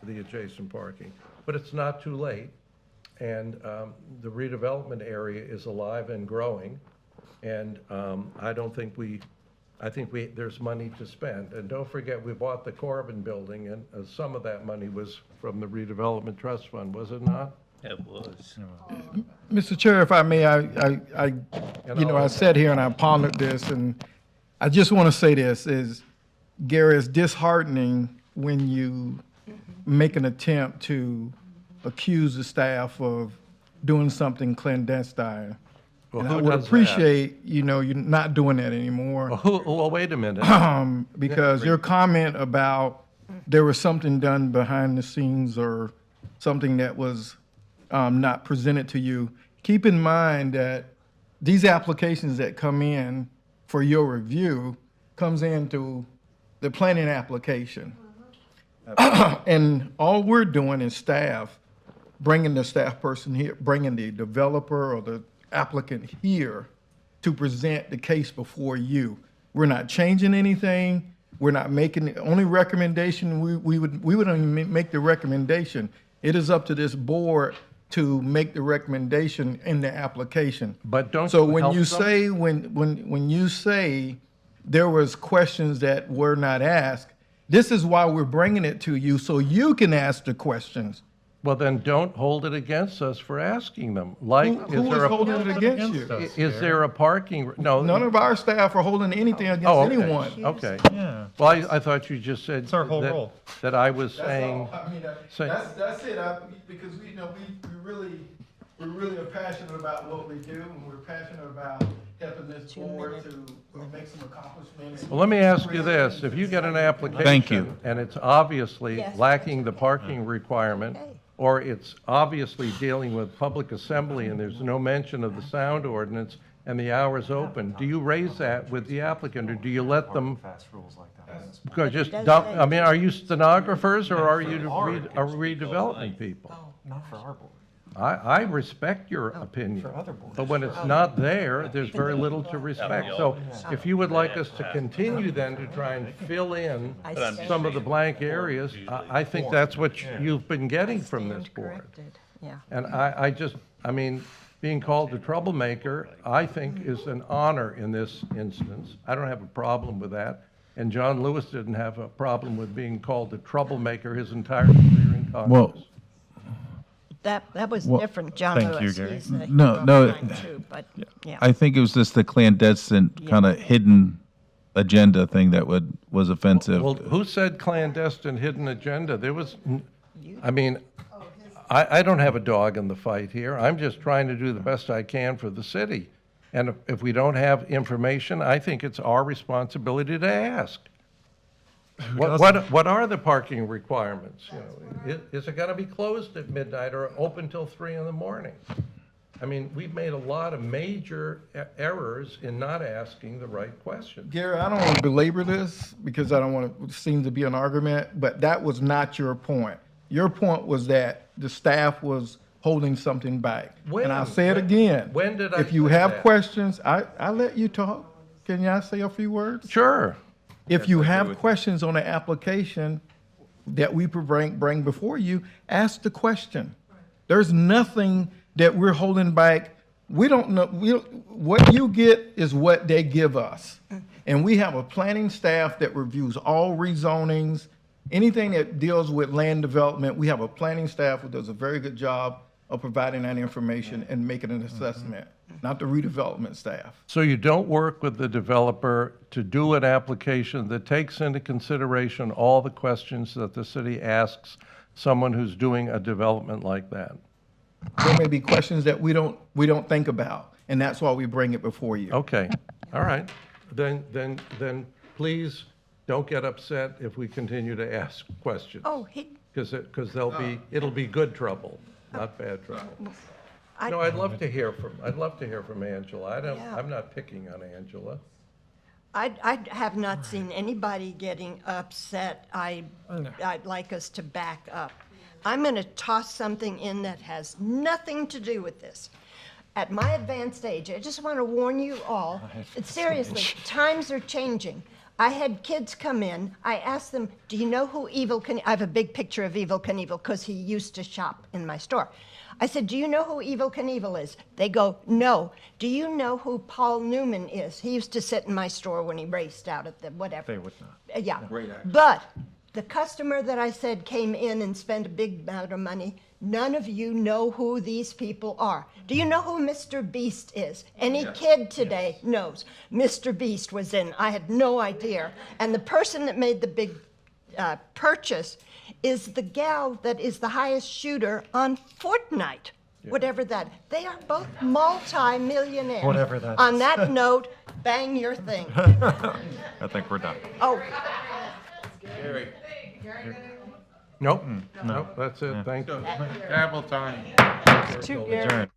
the adjacent parking. But it's not too late. And the redevelopment area is alive and growing. And I think there's money to spend. And don't forget, we bought the Corbin building, and some of that money was from the Redevelopment Trust Fund, was it not? It was. Mr. Chair, if I may, I sat here and I pondered this, and I just want to say this, Gary, it's disheartening when you make an attempt to accuse the staff of doing something clandestine Well, And I who would does that? appreciate, you know, you not doing that anymore. Well, wait a minute. Because your comment about there was something done behind the scenes or something that was not presented to you, keep in mind that these applications that come in for your review comes into the planning application. And all we're doing is staff, bringing the staff person here, bringing the developer or the applicant here to present the case before you. We're not changing anything. We're not making, the only recommendation, we would only make the recommendation. It is up to this board to make the recommendation in the application. But don't So you when help you them? say, when you say there was questions that were not asked, this is why we're bringing it to you, so you can ask the questions. Well, then don't hold it against us for asking them. Like, Who is holding it against you? Is there a parking, no? None of our staff are holding anything against Oh, okay. anyone. Okay. Yeah. Well, I thought you just said our whole that- role. that I was That's saying, all. I mean, say- that's it. Because we, you know, we really are passionate about what we do, and we're passionate about helping this board to make some accomplishments. well, let me ask you this. If you get an application. Thank you. And it's obviously Yes. lacking the parking requirement, or it's obviously dealing with public assembly and there's no mention of the sound ordinance and the hours open, do you raise that with the applicant, or do you let them? Because just dump, I mean, are you stenographers or are you redevelopment people? Not for our board. I respect your opinion, but when it's not there, there's very little to respect. So if you would like us to continue then to try and fill in some of the blank areas, I think that's what you've been getting from this board. Yeah. And I mean, being called a troublemaker, I think is an honor in this instance. I don't have a problem with that. And John Lewis didn't have a problem with being called a troublemaker his entire career in Congress. Well, That was Well, different, John thank you, Lewis. Gary. He's a No, hero of no, mine too, but, yeah. I think it was just the clandestine kind of hidden agenda thing that was offensive. Well, who said clandestine hidden agenda? There was, I mean, I don't have a dog in the fight here. I'm just trying to do the best I can for the city. And if we don't have information, I think it's our responsibility to ask. What are the parking requirements? You know, is it gonna be closed at midnight or open till 3 in the morning? I mean, we've made a lot of major errors in not asking the right questions. Gary, I don't want to belabor this because I don't want to seem to be an argument, but that was not your point. Your point was that the staff was holding something back. When? And I'll say it again. When did I If you say have that? questions, I let you talk. Can I say a few words? Sure. If you have questions on the application that we bring before you, ask the question. There's nothing that we're holding back. We don't know, what you get is what they give us. And we have a planning staff that reviews all rezonings, anything that deals with land development. We have a planning staff who does a very good job of providing that information and making an assessment, not the redevelopment staff. So you don't work with the developer to do an application that takes into consideration all the questions that the city asks someone who's doing a development like that? There may be questions that we don't think about, and that's why we bring it before you. Okay, all right. Then please don't get upset if we continue to ask questions. Oh, Because it'll be good trouble, not bad trouble. No, I'd love to hear from Angela. Yeah. I'm not picking on Angela. I have not seen anybody getting upset. I'd like us to back up. I'm going to toss something in that has nothing to do with this. At my advanced age, I just want to warn you all, seriously, times are changing. I had kids come in, I asked them, do you know who Evel Knievel, I have a big picture of Evel Knievel because he used to shop in my store. I said, do you know who Evel Knievel is? They go, no. Do you know who Paul Newman is? He used to sit in my store when he raced out at the whatever. They would not. Yeah. But the customer that I said came in and spent a big amount of money, none of you know who these people are. Do you know who Mr. Beast is? Any kid today knows. Mr. Beast was in. I had no idea. And the person that made the big purchase is the gal that is the highest shooter on Fortnite. whatever that. They are both multi-millionaires. Whatever that On is. that note, bang your thing. I think we're done. Oh, Nope, nope, that's it, thank you. Gavel time. too, Gary. Adjourn.